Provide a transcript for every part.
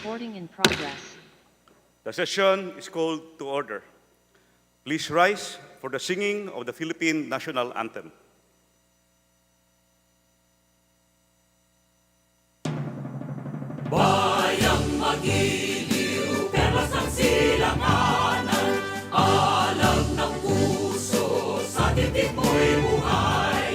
Recording in progress. The session is called to order. Please rise for the singing of the Philippine National Anthem. Bayang magiliw, perlas ng silanganan, alam ng puso, sa titik mo'y buhay.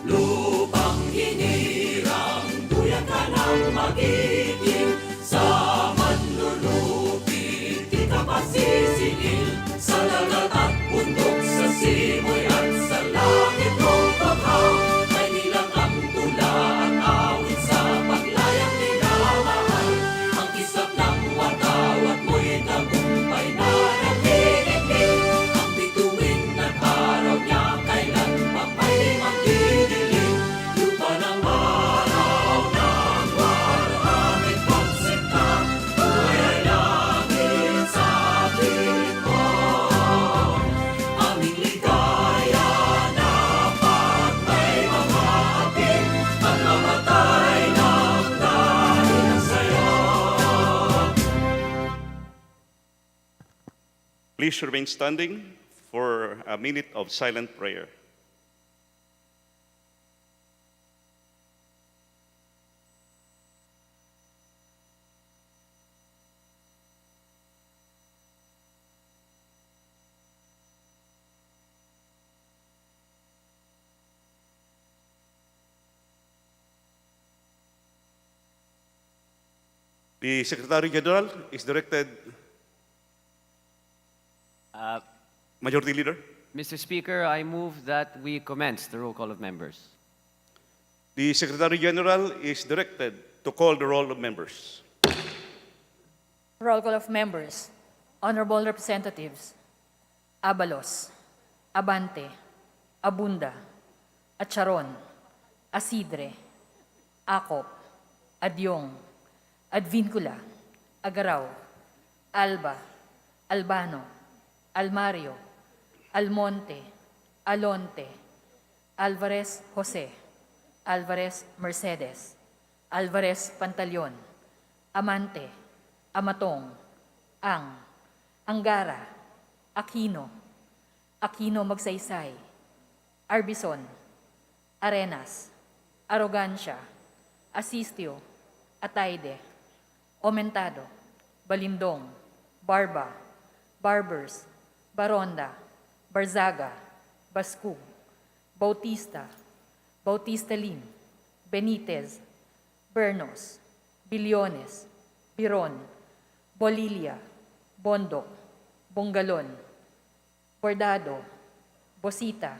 Lupang hinirang, duyan ka ng magiting, sa manlulupit, di ka masisingil. Sa dagat at bundok, sa simoy at sa langit mong paghaw, may nilang ang tula at awit sa paglayang minamahal. Ang kisap ng watawat mo'y tagumpay na nagtititig. Ang bituin at araw niya kailan pa may magdidilim. Lupa ng araw ng waraming pagsinta, buhay ay langit sa piling mo. Aming ligaya na pag may mga ating at mamatay ng dahil sa'yo. Please remain standing for a minute of silent prayer. The Secretary General is directed. Majority Leader. Mr. Speaker, I move that we commence the roll call of members. The Secretary General is directed to call the roll of members. Roll call of members. Honorable Representatives Abalos, Abante, Abunda, Acharon, Asidre, Acop, Adyong, Advincula, Agaraw, Alba, Albano, Almario, Almonte, Alonte, Alvarez Jose, Alvarez Mercedes, Alvarez Pantaleon, Amante, Amatong, Angara, Aquino, Aquino Magsaysay, Arbison, Arenas, Arrogancia, Asistio, Ataide, Omentado, Balindong, Barba, Barbers, Baronda, Barzaga, Bascug, Bautista, Bautista Lim, Benitez, Bernos, Bilyones, Biron, Bolilia, Bondok, Bongalon, Bordado, Bosita,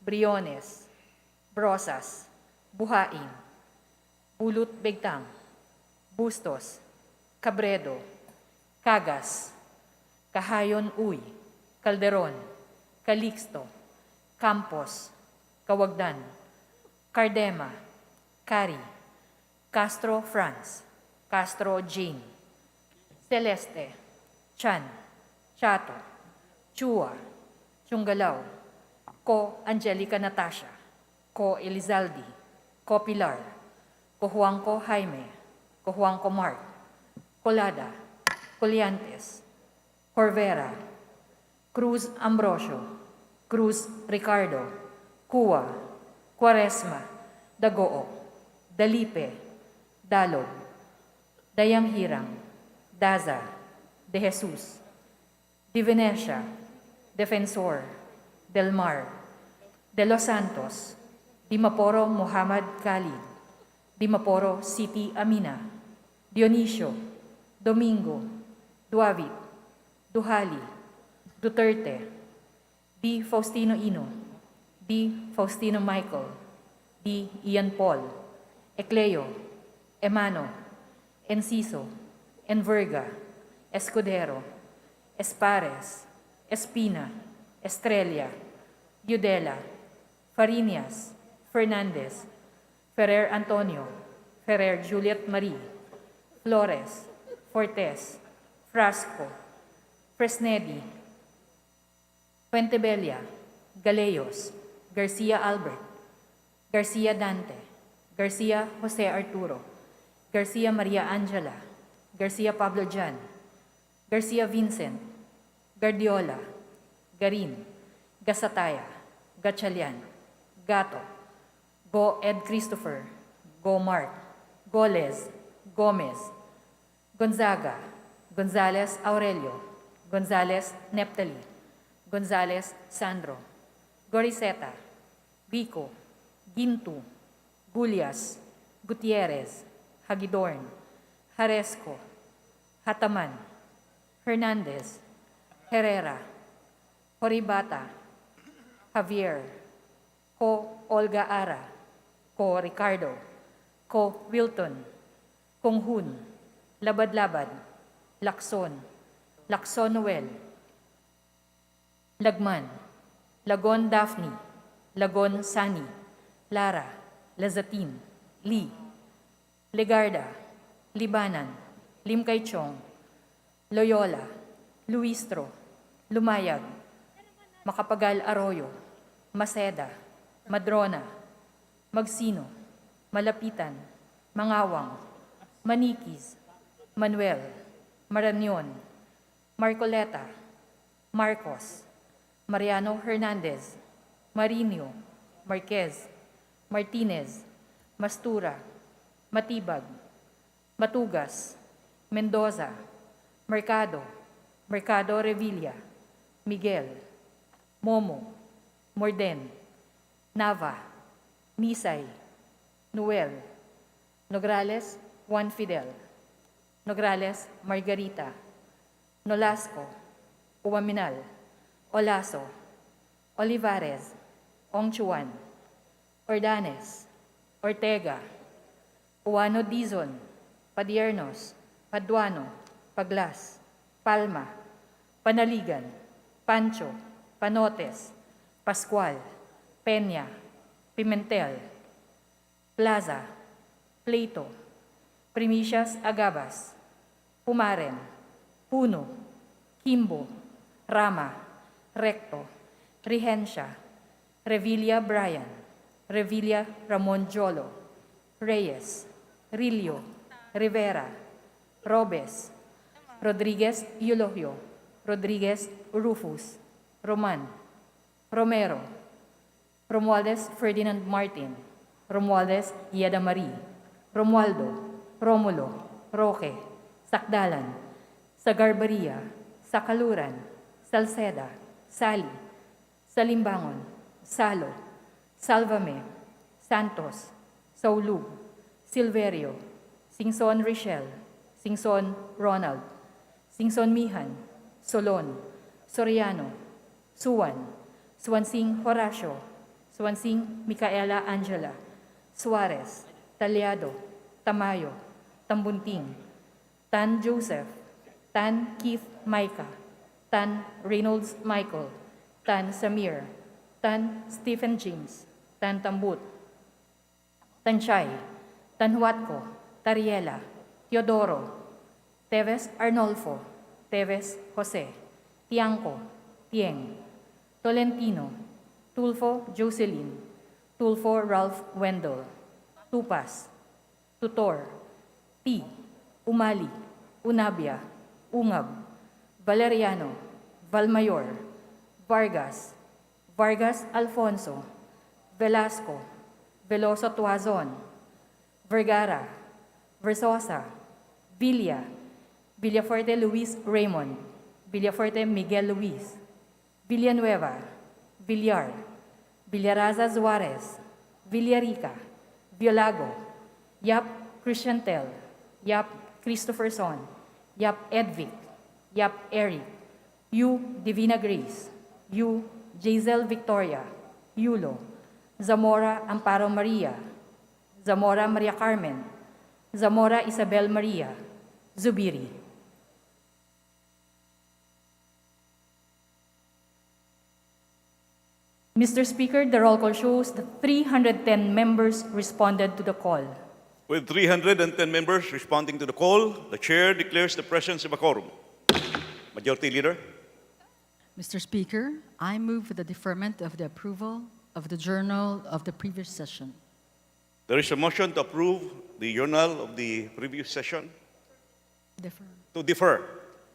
Briones, Brosas, Buhain, Bulut Begtang, Bustos, Cabredo, Cagas, Kahayon Uy, Calderon, Calixto, Campos, Kawagdan, Cardema, Cari, Castro Franz, Castro Jane, Celeste, Chan, Chato, Chua, Chungalaw, Ko Angelica Natasha, Ko Elizaldi, Ko Pilar, Ko Juanco Jaime, Ko Juanco Mark, Colada, Coliantes, Corvera, Cruz Ambrosio, Cruz Ricardo, Cua, Quaresma, Dagoo, Dalipe, Dalog, Dayang Hirang, Daza, De Jesus, Di Venecia, Defensor, Del Mar, De Los Santos, Dimaporo Muhammad Khalid, Dimaporo City Amina, Dionisio, Domingo, Duavit, Duhali, Duterte, D. Faustino Ino, D. Faustino Michael, D. Ian Paul, Ecleo, Emano, Enciso, Enverga, Escudero, Espares, Espina, Estrella, Yudela, Fariñas, Fernandez, Ferrer Antonio, Ferrer Juliet Marie, Flores, Fortes, Frasco, Fresnedi, Fuentebella, Galeyos, Garcia Albert, Garcia Dante, Garcia Jose Arturo, Garcia Maria Angela, Garcia Pablo Jan, Garcia Vincent, Guardiola, Garin, Gasataya, Gatchalian, Gato, Go Ed Christopher, Go Mark, Goles, Gomez, Gonzaga, Gonzales Aurelio, Gonzales Neptali, Gonzales Sandro, Goriseta, Vico, Gintu, Gulyas, Gutierrez, Hagidorn, Haresco, Hataman, Hernandez, Herrera, Horibata, Javier, Ko Olga Ara, Ko Ricardo, Ko Wilton, Konghun, Labad-Labad, Lacson, Lacson Noel, Lagman, Lagon Daphne, Lagon Sani, Lara, Lazatin, Lee, Legarda, Libanan, Limkay Chong, Loyola, Luistro, Lumayag, Makapagal Arroyo, Maceda, Madrona, Magsino, Malapitan, Mangawang, Manikis, Manuel, Marañon, Marcoleta, Marcos, Mariano Hernandez, Marinho, Marquez, Martinez, Mastura, Matibag, Matugas, Mendoza, Mercado, Mercado Revilla, Miguel, Momo, Morden, Nava, Nisay, Noel, Nograles, Juan Fidel, Nograles, Margarita, Nolasco, Uwaminal, Olaso, Olivares, Ongchuan, Ordanes, Ortega, Uano Dizon, Padiernos, Paduano, Paglas, Palma, Panaligan, Pancho, Panotes, Pascual, Peña, Pimentel, Plaza, Pleito, Primicias Agabas, Pumaren, Puno, Kimbo, Rama, Recto, Regencia, Revilla Brian, Revilla Ramon Jolo, Reyes, Rilio, Rivera, Robes, Rodriguez Eulogio, Rodriguez Rufus, Roman, Romero, Romualdez Ferdinand Martin, Romualdez Ieda Marie, Romualdo, Romulo, Roque, Sakdalan, Sagarbaria, Sakaluran, Salceda, Sali, Salimbangon, Salo, Salvame, Santos, Saulug, Silverio, Singson Richel, Singson Ronald, Singson Mihan, Solon, Soriano, Suwan, Suwansing Horacio, Suwansing Micaela Angela, Suarez, Talyado, Tamayo, Tambunting, Tan Joseph, Tan Keith Micah, Tan Reynolds Michael, Tan Samir, Tan Stephen James, Tan Tambut, Tan Chay, Tan Huatco, Tariela, Teodoro, Teves Arnolfo, Teves Jose, Tiangco, Tieng, Tolentino, Tulfo Jocelyn, Tulfo Ralph Wendell, Tupas, Tutor, T, Umali, Unabia, Ungab, Valeriano, Valmayor, Vargas, Vargas Alfonso, Velasco, Veloso Tuazon, Vergara, Versosa, Villa, Villafuerte Luis Raymond, Villafuerte Miguel Luis, Villanueva, Villar, Villaraza Suarez, Villarica, Violago, Yap Christiantel, Yap Christopherson, Yap Edvic, Yap Eric, Yu Divina Grace, Yu Jazel Victoria, Yulo, Zamora Amparo Maria, Zamora Maria Carmen, Zamora Isabel Maria, Zubiri. Mr. Speaker, the roll call shows that 310 members responded to the call. With 310 members responding to the call, the chair declares the presence of a quorum. Majority Leader. Mr. Speaker, I move for the deferment of the approval of the journal of the previous session. There is a motion to approve the journal of the previous session. Defer.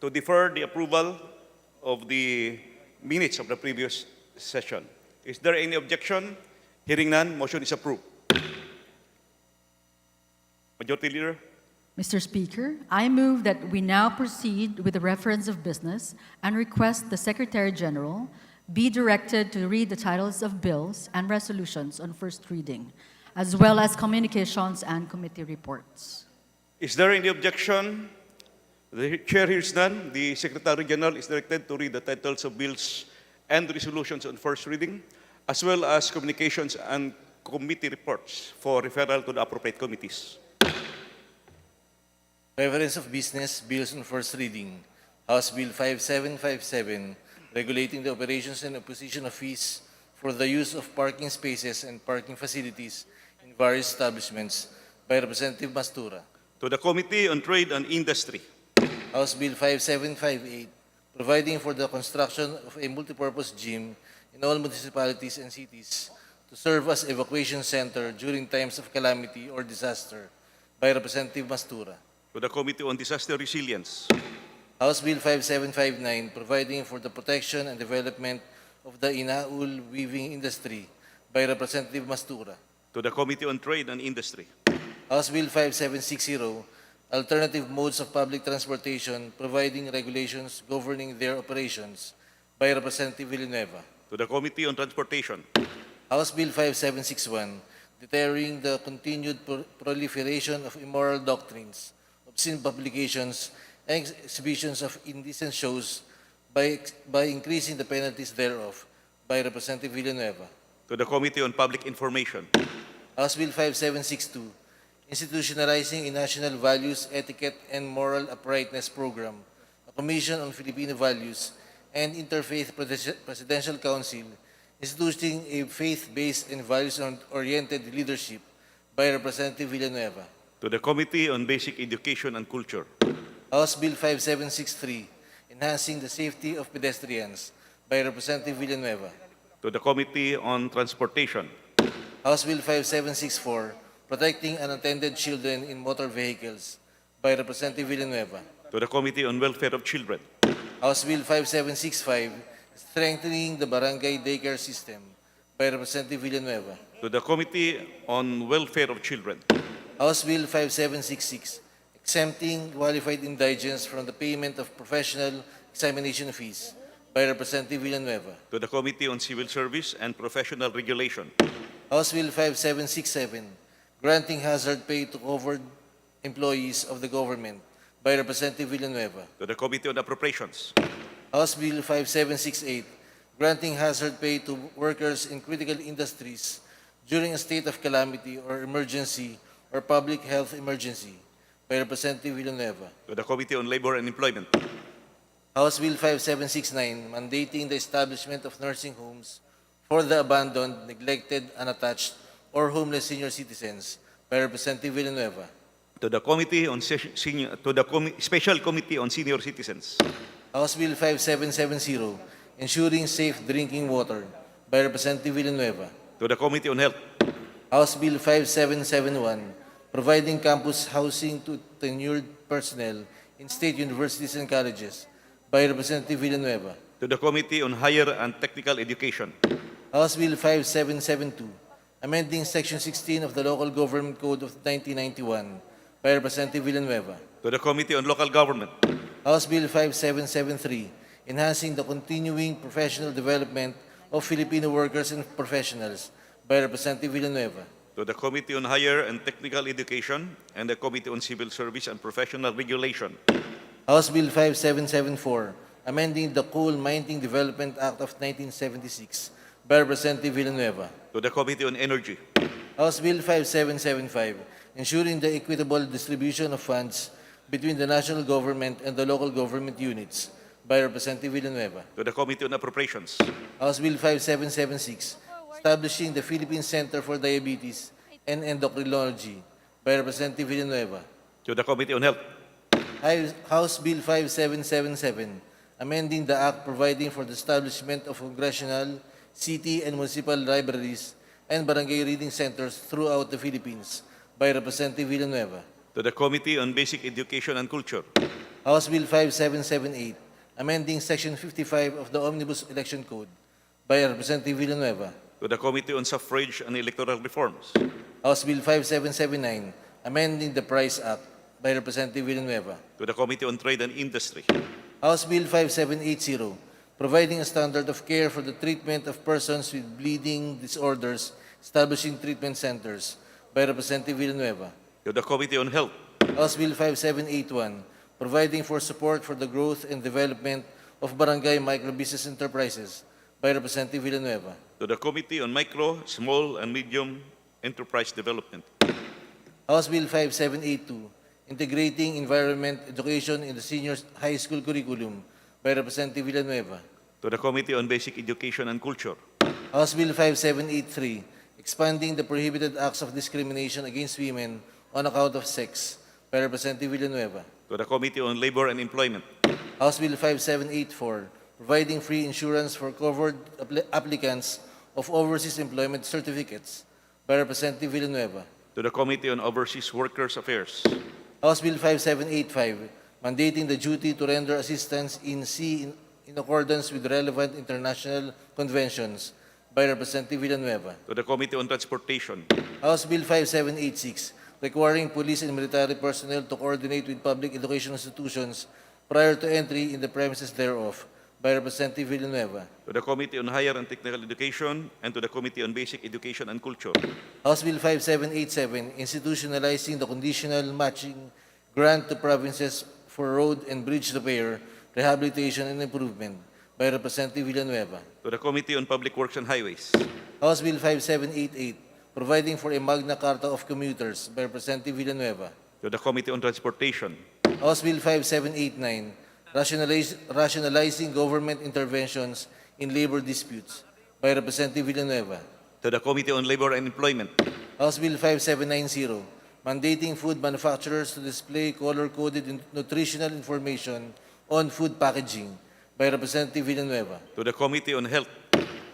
To defer the approval of the minutes of the previous session. Is there any objection? Hearing none, motion is approved. Majority Leader, Mr. Speaker, I move that we now proceed with the reference of business and request the Secretary General be directed to read the titles of bills and resolutions on first reading, as well as communications and committee reports. is there any objection? The Chair hears none. The Secretary General is directed to read the titles of bills and resolutions on first reading, as well as communications and committee reports for referral to the appropriate committees. Reference of business bills on first reading. House Bill 5757, regulating the operations and imposition of fees for the use of parking spaces and parking facilities in various establishments by Representative Mastura. To the Committee on Trade and Industry. House Bill 5758, providing for the construction of a multipurpose gym in all municipalities and cities to serve as evacuation center during times of calamity or disaster by Representative Mastura. To the Committee on Disaster Resilience. House Bill 5759, providing for the protection and development of the Inaul weaving industry by Representative Mastura. To the Committee on Trade and Industry. House Bill 5760, alternative modes of public transportation, providing regulations governing their operations by Representative Villanueva. To the Committee on Transportation. House Bill 5761, deterring the continued proliferation of immoral doctrines, obscene publications, and exhibitions of indecent shows by increasing the penalties thereof by Representative Villanueva. To the Committee on Public Information. House Bill 5762, institutionalizing a national values, etiquette, and moral uprightness program, a commission on Filipino values, and interfaith presidential council, instituting a faith-based and values-oriented leadership by Representative Villanueva. To the Committee on Basic Education and Culture. House Bill 5763, enhancing the safety of pedestrians by Representative Villanueva. To the Committee on Transportation. House Bill 5764, protecting unattended children in motor vehicles by Representative Villanueva. To the Committee on Welfare of Children. House Bill 5765, strengthening the barangay daycare system by Representative Villanueva. To the Committee on Welfare of Children. House Bill 5766, exempting qualified indigents from the payment of professional examination fees by Representative Villanueva. To the Committee on Civil Service and Professional Regulation. House Bill 5767, granting hazard pay to covered employees of the government by Representative Villanueva. To the Committee on Appropriations. House Bill 5768, granting hazard pay to workers in critical industries during a state of calamity or emergency or public health emergency by Representative Villanueva. To the Committee on Labor and Employment. House Bill 5769, mandating the establishment of nursing homes for the abandoned, neglected, unattached, or homeless senior citizens by Representative Villanueva. To the Committee on Special Committee on Senior Citizens. House Bill 5770, ensuring safe drinking water by Representative Villanueva. To the Committee on Health. House Bill 5771, providing campus housing to tenured personnel in state universities and colleges by Representative Villanueva. To the Committee on Higher and Technical Education. House Bill 5772, amending Section 16 of the Local Government Code of 1991 by Representative Villanueva. To the Committee on Local Government. House Bill 5773, enhancing the continuing professional development of Filipino workers and professionals by Representative Villanueva. To the Committee on Higher and Technical Education and the Committee on Civil Service and Professional Regulation. House Bill 5774, amending the Coal Mining Development Act of 1976 by Representative Villanueva. To the Committee on Energy. House Bill 5775, ensuring the equitable distribution of funds between the national government and the local government units by Representative Villanueva. To the Committee on Appropriations. House Bill 5776, establishing the Philippine Center for Diabetes and Endocrinology by Representative Villanueva. To the Committee on Health. House Bill 5777, amending the act providing for the establishment of congressional, city, and municipal libraries and barangay reading centers throughout the Philippines by Representative Villanueva. To to the Committee on Basic Education and Culture, House Bill 5778, amending Section 55 of the Omnibus Election Code by Representative Villanueva. to the Committee on Suffrage and Electoral Reforms, House Bill 5779, amending the Price Act by Representative Villanueva. to the Committee on Trade and Industry, House Bill 5780, providing a standard of care for the treatment of persons with bleeding disorders, establishing treatment centers by Representative Villanueva. to the Committee on Health, House Bill 5781, providing for support for the growth and development of barangay microbusiness enterprises by Representative Villanueva. to the Committee on Micro, Small, and Medium Enterprise Development, House Bill 5782, integrating environment education in the senior high school curriculum by Representative Villanueva. to the Committee on Basic Education and Culture, House Bill 5783, expanding the prohibited acts of discrimination against women on account of sex by Representative Villanueva. to the Committee on Labor and Employment, House Bill 5784, providing free insurance for covered applicants of overseas employment certificates by Representative Villanueva. to the Committee on Overseas Workers Affairs, House Bill 5785, mandating the duty to render assistance in sea in accordance with relevant international conventions by Representative Villanueva. to the Committee on Transportation, House Bill 5786, requiring police and military personnel to coordinate with public education institutions prior to entry in the premises thereof by Representative Villanueva. to the Committee on Higher and Technical Education, and to the Committee on Basic Education and Culture, House Bill 5787, institutionalizing the conditional matching grant to provinces for road and bridge repair, rehabilitation, and improvement by Representative Villanueva. to the Committee on Public Works and Highways, House Bill 5788, providing for a Magna Carta of commuters by Representative Villanueva. to the Committee on Transportation, House Bill 5789, rationalizing government interventions in labor disputes by Representative Villanueva. to the Committee on Labor and Employment, House Bill 5790, mandating food manufacturers to display color-coded nutritional information on food packaging by Representative Villanueva. to the Committee on Health,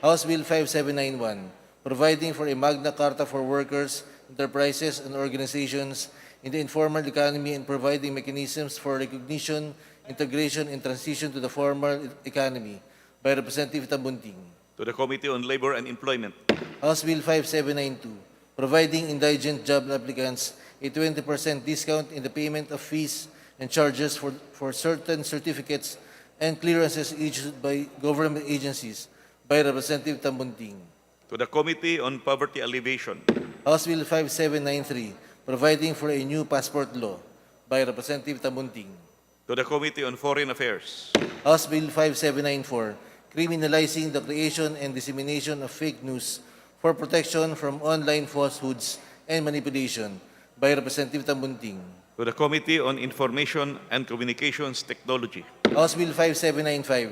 House Bill 5791, providing for a Magna Carta for workers, enterprises, and organizations in the informal economy and providing mechanisms for recognition, integration, and transition to the formal economy by Representative Tambunting. to the Committee on Labor and Employment, House Bill 5792, providing indigent job applicants a 20% discount in the payment of fees and charges for certain certificates and clearances issued by government agencies by Representative Tambunting. to the Committee on Poverty Alleviation, House Bill 5793, providing for a new passport law by Representative Tambunting. to the Committee on Foreign Affairs, House Bill 5794, criminalizing the creation and dissemination of fake news for protection from online falsehoods and manipulation by Representative Tambunting. to the Committee on Information and Communications Technology, House Bill 5795,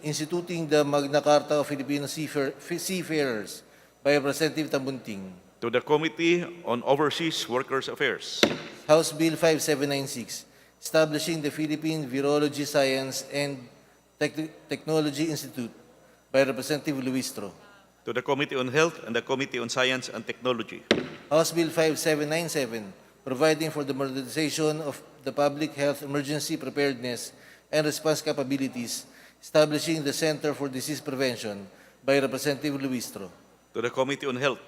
instituting the Magna Carta of Filipino seafarers by Representative Tambunting. to the Committee on Overseas Workers Affairs, House Bill 5796, establishing the Philippine Virology Science and Technology Institute by Representative Luistro. to the Committee on Health and the Committee on Science and Technology, House Bill 5797, providing for the modernization of the public health emergency preparedness and response capabilities, establishing the Center for Disease Prevention by Representative Luistro. to the Committee on Health,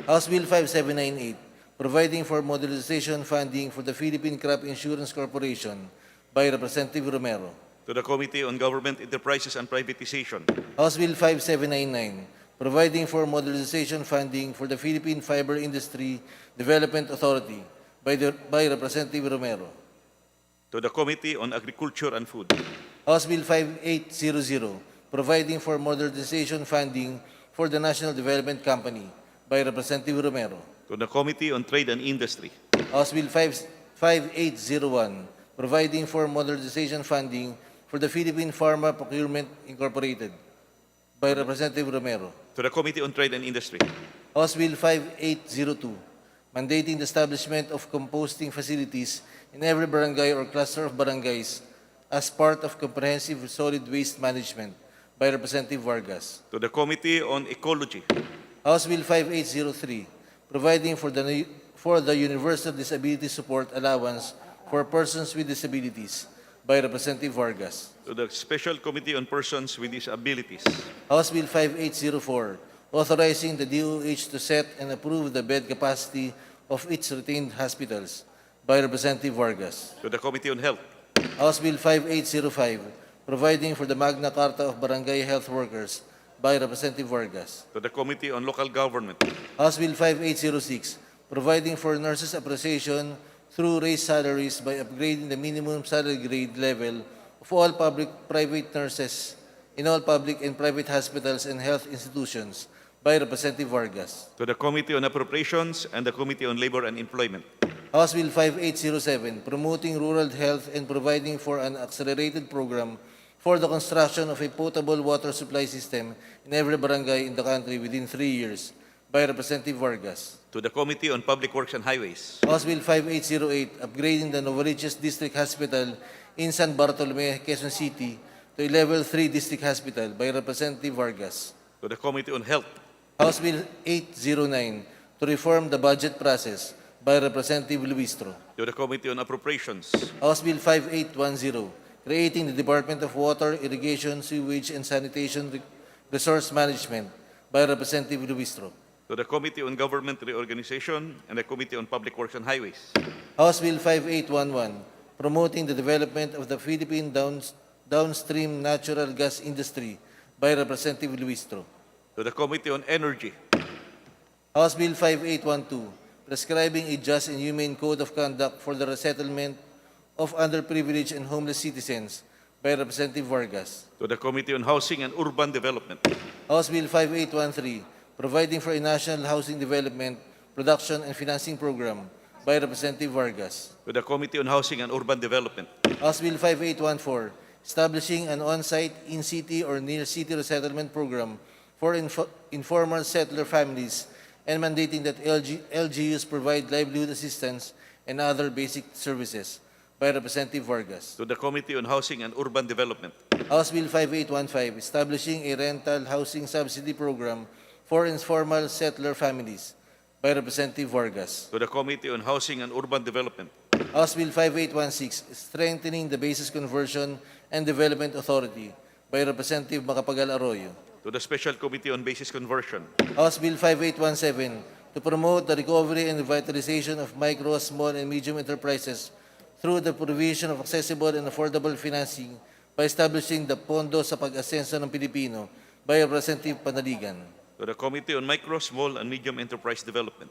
House Bill 5798, providing for modernization funding for the Philippine Crop Insurance Corporation by Representative Romero. to the Committee on Government Enterprises and Privatization, House Bill 5799, providing for modernization funding for the Philippine Fiber Industry Development Authority by Representative Romero. to the Committee on Agriculture and Food, House Bill 5800, providing for modernization funding for the National Development Company by Representative Romero. to the Committee on Trade and Industry, House Bill 5801, providing for modernization funding for the Philippine Pharma Procurement Incorporated by Representative Romero. to the Committee on Trade and Industry, House Bill 5802, mandating the establishment of composting facilities in every barangay or cluster of barangays as part of comprehensive solid waste management by Representative Vargas. to the Committee on Ecology, House Bill 5803, providing for for the Universal Disability Support Allowance for persons with disabilities by Representative Vargas. to the Special Committee on Persons with Disabilities, House Bill 5804, authorizing the DOH to set and approve the bed capacity of its retained hospitals by Representative Vargas. to the Committee on Health, House Bill 5805, providing for the Magna Carta of Barangay Health Workers by Representative Vargas. to the Committee on Local Government, House Bill 5806, providing for nurses' appreciation through raised salaries by upgrading the minimum salary grade level of all public-private nurses in all public and private hospitals and health institutions by Representative Vargas. to the Committee on Appropriations and the Committee on Labor and Employment, House Bill 5807, promoting rural health and providing for an accelerated program for the construction of a potable water supply system in every barangay in the country within 3 years by Representative Vargas. to the Committee on Public Works and Highways, House Bill 5808, upgrading the Novaliches District Hospital in San Bartolome, Quezon City to a Level 3 District Hospital by Representative Vargas. to the Committee on Health, House Bill 809, to reform the budget process by Representative Luistro. to the Committee on Appropriations, House Bill 5810, creating the Department of Water, Irrigation, Sewage, and Sanitation Resource Management by Representative Luistro. to the Committee on Government Reorganization and the Committee on Public Works and Highways, House Bill 5811, promoting the development of the Philippine downstream natural gas industry by Representative Luistro. to the Committee on Energy, House Bill 5812, prescribing a just and humane code of conduct for the resettlement of underprivileged and homeless citizens by Representative Vargas. to the Committee on Housing and Urban Development, House Bill 5813, providing for a national housing development, production, and financing program by Representative Vargas. to the Committee on Housing and Urban Development, House Bill 5814, establishing an on-site, in-city, or near-city resettlement program for informal settler families and mandating that LGUs provide livelihood assistance and other basic services by Representative Vargas. to the Committee on Housing and Urban Development, House Bill 5815, establishing a rental housing subsidy program for informal settler families by Representative Vargas. to the Committee on Housing and Urban Development, House Bill 5816, strengthening the Basis Conversion and Development Authority by Representative Macapagal Arroyo. to the Special Committee on Basis Conversion, House Bill 5817, to promote the recovery and revitalization of micro, small, and medium enterprises through the provision of accessible and affordable financing by establishing the Pondo sa Pag-asenso ng Pilipino by Representative Panaligan. to the Committee on Micro, Small, and Medium Enterprise Development,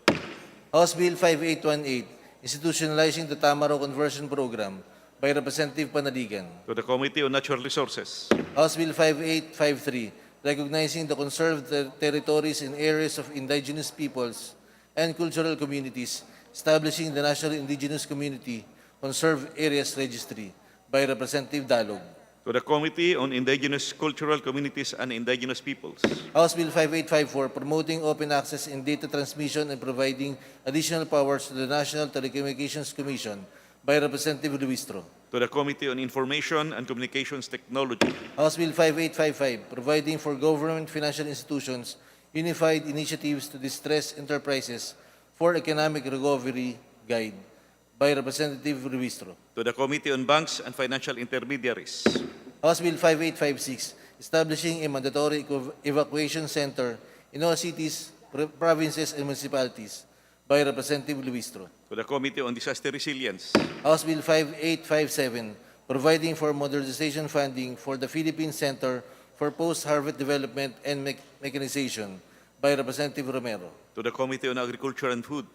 House Bill 5818, institutionalizing the Tamaraw Conversion Program by Representative Panaligan. to the Committee on Natural Resources, House Bill 5853, recognizing the conserved territories and areas of indigenous peoples and cultural communities, establishing the National Indigenous Community Conserved Areas Registry by Representative Dalog. to the Committee on Indigenous Cultural Communities and Indigenous Peoples, House Bill 5854, promoting open access in data transmission and providing additional powers to the National Telecommunications Commission by Representative Luistro. to the Committee on Information and Communications Technology, House Bill 5855, providing for government financial institutions unified initiatives to distress enterprises for economic recovery guide by Representative Luistro. to the Committee on Banks and Financial Intermediaries, House Bill 5856, establishing a mandatory evacuation center in all cities, provinces, and municipalities by Representative Luistro. to the Committee on Disaster Resilience, House Bill 5857, providing for modernization funding for the Philippine Center for Post-Harvest Development and Mechanization by Representative Romero. to the Committee on Agriculture and Food,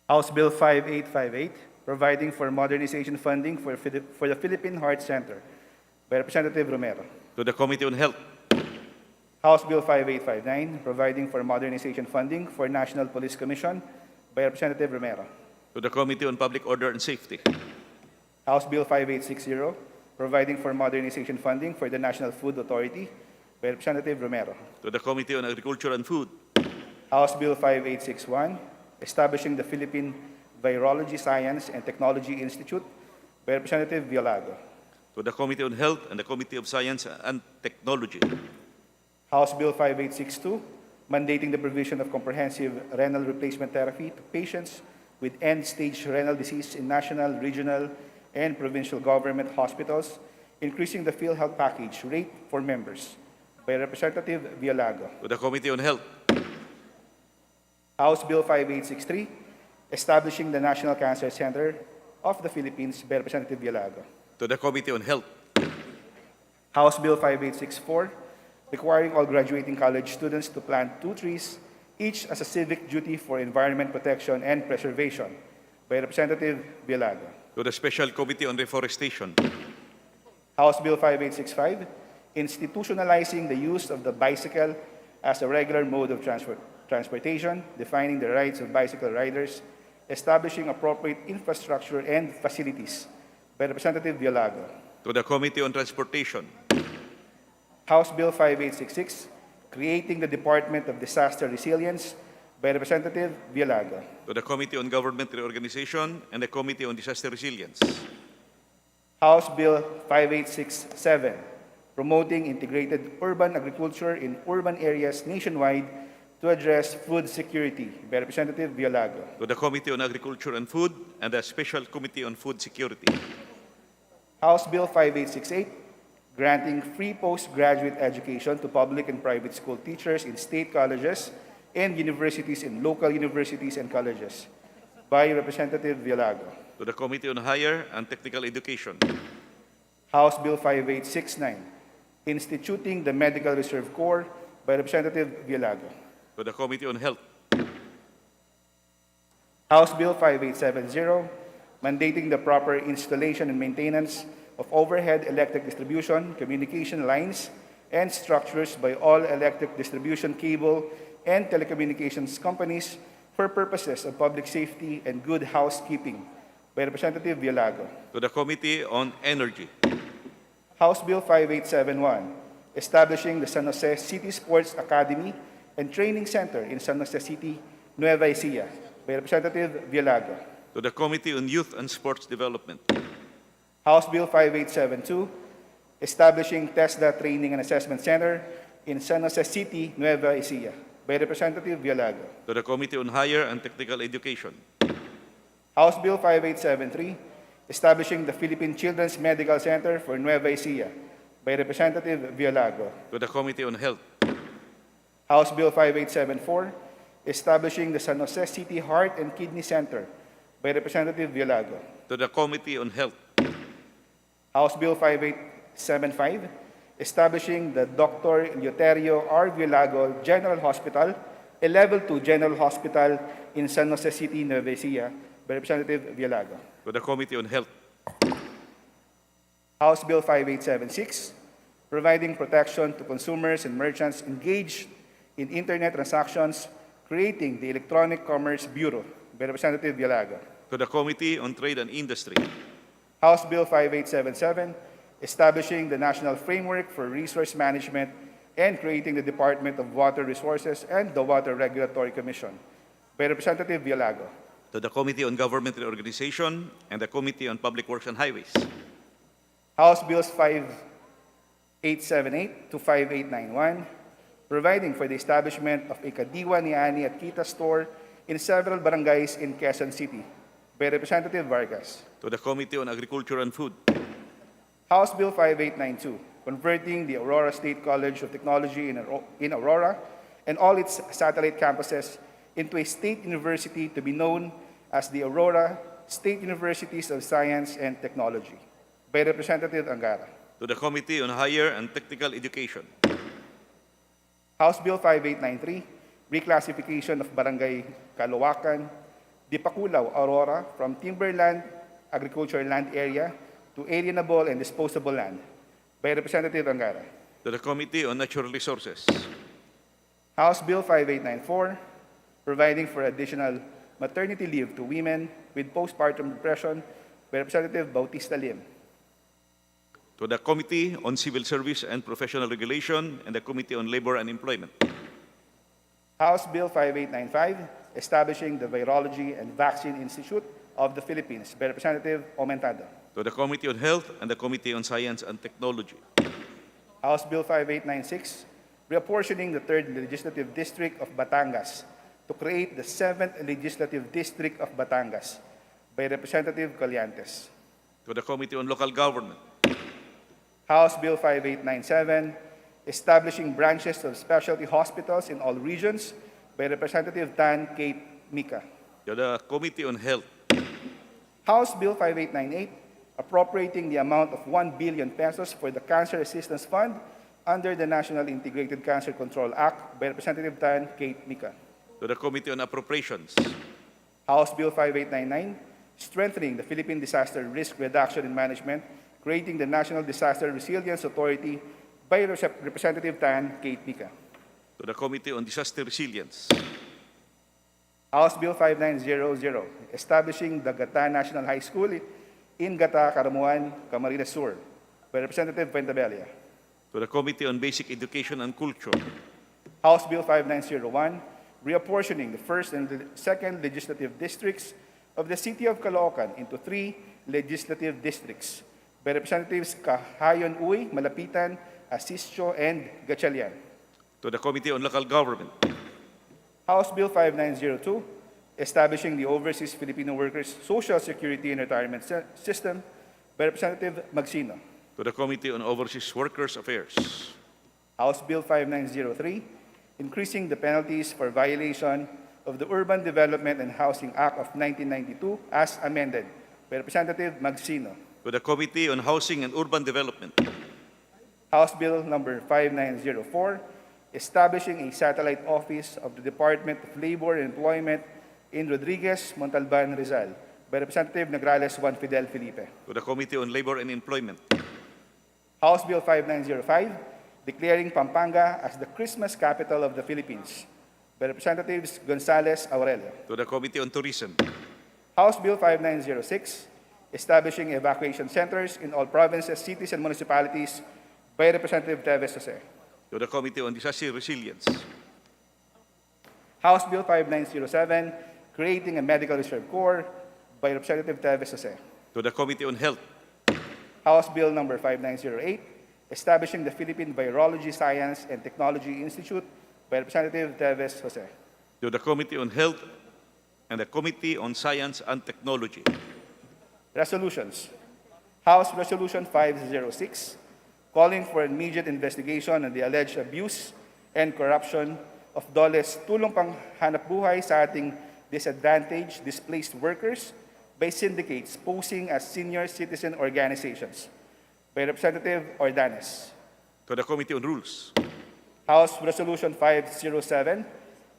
House Bill 5858, providing for modernization funding for the Philippine Heart Center by Representative Romero. to the Committee on Health, House Bill 5859, providing for modernization funding for National Police Commission by Representative Romero. to the Committee on Public Order and Safety, House Bill 5860, providing for modernization funding for the National Food Authority by Representative Romero. to the Committee on Agriculture and Food, House Bill 5861, establishing the Philippine Virology Science and Technology Institute by Representative Villago. to the Committee on Health and the Committee of Science and Technology, House Bill 5862, mandating the provision of comprehensive renal replacement therapy to patients with end-stage renal disease in national, regional, and provincial government hospitals, increasing the PhilHealth package rate for members, by Representative Villago. To the Committee on Health. House Bill 5863, establishing the National Cancer Center of the Philippines, by Representative Villago. To the Committee on Health. House Bill 5864, requiring all graduating college students to plant 2 trees, each as a civic duty for environment protection and preservation, by Representative Villago. To the Special Committee on Reforestation. House Bill 5865, institutionalizing the use of the bicycle as a regular mode of transportation, defining the rights of bicycle riders, establishing appropriate infrastructure and facilities, by Representative Villago. To the Committee on Transportation. House Bill 5866, creating the Department of Disaster Resilience, by Representative Villago. To the Committee on Government Reorganization and the Committee on Disaster Resilience. House Bill 5867, promoting integrated urban agriculture in urban areas nationwide to address food security, by Representative Villago. To the Committee on Agriculture and Food and the Special Committee on Food Security. House Bill 5868, granting free postgraduate education to public and private school teachers in state colleges and universities in local universities and colleges, by Representative Villago. To the Committee on Higher and Technical Education. House Bill 5869, instituting the Medical Reserve Corps, by Representative Villago. To the Committee on Health. House Bill 5870, mandating the proper installation and maintenance of overhead electric distribution, communication lines, and structures by all electric distribution cable and telecommunications companies for purposes of public safety and good housekeeping, by Representative Villago. To the Committee on Energy. House Bill 5871, establishing the San Jose City Sports Academy and Training Center in San Jose City, Nueva Ecija, by Representative Villago. To the Committee on Youth and Sports Development. House Bill 5872, establishing TESDA Training and Assessment Center in San Jose City, Nueva Ecija, by Representative Villago. To the Committee on Higher and Technical Education. House Bill 5873, establishing the Philippine Children's Medical Center for Nueva Ecija, by Representative Villago. To the Committee on Health. House Bill 5874, establishing the San Jose City Heart and Kidney Center, by Representative Villago. To the Committee on Health. House Bill 5875, establishing the Dr. Eleuterio R. Villago General Hospital, a Level 2 General Hospital in San Jose City, Nueva Ecija, by Representative Villago. To the Committee on Health. House Bill 5876, providing protection to consumers and merchants engaged in internet transactions, creating the Electronic Commerce Bureau, by Representative Villago. To the Committee on Trade and Industry. House Bill 5877, establishing the National Framework for Resource Management and creating the Department of Water Resources and the Water Regulatory Commission, by Representative Villago. To the Committee on Government Reorganization and the Committee on Public Works and Highways. House Bills 5878 to 5891, providing for the establishment of a Kadiwa ni Ani at Kita store in several barangays in Quezon City, by Representative Vargas. To the Committee on Agriculture and Food. House Bill 5892, converting the Aurora State College of Technology in Aurora and all its satellite campuses into a state university to be known as the Aurora State Universities of Science and Technology, by Representative Angara. To the Committee on Higher and Technical Education. House Bill 5893, reclassification of Barangay Caloocan, Dipakulaw, Aurora from timberland, agricultural land area to alienable and disposable land, by Representative Angara. To the Committee on Natural Resources. House Bill 5894, providing for additional maternity leave to women with postpartum depression, by Representative Bautista Lim. To the Committee on Civil Service and Professional Regulation and the Committee on Labor and Employment. House Bill 5895, establishing the Virology and Vaccine Institute of the Philippines, by Representative Aumentado. To the Committee on Health and the Committee on Science and Technology. House Bill 5896, reapportioning the 3rd Legislative District of Batangas to create the 7th Legislative District of Batangas by Representative Colliantes. to the Committee on Local Government, House Bill 5897, establishing branches of specialty hospitals in all regions by Representative Tan Kate Mika. to the Committee on Health, House Bill 5898, appropriating the amount of 1 billion pesos for the Cancer Assistance Fund under the National Integrated Cancer Control Act by Representative Tan Kate Mika. to the Committee on Appropriations, House Bill 5899, strengthening the Philippine Disaster Risk Reduction and Management, creating the National Disaster Resilience Authority by Representative Tan Kate Mika. to the Committee on Disaster Resilience, House Bill 5900, establishing the Gata National High School in Gata, Caramuan, Camarines Sur by Representative Fuentabella. to the Committee on Basic Education and Culture, House Bill 5901, reapportioning the 1st and the 2nd legislative districts of the City of Caloocan into 3 legislative districts by Representatives Kahayon Uy, Malapitan, Asisio, and Gatchalian. to the Committee on Local Government, House Bill 5902, establishing the Overseas Filipino Workers Social Security and Retirement System by Representative Magsino. to the Committee on Overseas Workers Affairs, House Bill 5903, increasing the penalties for violation of the Urban Development and Housing Act of 1992 as amended by Representative Magsino. to the Committee on Housing and Urban Development, House Bill number 5904, establishing a satellite office of the Department of Labor and Employment in Rodriguez, Montalban, Rizal by Representative Nagrales Juan Fidel Felipe. to the Committee on Labor and Employment, House Bill 5905, declaring Pampanga as the Christmas capital of the Philippines by Representatives Gonzales Aurelio. to the Committee on Tourism, House Bill 5906, establishing evacuation centers in all provinces, cities, and municipalities by Representative Teves Jose. to the Committee on Disaster Resilience, House Bill 5907, creating a medical reserve corps by Representative Teves Jose. to the Committee on Health, House Bill number 5908, establishing the Philippine Virology Science and Technology Institute by Representative Teves Jose. to the Committee on Health and the Committee on Science and Technology, Resolutions. House Resolution 506, calling for immediate investigation on the alleged abuse and corruption of DOLE's tulong panghanapbuhay sa ating disadvantaged displaced workers by syndicates posing as senior citizen organizations by Representative Ordanes. to the Committee on Rules, House Resolution 507,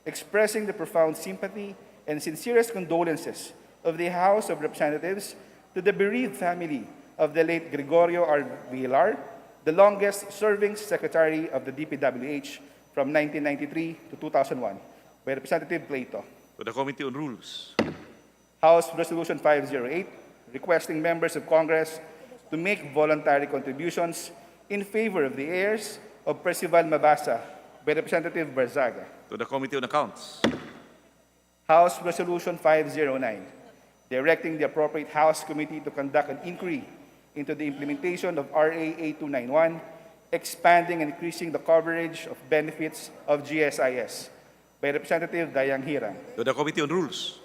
expressing the profound sympathy and sincerest condolences of the House of Representatives to the bereaved family of the late Gregorio R. Villar, the longest-serving Secretary of the DPWH from 1993 to 2001, by Representative Plato. to the Committee on Rules, House Resolution 508, requesting members of Congress to make voluntary contributions in favor of the heirs of Percival Mabasa, by Representative Barzaga. to the Committee on Accounts, House Resolution 509, directing the appropriate House committee to conduct an inquiry into the implementation of RA 8291, expanding and increasing the coverage of benefits of GSIS, by Representative Dayang Hirang. to the Committee on Rules,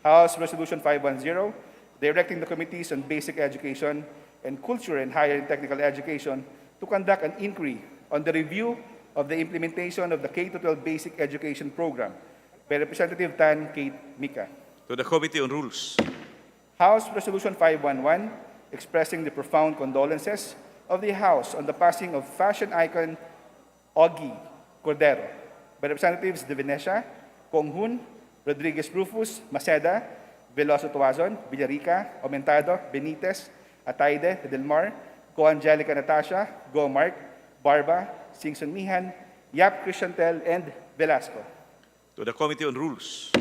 House Resolution 510, directing the Committees on Basic Education and Culture and Higher and Technical Education to conduct an inquiry on the review of the implementation of the K-12 Basic Education Program, by Representative Tan Kate Mika. to the Committee on Rules, House Resolution 511, expressing the profound condolences of the House on the passing of fashion icon Ogie Cordero by Representatives De Venecia, Conghun, Rodriguez Rufus, Maceda, Veloso Tuazon, Villarica, Aumentado, Benitez, Ataide, Del Mar, Co Angelica Natasha, Go Mark, Barba, Singson Mihan, Yap Cristiantel, and Velasco. to the Committee on Rules,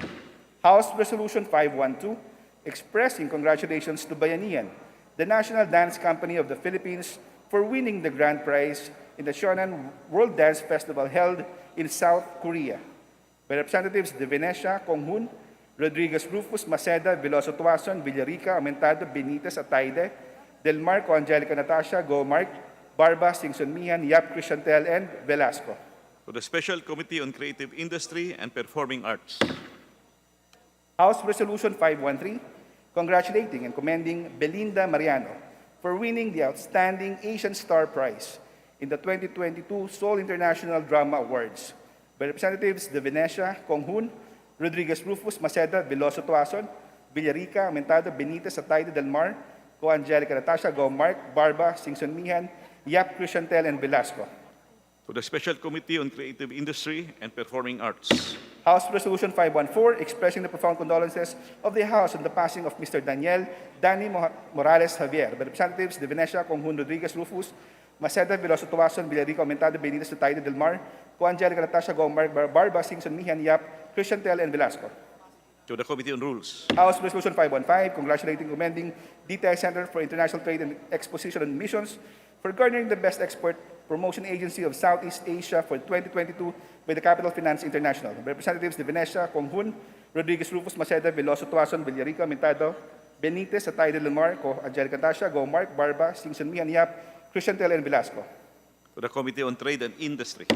House Resolution 512, expressing congratulations to Bayanihan, the National Dance Company of the Philippines, for winning the grand prize in the Shonan World Dance Festival held in South Korea, by Representatives De Venecia, Conghun, Rodriguez Rufus, Maceda, Veloso Tuason, Villarica, Aumentado, Benitez, Ataide, Del Mar, Co Angelica Natasha, Go Mark, Barba, Singson Mihan, Yap Cristiantel, and Velasco. To the Special Committee on Creative Industry and Performing Arts. House Resolution 513, congratulating and commending Belinda Mariano for winning the Outstanding Asian Star Prize in the 2022 Seoul International Drama Awards by Representatives De Venecia, Conghun, Rodriguez Rufus, Maceda, Veloso Tuason, Villarica, Aumentado, Benitez, Atayde Del Mar, Co Angelica Natasha, Go Mark, Barba, Singson Mihan, Yap Cruciantel, and Velasco. To the Special Committee on Creative Industry and Performing Arts. House Resolution 514, expressing the profound condolences of the House on the passing of Mr. Daniel Danny Morales Javier by Representatives De Venecia, Conghun, Rodriguez Rufus, Maceda, Veloso Tuason, Villarica, Aumentado, Benitez, Atayde Del Mar, Co Angelica Natasha, Go Mark, Barba, Singson Mihan, Yap, Cruciantel, and Velasco. To the Committee on Rules. House Resolution 515, congratulating and commending DTI Center for International Trade and Exposition and Missions for garnering the Best Export Promotion Agency of Southeast Asia for 2022 by the Capital Finance International. Representatives De Venecia, Conghun, Rodriguez Rufus, Maceda, Veloso Tuason, Villarica, Aumentado, Benitez, Atayde Del Mar, Co Angelica Natasha, Go Mark, Barba, Singson Mihan, Yap, Cruciantel, and Velasco. To the Committee on Trade and Industry.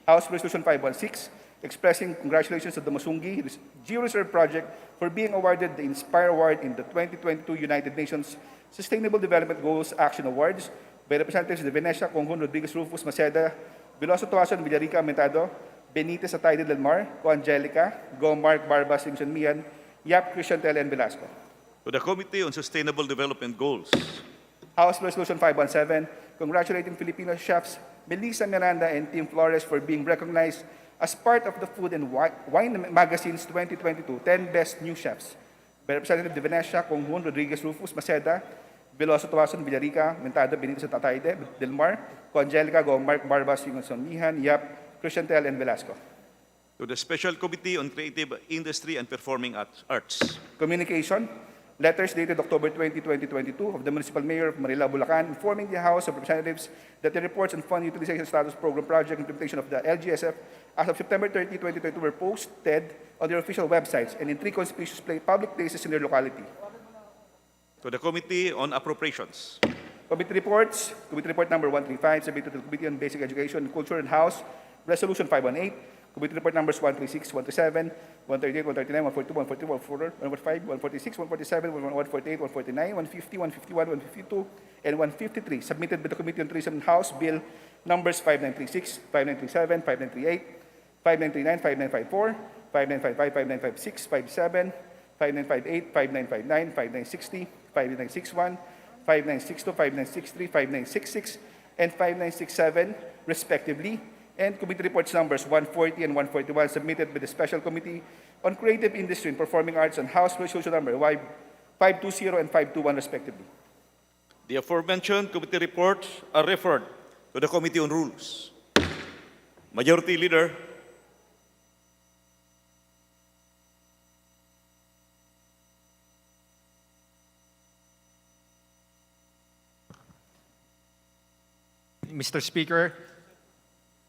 House Resolution 516, expressing congratulations to the Masungi Geo-Reserve Project for being awarded the Inspire Award in the 2022 United Nations Sustainable Development Goals Action Awards by Representatives De Venecia, Conghun, Rodriguez Rufus, Maceda, Veloso Tuason, Villarica, Aumentado, Benitez, Atayde Del Mar, Co Angelica, Go Mark, Barba, Singson Mihan, Yap, Cruciantel, and Velasco. To the Committee on Sustainable Development Goals. House Resolution 517, congratulating Filipino chefs Melissa Miranda and Tim Flores for being recognized as part of the Food and Wine Magazine's 2022 10 Best New Chefs by Representative De Venecia, Conghun, Rodriguez Rufus, Maceda, Veloso Tuason, Villarica, Aumentado, Benitez, Atayde Del Mar, Co Angelica, Go Mark, Barba, Singson Mihan, Yap, Cruciantel, and Velasco. To the Special Committee on Creative Industry and Performing Arts. Communication, letters dated October 20, 2022 of the Municipal Mayor of Manila, Bulacan, informing the House of Representatives that the reports on Fund Utilization Status Program Project implementation of the LGSF as of September 30, 2022 were posted on their official websites and in 3 conspicuous public places in their locality. To the Committee on Appropriations. Committee reports, Committee Report number 135, submitted to the Committee on Basic Education, Culture, and House, Resolution 518, Committee Report numbers 136, 137, 138, 139, 142, 141, 145, 146, 147, 148, 149, 150, 151, 152, and 153, submitted by the Committee on Tourism and House, Bill numbers 5936, 5937, 5938, 5939, 5954, 5955, 5956, 57, 5958, 5959, 5960, 5961, 5962, 5963, 5966, and 5967, respectively, and Committee Reports numbers 140 and 141 submitted by the Special Committee on Creative Industry and Performing Arts and House Resolution number 520 and 521, respectively. The aforementioned committee reports are referred to the Committee on Rules. Majority Leader. Mr. Speaker,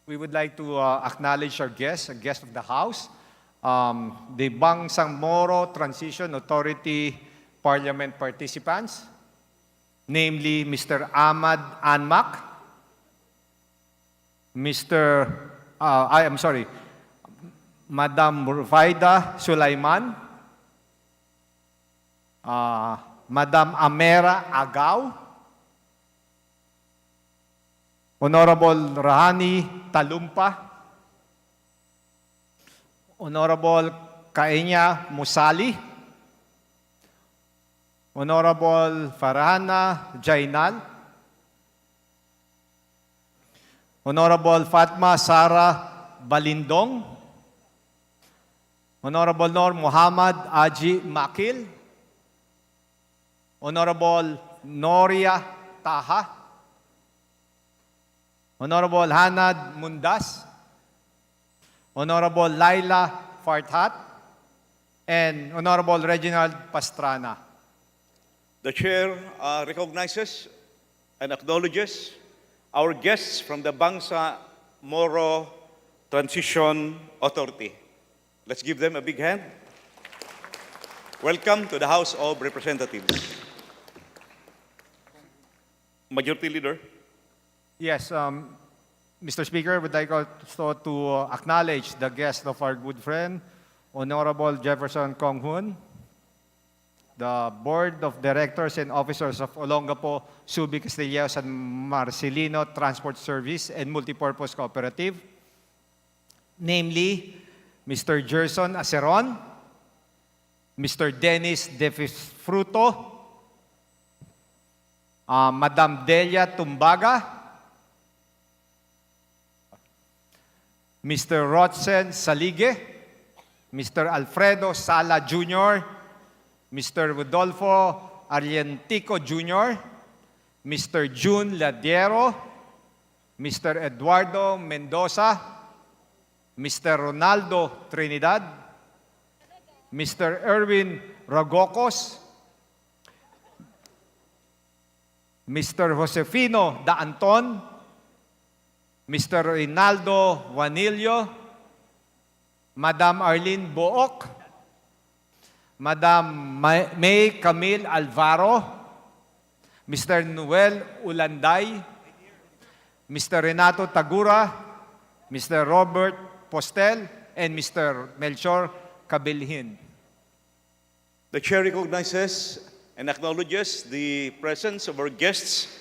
we would like to acknowledge our guest, a guest of the House, the Bangsamoro Transition Authority Parliament participants, namely Mr. Ahmad Anmak, Madam Rufaida Sulaiman, Madam Amera Agaw, Honorable Rahani Talumpa, Honorable Kaenya Musali, Honorable Farhana Jainal, Honorable Fatma Sara Balindong, Honorable Nur Muhammad Aji Makil, Honorable Noria Taha, Honorable Hanad Mundas, Honorable Laila Farhat, and Honorable Reginald Pastrana. The Chair recognizes and acknowledges our guests from the Bangsamoro Transition Authority. Let's give them a big hand. Welcome to the House of Representatives. Majority Leader. Yes, Mr. Speaker, would like also to acknowledge the guest of our good friend, Honorable Jefferson Kong Hoon, the Board of Directors and Officers of Olongapo, Subic, Castillejo, and Marcelino Transport Service and Multipurpose Cooperative, namely Mr. Gerson Aceron, Mr. Dennis Defisfruto, Madam Delia Tumbaga, Mr. Rotzen Salige, Mr. Alfredo Sala Jr., Mr. Rodolfo Arientico Jr., Mr. June Ladiero, Mr. Eduardo Mendoza, Mr. Ronaldo Trinidad, Mr. Erwin Ragocos, Mr. Josefino Da Anton, Mr. Rinaldo Juanillo, Madam Arlene Book, Madam May Camille Alvaro, Mr. Noel Ulanday, Mr. Renato Tagura, Mr. Robert Postel, and Mr. Melchor Cabilhin. The Chair recognizes and acknowledges the presence of our guests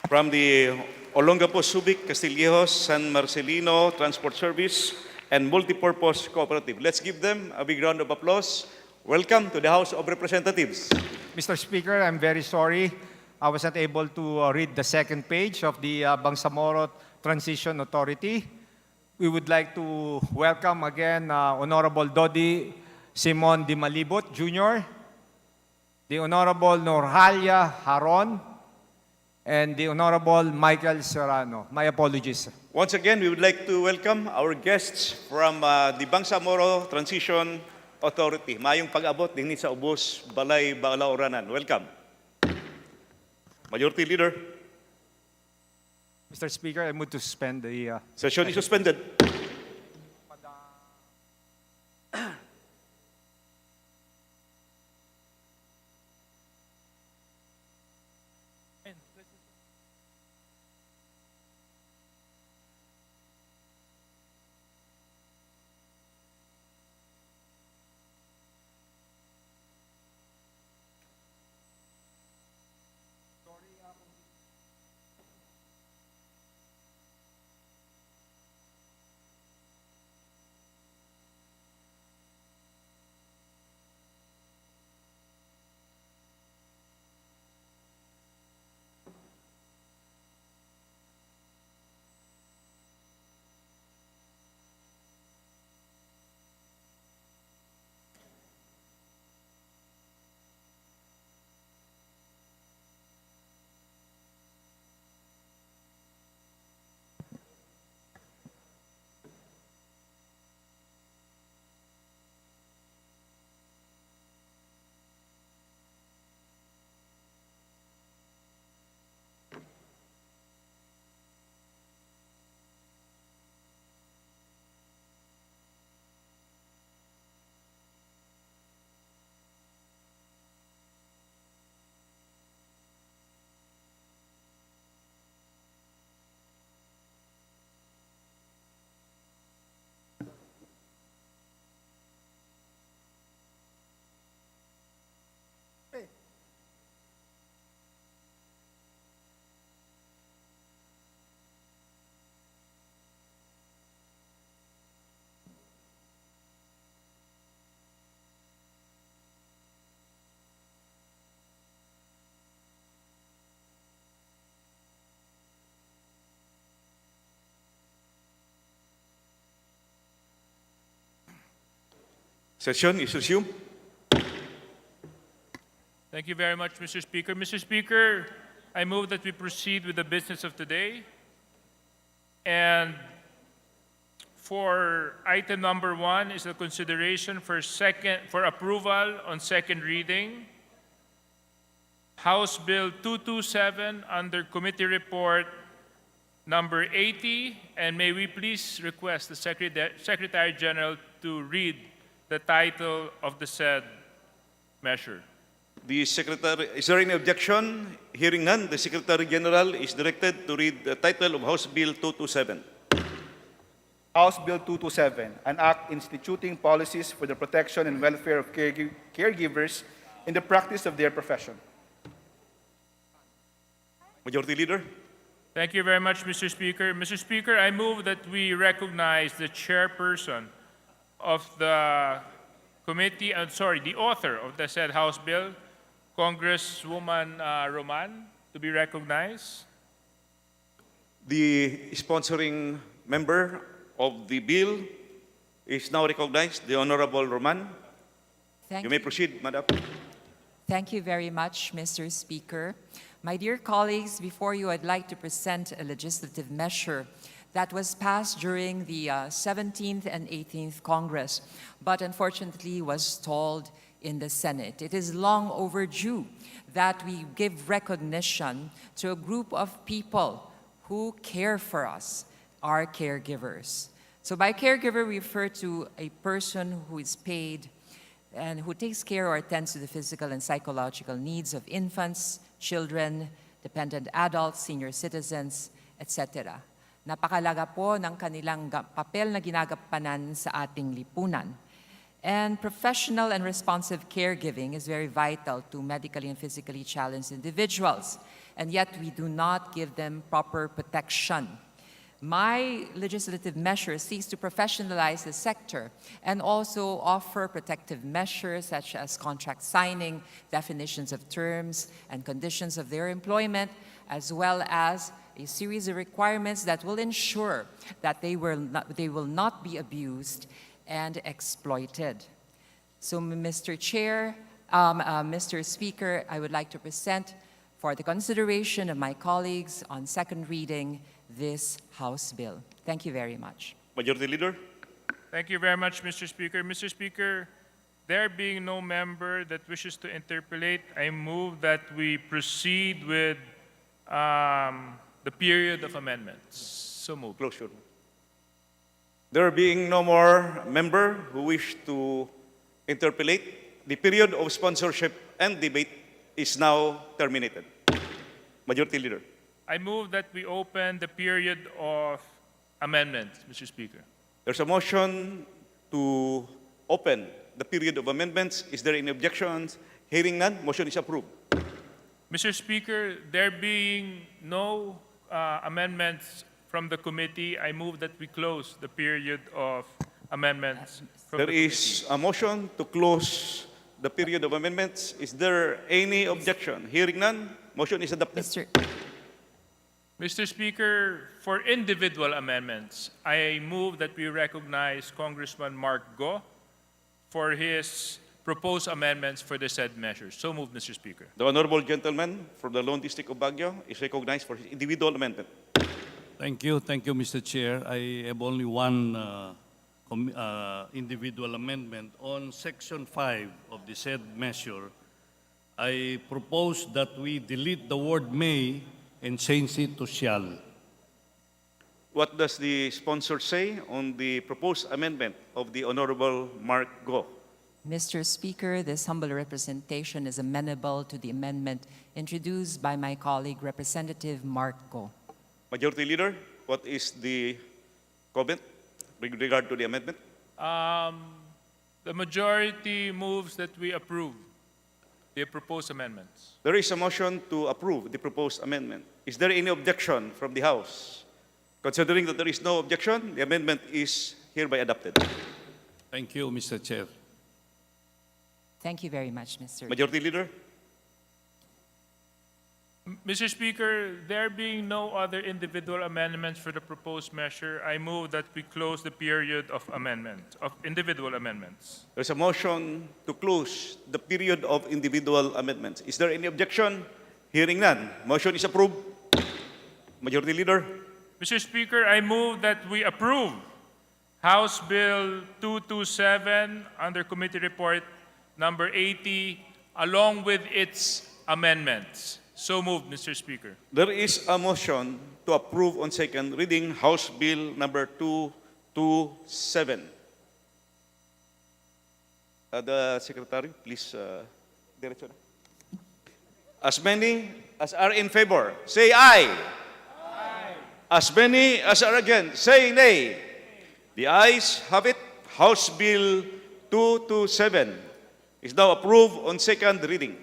from the Olongapo, Subic, Castillejo, San Marcelino Transport Service and Multipurpose Cooperative. Let's give them a big round of applause. Welcome to the House of Representatives. Mr. Speaker, I'm very sorry. I was not able to read the second page of the Bangsamoro Transition Authority. We would like to welcome again Honorable Dodi Simon Di Malibot Jr., the Honorable Norhalia Haron, and the Honorable Michael Serrano. My apologies. Once again, we would like to welcome our guests from the Bangsamoro Transition Authority. Mayong pag-abot din sa Ubos, Balay, Balaoranan. Welcome. Majority Leader. Mr. Speaker, I move to suspend the... Session is suspended. Session is resumed. Thank you very much, Mr. Speaker. Mr. Speaker, I move that we proceed with the business of today. And for item number 1 is the consideration for approval on second reading. House Bill 227 under Committee Report number 80. And may we please request the Secretary General to read the title of the said measure. The Secretary, is there any objection? Hearing none, the Secretary General is directed to read the title of House Bill 227. House Bill 227, an act instituting policies for the protection and welfare of caregivers in the practice of their profession. Majority Leader? Thank you very much, Mr. Speaker. Mr. Speaker, I move that we recognize the chairperson of the committee, the author of the said House Bill, Congresswoman Roman, to be recognized. The sponsoring member of the bill is now recognized, the Honorable Roman. Thank You may proceed, Madam. Thank you very much, Mr. Speaker. My dear colleagues, before you, I'd like to present a legislative measure that was passed during the 17th and 18th Congress, but unfortunately was stalled in the Senate. It is long overdue that we give recognition to a group of people who care for us, our caregivers. So by caregiver, we refer to a person who is paid and who takes care or attends to the physical and psychological needs of infants, children, dependent adults, senior citizens, etc. Napakalaga po ng kanilang papel na ginagampanan sa ating lipunan. And professional and responsive caregiving is very vital to medically and physically challenged individuals, and yet we do not give them proper protection. My legislative measure seeks to professionalize the sector and also offer protective measures such as contract signing, definitions of terms and conditions of their employment, as well as a series of requirements that will ensure that they will not be abused and exploited. So, Mr. Chair, Mr. Speaker, I would like to present for the consideration of my colleagues on second reading this House bill. Thank you very much. Majority Leader? Thank you very much, Mr. Speaker. Mr. Speaker, there being no member that wishes to interpolate, I move that we proceed with the period of amendments. So moved. Closure. There being no more member who wish to interpolate, the period of sponsorship and debate is now terminated. Majority Leader. I move that we open the period of amendments, Mr. Speaker. There's a motion to open the period of amendments. Is there any objections? Hearing none, motion is approved. Mr. Speaker, there being no amendments from the committee, I move that we close the period of amendments from There the is a motion to close the period of amendments. Is there any objection? Hearing none, motion is adopted. Mr. Speaker, for individual amendments, I move that we recognize Congressman Mark Go for his proposed amendments for the said measures. So moved, Mr. Speaker. The honorable gentleman from the Lone District of Baguio is recognized for his individual amendment. Thank you, Mr. Chair. I have only one individual amendment. On Section 5 of the said measure, I propose that we delete the word may and change it to shall. What does the sponsor say on the proposed amendment of the Honorable Mark Go? Mr. Speaker, this humble representation is amenable to the amendment introduced by my colleague, Representative Mark Go. Majority Leader, what is the comment with regard to the amendment? The majority moves that we approve the proposed amendments. There is a motion to approve the proposed amendment. Is there any objection from the House? Considering that there is no objection, the amendment is hereby adopted. Thank you, Mr. Chair. Thank you very much, Mr. Majority Leader? Mr. Speaker, there being no other individual amendments for the proposed measure, I move that we close the period of amendment, of individual amendments. There's a motion to close the period of individual amendments. Is there any objection? Hearing none, motion is approved. Majority Leader? Mr. Speaker, I move that we approve House Bill 227 under Committee Report number 80 along with its amendments. So moved, Mr. Speaker. There is a motion to approve on second reading House Bill number 227. The Secretary, please, Director. As many as are in favor, say aye. As many as are against, say nay. The ayes have it. House Bill 227 is now approved on second reading.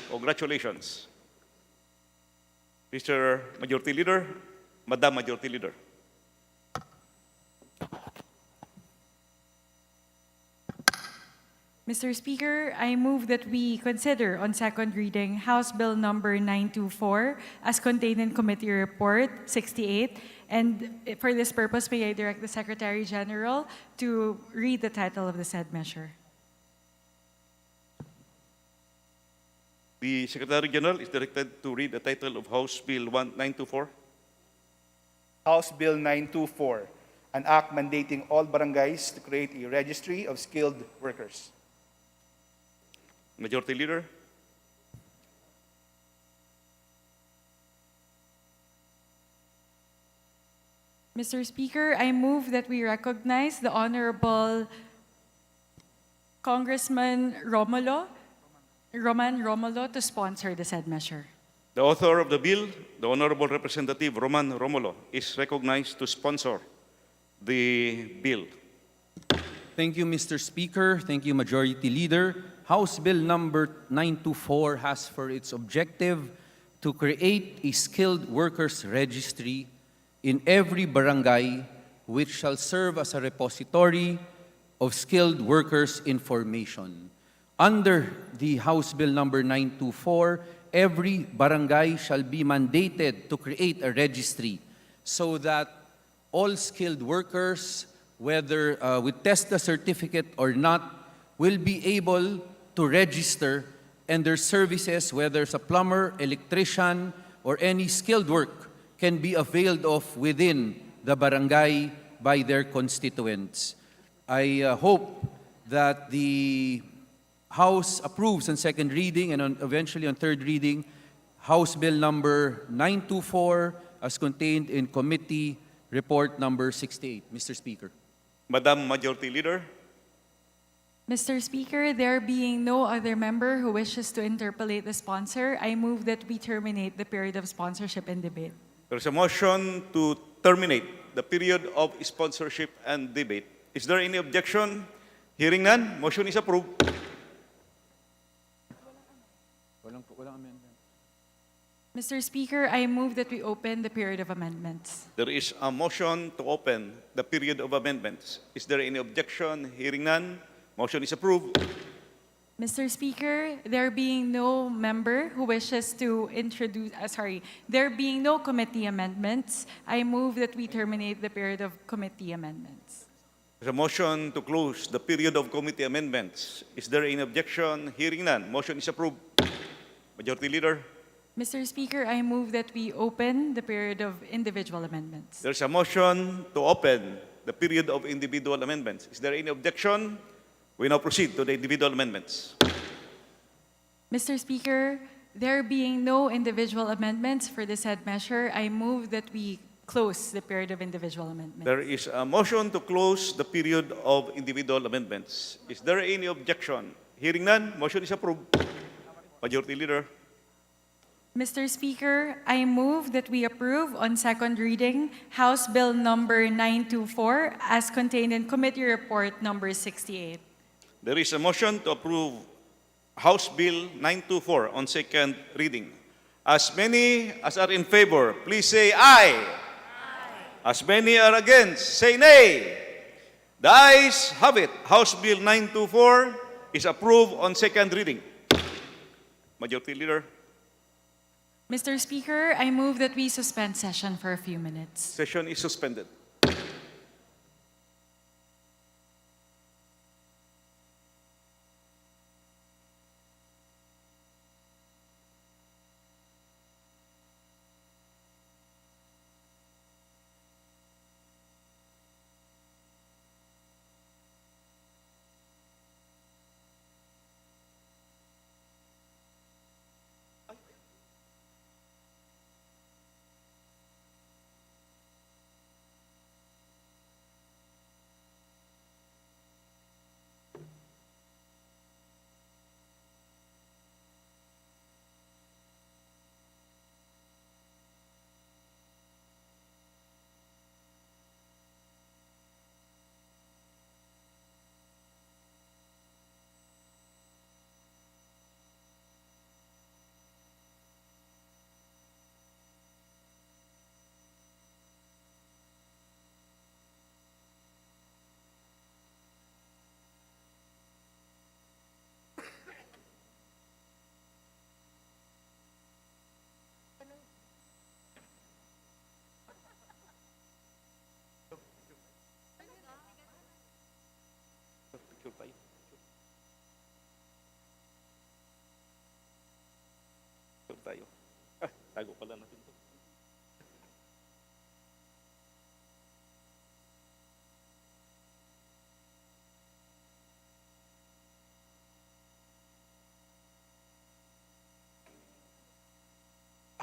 Congratulations. Mr. Majority Leader, Madam Majority Leader. Mr. Speaker, I move that we consider on second reading House Bill number 924 as contained in Committee Report 68. And for this purpose, may I direct the Secretary General to read the title of the said measure. The Secretary General is directed to read the title of House Bill 924. House Bill 924, an act mandating all barangays to create a registry of skilled workers. Majority Leader. Mr. Speaker, I move that we recognize the Honorable Congressman Roman Romulo to sponsor the said measure. The author of the bill, the Honorable Representative Roman Romulo, is recognized to sponsor the bill. Thank you, Mr. Speaker. Thank you, Majority Leader. House Bill number 924 has for its objective to create a skilled workers registry in every barangay which shall serve as a repository of skilled workers information. Under the House Bill number 924, every barangay shall be mandated to create a registry so that all skilled workers, whether with TESDA certificate or not, will be able to register, and their services, whether it's a plumber, electrician, or any skilled work, can be availed of within the barangay by their constituents. I hope that the House approves on second reading and eventually on third reading House Bill number 924 as contained in Committee Report number 68. Mr. Speaker. Madam Majority Leader. Mr. Speaker, there being no other member who wishes to interpolate the sponsor, I move that we terminate the period of sponsorship and debate. There is a motion to terminate the period of sponsorship and debate. Is there any objection? Hearing none, motion is approved. Mr. Speaker, I move that we open the period of amendments. There is a motion to open the period of amendments. Is there any objection? Hearing none, motion is approved. Mr. Speaker, there being no member who wishes to introduce, there being no committee amendments, I move that we terminate the period of committee amendments. There's a motion to close the period of committee amendments. Is there any objection? Hearing none, motion is approved. Majority Leader. Mr. Speaker, I move that we open the period of individual amendments. There's a motion to open the period of individual amendments. Is there any objection? We now proceed to the individual amendments. Mr. Speaker, there being no individual amendments for the said measure, I move that we close the period of individual amendments. There is a motion to close the period of individual amendments. Is there any objection? Hearing none, motion is approved. Majority Leader. Mr. Speaker, I move that we approve on second reading House Bill number 924 as contained in Committee Report number 68. There is a motion to approve House Bill 924 on second reading. As many as are in favor, please say aye. As many are against, say nay. The ayes have it. House Bill 924 is approved on second reading. Majority Leader. Mr. Speaker, I move that we suspend session for a few minutes. Session is suspended. Tago pala natin to.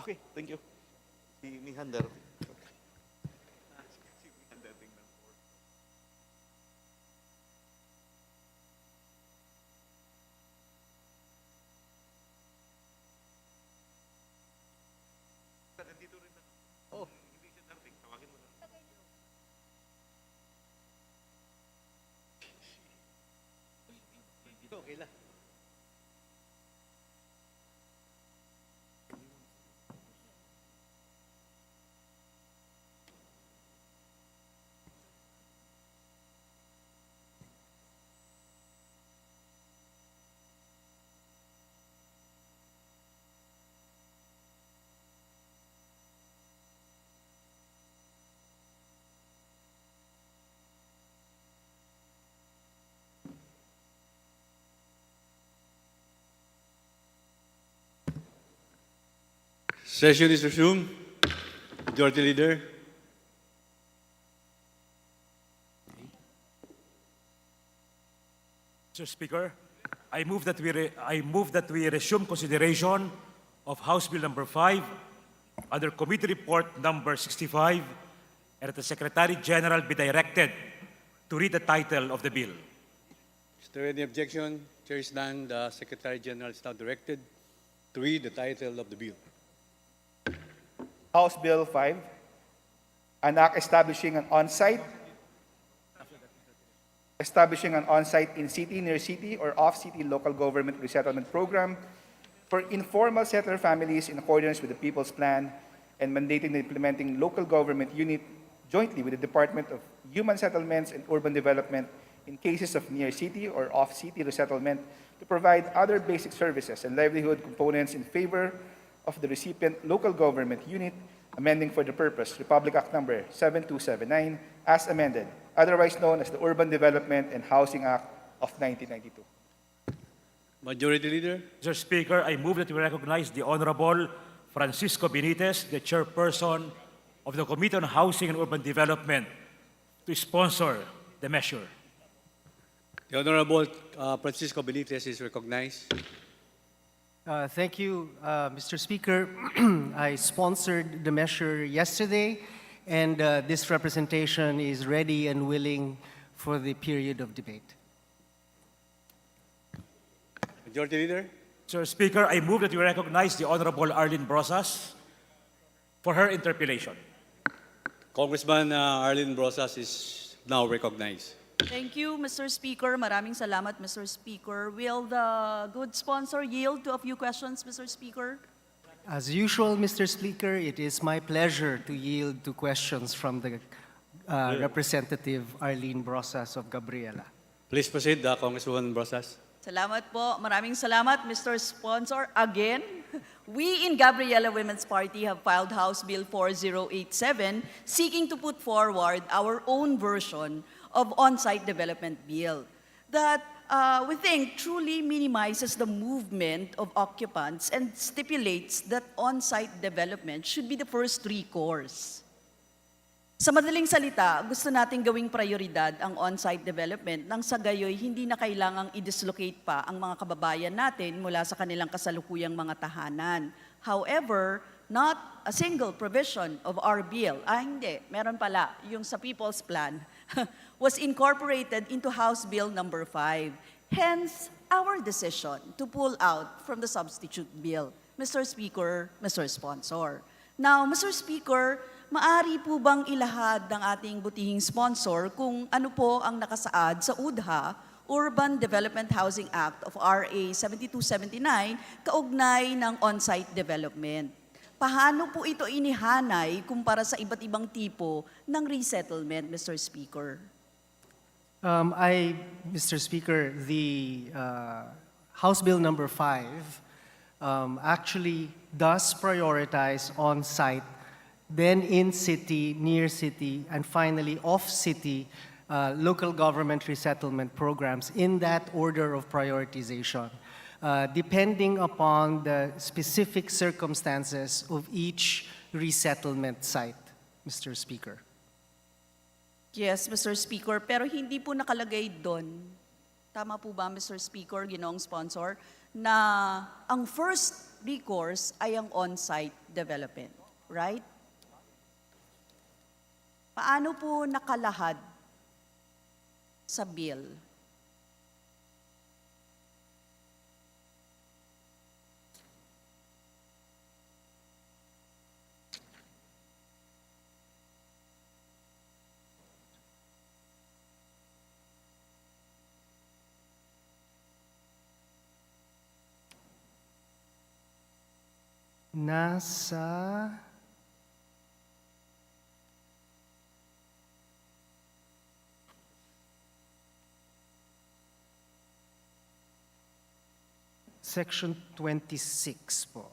Okay, thank you. Si Mihander. Si Mihander, tingnan po. Nandito rin na. Oh, hindi siya dating. Tawagin mo na. Okay lang. Session is resumed. Majority Leader. Mr. Speaker, I move that we resume consideration of House Bill number 5 under Committee Report number 65 and that the Secretary General be directed to read the title of the bill. Is there any objection? Chair is none. The Secretary General is now directed to read the title of the bill. House Bill 5, an act establishing an on-site in-city, near-city, or off-city local government resettlement program for informal settler families in accordance with the People's Plan and mandating the implementing local government unit jointly with the Department of Human Settlements and Urban Development in cases of near-city or off-city resettlement to provide other basic services and livelihood components in favor of the recipient local government unit, amending for the purpose Republic Act Number 7279 as amended, otherwise known as the Urban Development and Housing Act of 1992. Majority Leader. Mr. Speaker, I move that we recognize the Honorable Francisco Benitez, the chairperson of the Committee on Housing and Urban Development, to sponsor the measure. The Honorable Francisco Benitez is recognized. Thank you, Mr. Speaker. I sponsored the measure yesterday, and this representation is ready and willing for the period of debate. Majority Leader. Mr. Speaker, I move that we recognize the Honorable Arlene Brosas for her interpellation. Congressman Arlene Brosas is now recognized. Thank you, Mr. Speaker. Maraming salamat, Mr. Speaker. Will the good sponsor yield to a few questions, Mr. Speaker? As usual, Mr. Speaker, it is my pleasure to yield to questions from the Representative Arlene Brosas of Gabriela. Please proceed, Congresswoman Brosas. Salamat po. Maraming salamat, Mr. Sponsor. Again, we in Gabriela Women's Party have filed House Bill 4087 seeking to put forward our own version of on-site development bill that we think truly minimizes the movement of occupants and stipulates that on-site development should be the first recourse. Sa madaling salita, gusto nating gawing prioridad ang on-site development nang sa gayoy hindi na kailangang i-dislocate pa ang mga kababayan natin mula sa kanilang kasalukuyang mga tahanan. However, not a single provision of our bill, hindi, meron pala, yung sa People's Plan, was incorporated into House Bill number 5. Hence, our decision to pull out from the substitute bill. Mr. Speaker, Mr. Sponsor. Now, Mr. Speaker, maari po bang ilahad ng ating butihing sponsor kung ano po ang nakasaad sa UDHA, Urban Development Housing Act of RA 7279, kaugnay ng on-site development? Paano po ito inihanay kumpara sa iba't ibang tipo ng resettlement, Mr. Speaker? Mr. Speaker, the House Bill number 5 actually does prioritize on-site, then in-city, near-city, and finally off-city local government resettlement programs in that order of prioritization. depending upon the specific circumstances of each resettlement site, Mr. Speaker. Yes, Mr. Speaker, pero hindi po nakalagay doon. Tama po ba, Mr. Speaker, Ginoong Sponsor, na ang first recourse ay ang on-site development, right? Paano po nakalahad sa bill? Nasa Section 26 po.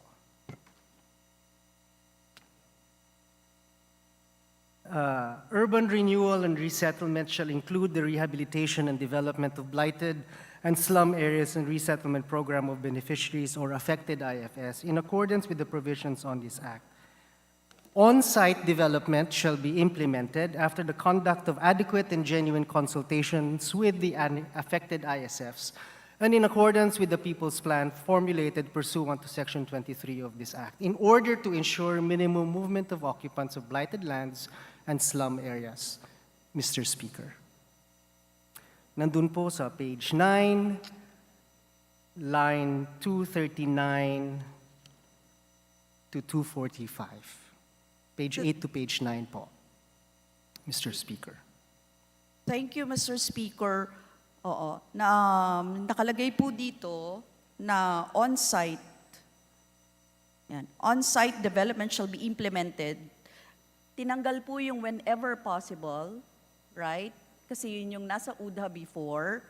Urban renewal and resettlement shall include the rehabilitation and development of blighted and slum areas and resettlement program of beneficiaries or affected IFS in accordance with the provisions on this act. On-site development shall be implemented after the conduct of adequate and genuine consultations with the affected ISFs and in accordance with the People's Plan formulated pursuant to Section 23 of this Act, in order to ensure minimum movement of occupants of blighted lands and slum areas. Mr. Speaker. Nandun po sa page 9, line 239 to 245. Page 8 to page 9 po, Mr. Speaker. Thank you, Mr. Speaker. Oo, nakalagay po dito na on-site, on-site development shall be implemented. Tinanggal po yung whenever possible, right? Kasi yun yung nasa UDHA before.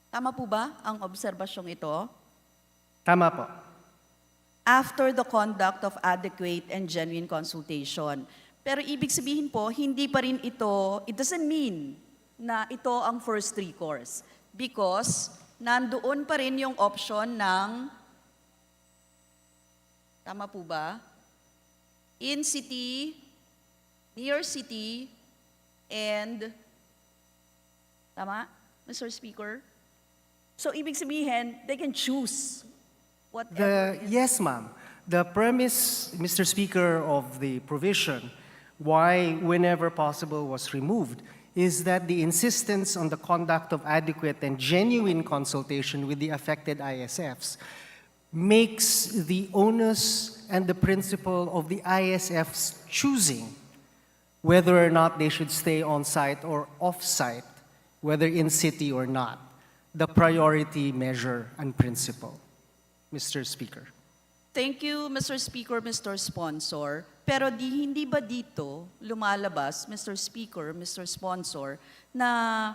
Tama po ba ang obserbasyong ito? Tama po. After the conduct of adequate and genuine consultation. Pero ibig sabihin po, hindi pa rin ito, it doesn't mean na ito ang first recourse. Because nandoon pa rin yung option ng, tama po ba? In city, near city, and, tama, Mr. Speaker? So ibig sabihin, they can choose whatever. Yes, ma'am. The premise, Mr. Speaker, of the provision, why whenever possible was removed, is that the insistence on the conduct of adequate and genuine consultation with the affected ISFs makes the onus and the principle of the ISFs choosing whether or not they should stay on-site or off-site, whether in city or not, the priority measure and principle. Mr. Speaker. Thank you, Mr. Speaker, Mr. Sponsor. Pero hindi ba dito lumalabas, Mr. Speaker, Mr. Sponsor, na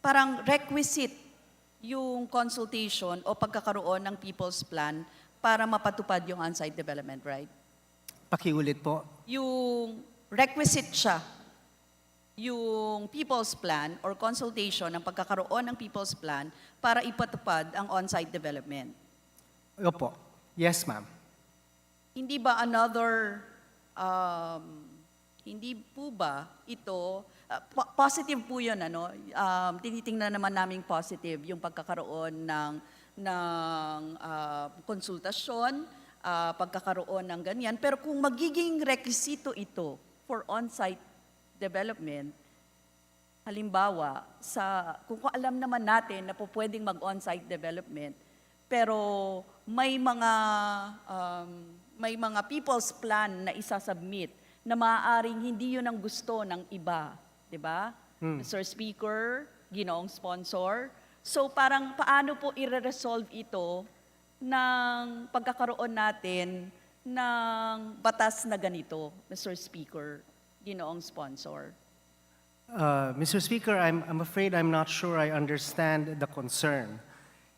parang requisite yung consultation o pagkakaroon ng People's Plan para mapatupad yung on-site development, right? Pakiulit po. Yung requisite siya, yung People's Plan or consultation ng pagkakaroon ng People's Plan para ipatupad ang on-site development. Opo. Yes, ma'am. Hindi ba another, hindi po ba ito, positive po yun, ano? Tinitingnan naman naming positive yung pagkakaroon ng konsultasyon, pagkakaroon ng ganyan. Pero kung magiging rekisito ito for on-site development, halimbawa, kung alam naman natin na po pwedeng mag-on-site development, pero may mga People's Plan na isasubmit na maaaring hindi yun ang gusto ng iba, di ba? Mr. Speaker, Ginoong Sponsor. So parang paano po i-resolve ito ng pagkakaroon natin ng batas na ganito, Mr. Speaker, Ginoong Sponsor? Mr. Speaker, I'm afraid I'm not sure I understand the concern.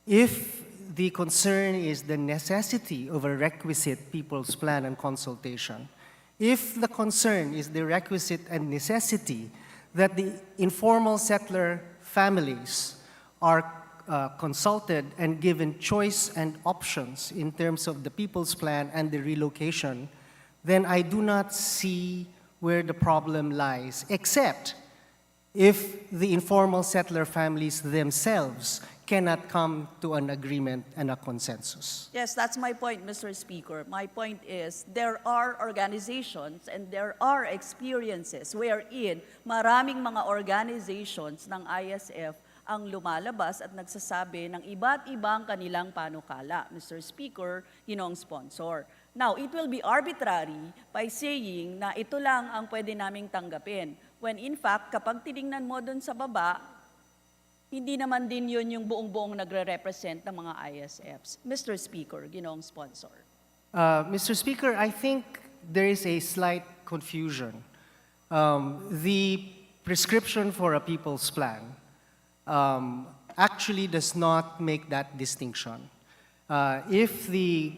If the concern is the necessity of a requisite People's Plan and consultation, if the concern is the requisite and necessity that the informal settler families are consulted and given choice and options in terms of the People's Plan and the relocation, then I do not see where the problem lies, except if the informal settler families themselves cannot come to an agreement and a consensus. Yes, that's my point, Mr. Speaker. My point is there are organizations and there are experiences wherein maraming mga organizations ng ISF ang lumalabas at nagsasabi ng iba't ibang kanilang panukala, Mr. Speaker, ginong sponsor. Now, it will be arbitrary by saying na ito lang ang pwede naming tanggapin. When in fact, kapag tinignan mo dun sa baba, hindi naman din yun yung buong-buong nagre-represent ng mga ISFs. Mr. Speaker, ginong sponsor. Mr. Speaker, I think there is a slight confusion. The prescription for a people's plan actually does not make that distinction. If the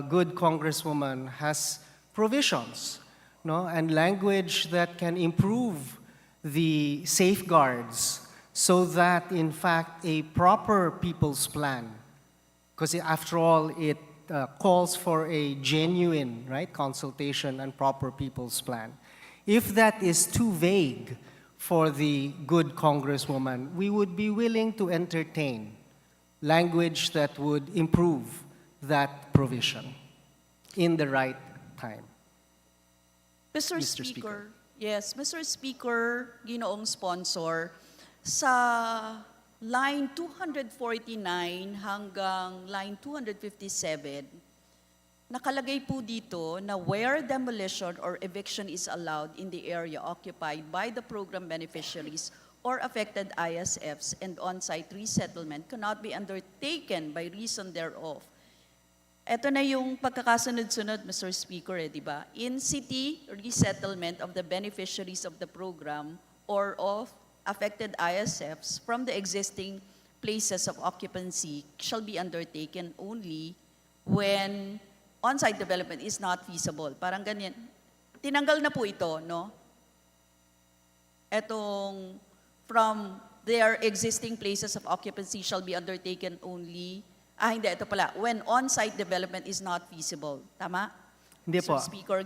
good Congresswoman has provisions, no, and language that can improve the safeguards so that, in fact, a proper people's plan, because after all, it calls for a genuine, right, consultation and proper people's plan. If that is too vague for the good Congresswoman, we would be willing to entertain language that would improve that provision in the right time. Mr. Mr. Speaker, yes, Mr. Speaker, ginoong sponsor, sa line 249 hanggang line 257, nakalagay po dito na where demolition or eviction is allowed in the area occupied by the program beneficiaries or affected ISFs and on-site resettlement cannot be undertaken by reason thereof. Ito na yung pagkakasunod-sunod, Mr. Speaker, di ba? In-city resettlement of the beneficiaries of the program or of affected ISFs from the existing places of occupancy shall be undertaken only when on-site development is not feasible. Parang ganyan. Tinanggal na po ito, no? Etong from their existing places of occupancy shall be undertaken only. Hindi, ito pala. When on-site development is not feasible. Tama? Hindi po. Mr. Speaker,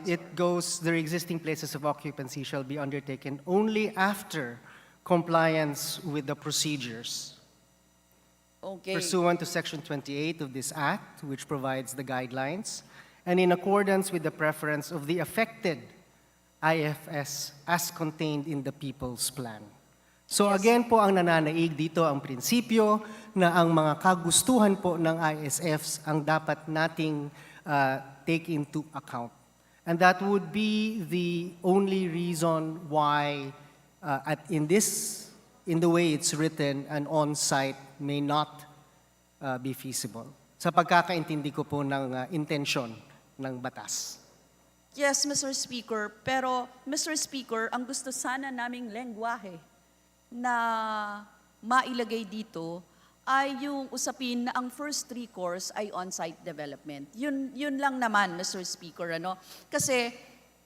It goes, their existing places of occupancy shall be undertaken only after compliance with the procedures. Okay. Pursuant to Section 28 of this Act, which provides the guidelines, and in accordance with the preference of the affected IFS as contained in the People's Plan. So again po, ang nananaig dito ang prinsipyo na ang mga kagustuhan po ng ISFs ang dapat nating take into account. And that would be the only reason why in the way it's written, an on-site may not be feasible. Sa pagkakaintindi ko po ng intensyon ng batas. Yes, Mr. Speaker. Pero, Mr. Speaker, ang gusto sana naming lengguwahe na mailagay dito ay yung usapin na ang first recourse ay on-site development. Yun lang naman, Mr. Speaker. Ano? Kasi,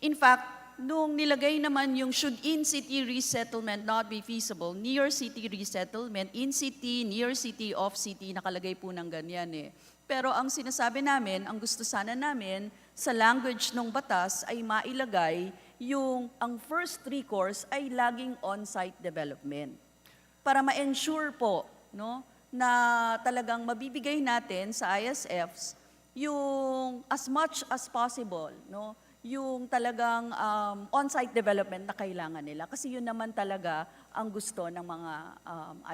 in fact, nung nilagay naman yung should in-city resettlement not be feasible, near-city resettlement, in-city, near-city, off-city, nakalagay po ng ganyan eh. Pero ang sinasabi namin, ang gusto sana namin, sa language ng batas ay mailagay yung ang first recourse ay laging on-site development. Para ma-ensure po, no, na talagang mabibigay natin sa ISFs yung as much as possible, no, yung talagang on-site development na kailangan nila. Kasi yun naman talaga ang gusto ng mga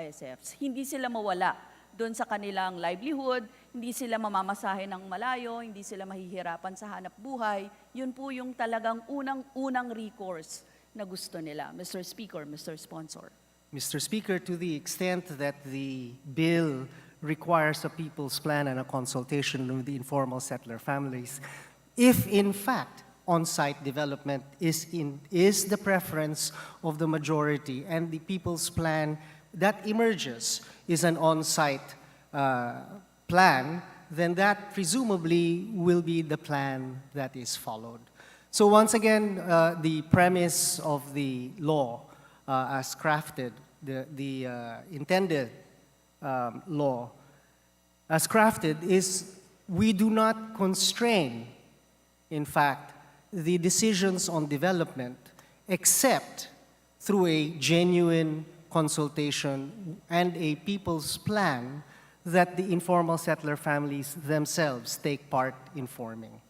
ISFs. Hindi sila mawala doon sa kanilang livelihood, hindi sila mamamasahe ng malayo, hindi sila mahihirapan sa hanap buhay. Yun po yung talagang unang recourse na gusto nila. Mr. Speaker, Mr. Sponsor. Mr. Speaker, to the extent that the bill requires a people's plan and a consultation with the informal settler families, if in fact on-site development is the preference of the majority and the people's plan that emerges is an on-site plan, then that presumably will be the plan that is followed. So once again, the premise of the law as crafted, the intended law, as crafted, is we do not constrain, in fact, the decisions on development except through a genuine consultation and a people's plan that the informal settler families themselves take part in forming.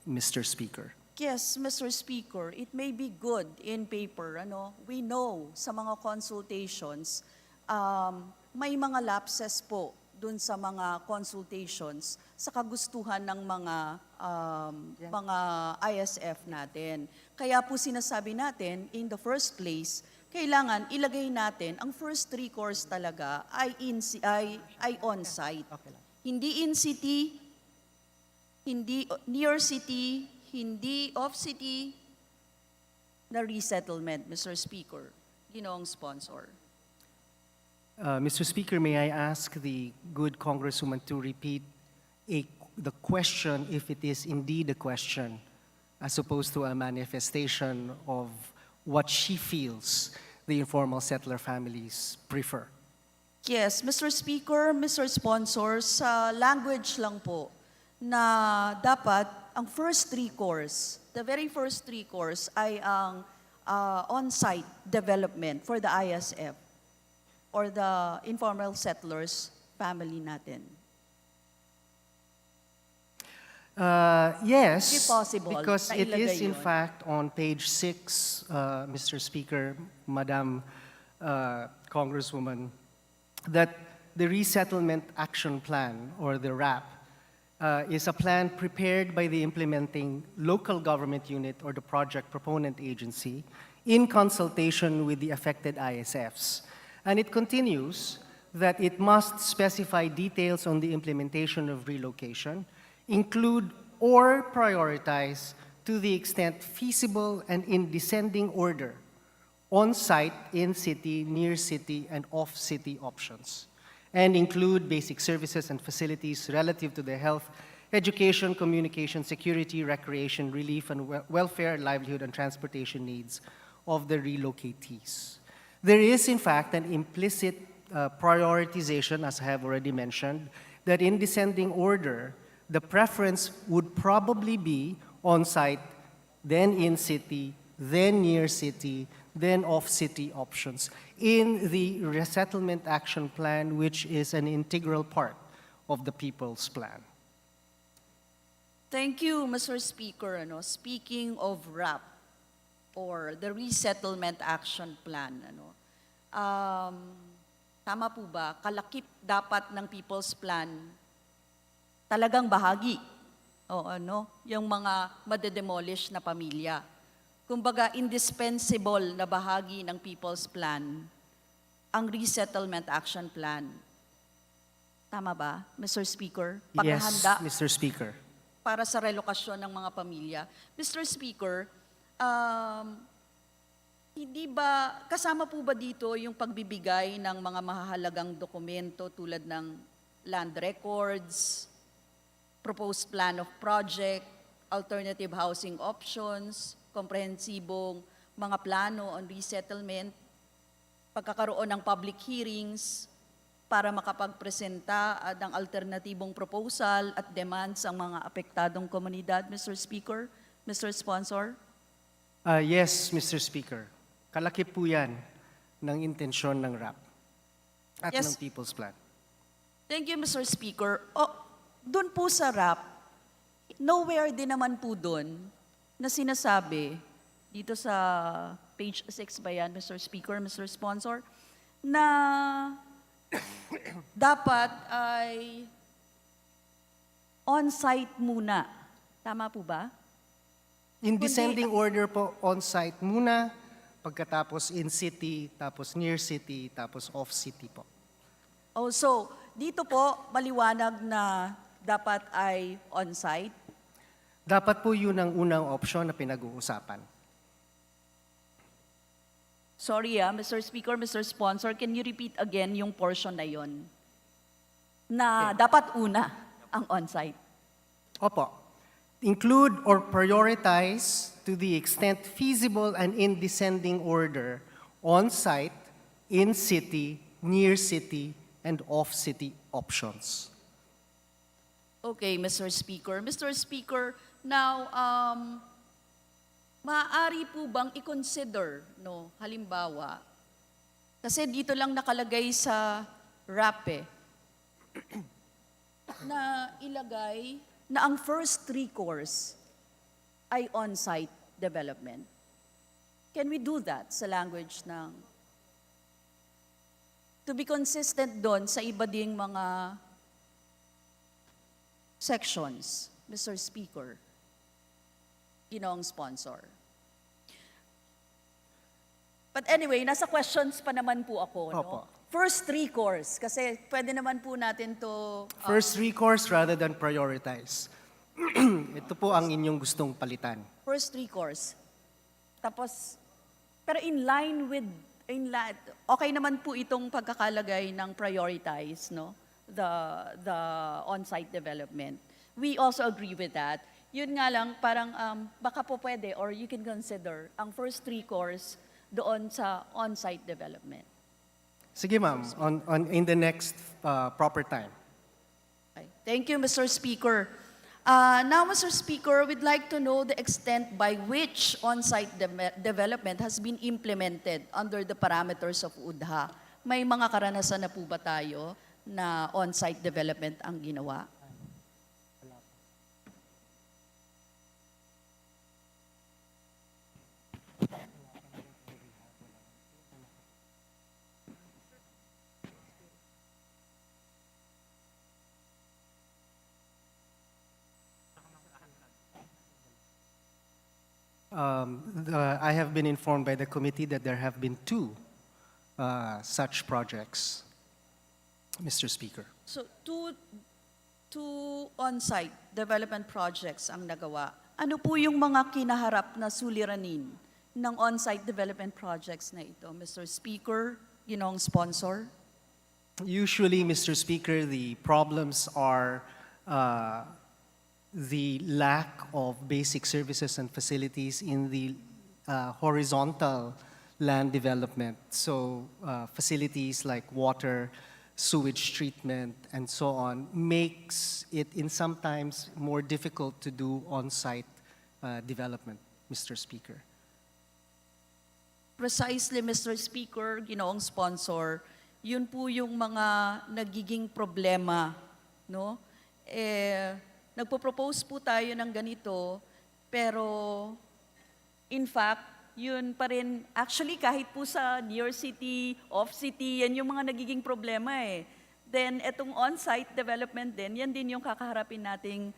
Mr. Speaker. Yes, Mr. Speaker, it may be good in paper. We know sa mga consultations, may mga lapses po dun sa mga consultations sa kagustuhan ng mga ISF natin. Kaya po sinasabi natin, in the first place, kailangan ilagay natin ang first recourse talaga ay on-site. Hindi in-city, hindi near city, hindi off-city, na resettlement, Mr. Speaker. Ginoong sponsor. Mr. Speaker, may I ask the good Congresswoman to repeat the question, if it is indeed a question, as opposed to a manifestation of what she feels the informal settler families prefer? Yes, Mr. Speaker, Mr. Sponsor, sa language lang po na dapat ang first recourse, the very first recourse ay ang on-site development for the ISF or the informal settlers family natin. Yes, If possible, because it nailagay is in yun. fact on page 6, Mr. Speaker, Madam Congresswoman, that the Resettlement Action Plan, or the RAP, is a plan prepared by the implementing local government unit or the project proponent agency in consultation with the affected ISFs. And it continues that it must specify details on the implementation of relocation, include or prioritize to the extent feasible and in descending order, on-site, in-city, near-city, and off-city options, and include basic services and facilities relative to the health, education, communication, security, recreation, relief, and welfare, livelihood, and transportation needs of the relocatees. There is, in fact, an implicit prioritization, as I have already mentioned, that in descending order, the preference would probably be on-site, then in-city, then near-city, then off-city options in the Resettlement Action Plan, which is an integral part of the People's Plan. Thank you, Mr. Speaker. Speaking of RAP, or the Resettlement Action Plan, tama po ba, kalakip dapat ng People's Plan talagang bahagi, yung mga madedemolish na pamilya. Kumbaga, indispensable na bahagi ng People's Plan, ang Resettlement Action Plan. Tama ba, Mr. Speaker? Yes, Paghahanda Mr. Speaker. para sa relokasyon ng mga pamilya. Mr. Speaker, hindi ba, kasama po ba dito yung pagbibigay ng mga mahahalagang dokumento tulad ng land records, proposed plan of project, alternative housing options, komprehensibong mga plano on resettlement, pagkakaroon ng public hearings para makapagpresenta ng alternatibong proposal at demands ang mga apektadong komunidad, Mr. Speaker, Mr. Sponsor? Yes, Mr. Speaker. Kalaki po yan ng intensyon ng RAP at Yes. ng People's Plan. Thank you, Mr. Speaker. Doon po sa RAP, nowhere din naman po doon na sinasabi, dito sa page 6 ba yan, Mr. Speaker, Mr. Sponsor, na dapat ay on-site muna. Tama po ba? In descending order po, on-site muna, pagkatapos in-city, tapos near-city, tapos off-city po. So, dito po, maliwanag na dapat ay on-site. Dapat po yun ang unang option na pinag-uusapan. Sorry Mr. Speaker, Mr. Sponsor, can you repeat again yung portion na yon? Na dapat una ang on-site. Opo. Include or prioritize to the extent feasible and in descending order, on-site, in-city, near-city and off-city options. Okay, Mr. Speaker. Mr. Speaker, now, maaari po bang i-consider, no, halimbawa, kasi dito lang nakalagay sa RAPE, na ilagay na ang first recourse ay on-site development. Can we do that sa language ng... To be consistent doon sa iba ding mga sections, Mr. Speaker, Ginoong sponsor. But anyway, nasa questions pa naman po ako, no? Opo. First recourse, kasi pwede naman po natin to... First recourse rather than prioritize. Ito po ang inyong gustong palitan. First recourse. Tapos, pero in line with, okay naman po itong pagkakalagay ng prioritize, no? The on-site development. We also agree with that. Yun nga lang, parang baka po pwede or you can consider ang first recourse doon sa on-site development. Sige ma'am, in the next proper time. Okay. Thank you, Mr. Speaker. Now, Mr. Speaker, we'd like to know the extent by which on-site development has been implemented under the parameters of UDHA. May mga karanasan na po ba tayo na on-site development ang ginawa? I have been informed by the committee that there have been 2 such projects, Mr. Speaker. So, two on-site development projects ang nagawa. Ano po yung mga kinaharap na suliranin ng on-site development projects na ito, Mr. Speaker, Ginoong sponsor? Usually, Mr. Speaker, the problems are the lack of basic services and facilities in the horizontal land development. So facilities like water, sewage treatment, and so on makes it in sometimes more difficult to do on-site development, Mr. Speaker. Precisely, Mr. Speaker, Ginoong sponsor, yun po yung mga nagiging problema, no? Nagpo-propose po tayo ng ganito, pero in fact, yun pa rin, actually kahit po sa near city, off city, yan yung mga nagiging problema eh. Then etong on-site development din, yan din yung kakaharapin nating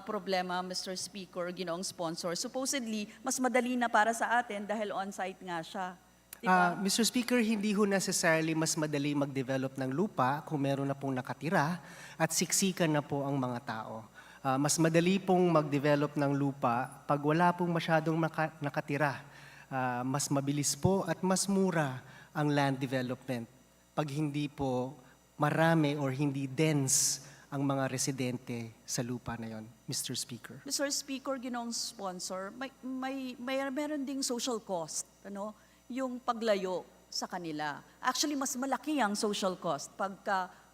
problema, Mr. Speaker, Ginoong sponsor. Supposedly, mas madali na para sa atin dahil on-site nga siya. Diba? Mr. Speaker, hindi ho necessarily mas madali mag-develop ng lupa kung meron na pong nakatira at siksikan na po ang mga tao. Mas madali pong mag-develop ng lupa pag wala pong masyadong nakatira. Mas mabilis po at mas mura ang land development pag hindi po marami or hindi dense ang mga residente sa lupa na yon, Mr. Speaker. Mr. Speaker, Ginoong sponsor, meron ding social cost, ano? Yung paglayo sa kanila. Actually, mas malaki ang social cost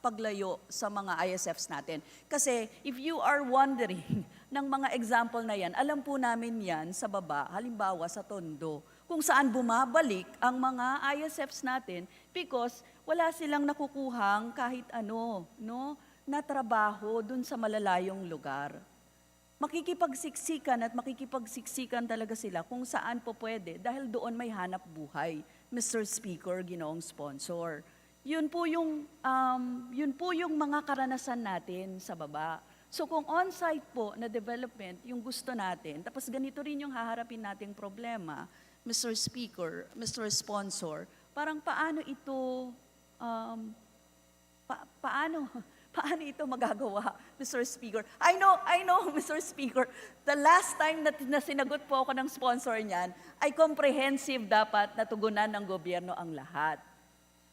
paglayo sa mga ISFs natin. Kasi if you are wondering ng mga example na yan, alam po namin yan sa baba, halimbawa sa Tondo, kung saan bumabalik ang mga ISFs natin because wala silang nakukuhang kahit ano, no, na trabaho dun sa malalayong lugar. Makikipagsiksikan at makikipagsiksikan talaga sila kung saan po pwede dahil doon may hanap buhay, Mr. Speaker, Ginoong sponsor. Yun po yung mga karanasan natin sa baba. So kung on-site po na development yung gusto natin, tapos ganito rin yung haharapin nating problema, Mr. Speaker, Mr. Sponsor, parang paano ito paano ito magagawa, Mr. Speaker? I know, Mr. Speaker, the last time na sinagot po ako ng sponsor niyan, ay comprehensive dapat natugunan ng gobyerno ang lahat.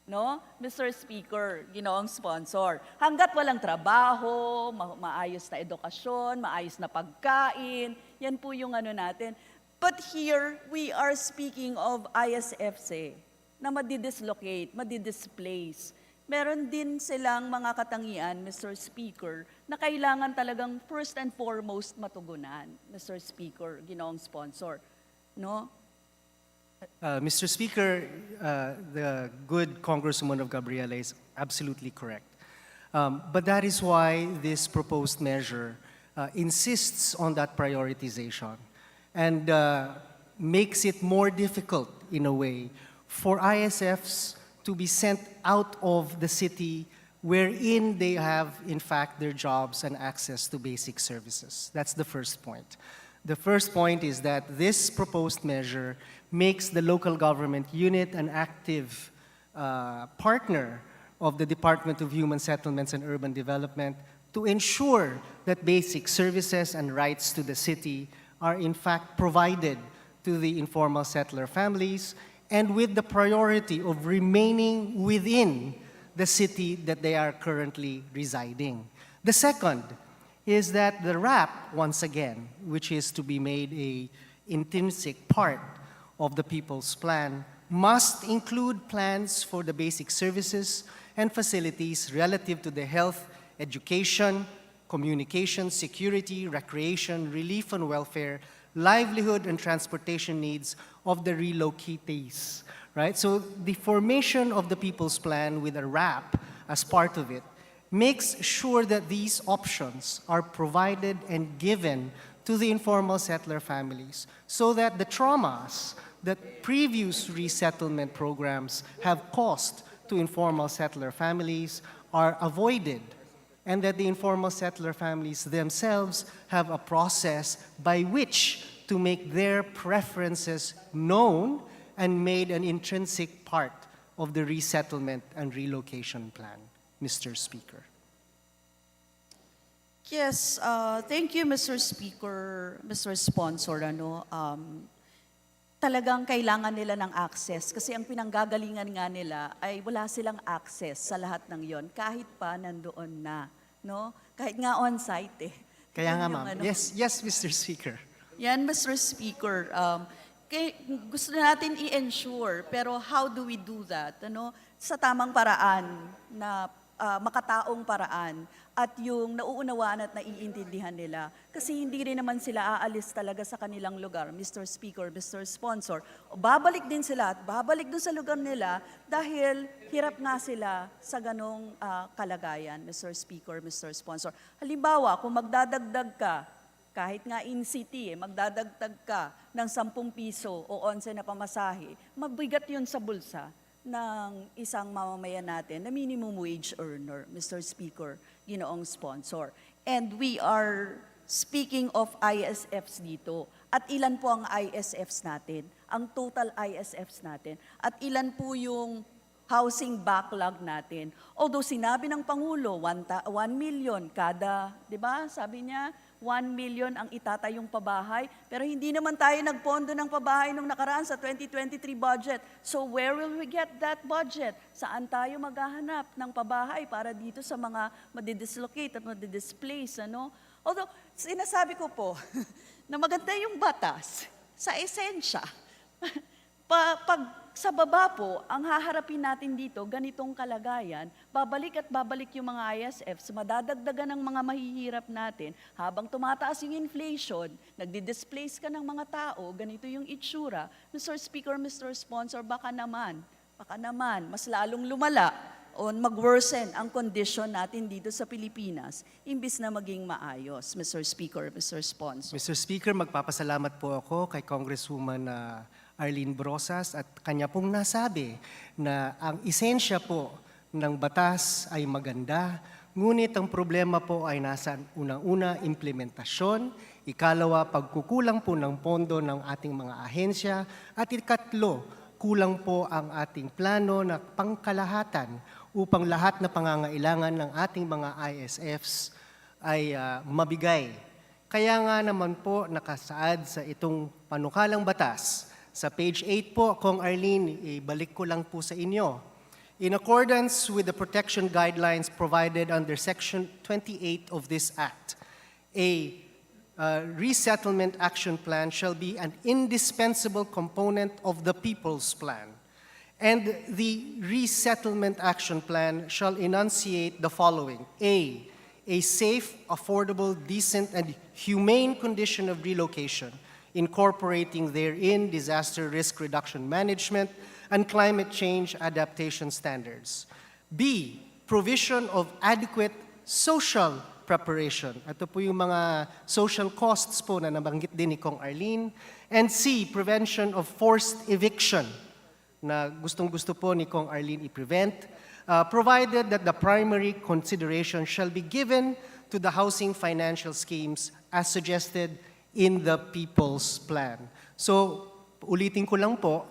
No? Mr. Speaker, Ginoong sponsor, hanggat walang trabaho, maayos na edukasyon, maayos na pagkain, yan po yung ano natin. But here, we are speaking of ISFs eh. na madidislocate, madidisplace. Meron din silang mga katangian, Mr. Speaker, na kailangan talagang first and foremost matugunan, Mr. Speaker, ginoong sponsor. No? Mr. Speaker, the good Congresswoman of Gabriela is absolutely correct. But that is why this proposed measure insists on that prioritization and makes it more difficult, in a way, for ISFs to be sent out of the city wherein they have, in fact, their jobs and access to basic services. That's the first point. The first point is that this proposed measure makes the local government unit an active partner of the Department of Human Settlements and Urban Development to ensure that basic services and rights to the city are in fact provided to the informal settler families, and with the priority of remaining within the city that they are currently residing. The second is that the RAP, once again, which is to be made an intrinsic part of the People's Plan, must include plans for the basic services and facilities relative to the health, education, communication, security, recreation, relief and welfare, livelihood and transportation needs of the relocatees, right? So the formation of the People's Plan with a RAP as part of it makes sure that these options are provided and given to the informal settler families so that the traumas that previous resettlement programs have caused to informal settler families are avoided, and that the informal settler families themselves have a process by which to make their preferences known and made an intrinsic part of the resettlement and relocation plan, Mr. Speaker. Yes, thank you, Mr. Speaker, Mr. Sponsor. Talagang kailangan nila ng access kasi ang pinanggagalingan nga nila ay wala silang access sa lahat ng yon kahit pa nandoon na, no? Kahit nga on-site eh. Kaya nga, Yung ma'am. Yes, Mr. Speaker. Yan, Mr. Speaker. Gusto natin i-ensure, pero how do we do that? Sa tamang paraan, na makataong paraan, at yung nauunawaan at naiintindihan nila. Kasi hindi rin naman sila aalis talaga sa kanilang lugar, Mr. Speaker, Mr. Sponsor. Babalik din sila at babalik doon sa lugar nila dahil hirap nga sila sa ganong kalagayan, Mr. Speaker, Mr. Sponsor. Halimbawa, kung magdadagdag ka, kahit nga in city, magdadagdag ka ng 10 piso o 11 na pamasahe, mabigat yun sa bulsa ng isang mamamayan natin na minimum wage earner, Mr. Speaker, ginoong sponsor. And we are speaking of ISFs dito. At ilan po ang ISFs natin? Ang total ISFs natin. At ilan po yung housing backlog natin? Although sinabi ng Pangulo, 1 million kada, di ba? Sabi niya, 1 million ang itatayong pabahay, pero hindi naman tayo nagpondo ng pabahay nung nakaraan sa 2023 budget. So where will we get that budget? Saan tayo maghahanap ng pabahay para dito sa mga madidislocate at madidisplace? Although, sinasabi ko po na maganda yung batas sa esensya. Pag sa baba po, ang haharapin natin dito, ganitong kalagayan, babalik at babalik yung mga ISFs, madadagdagan ng mga mahihirap natin, habang tumataas yung inflation, nagdi-displace ka ng mga tao, ganito yung itsura. Mr. Speaker, Mr. Sponsor, baka naman, mas lalong lumala o mag-worsen ang condition natin dito sa Pilipinas, imbis na maging maayos, Mr. Speaker, Mr. Sponsor. Mr. Speaker, magpapasalamat po ako kay Congresswoman Arlene Brosas at kanya pong nasabi na ang esensya po ng batas ay maganda, ngunit ang problema po ay nasa unang-una implementasyon, ikalawa pagkukulang po ng pondo ng ating mga ahensya, at ikatlo, kulang po ang ating plano na pangkalahatan upang lahat na pangangailangan ng ating mga ISFs ay mabigay. Kaya nga naman po nakasaad sa itong panukalang batas. Sa page 8 po, Kong Arlene, ibalik ko lang po sa inyo. In accordance with the protection guidelines provided under Section 28 of this Act, a resettlement action plan shall be an indispensable component of the People's Plan. And the Resettlement Action Plan shall enunciate the following. A safe, affordable, decent, and humane condition of relocation, incorporating therein disaster risk reduction management and climate change adaptation standards. B, provision of adequate social preparation. Ito po yung mga social costs po na nabanggit din ni Kong Arlene. And C, prevention of forced eviction, na gustong-gusto po ni Kong Arlene i-prevent, provided that the primary consideration shall be given to the housing financial schemes as suggested in the People's Plan. So, ulitin ko lang po,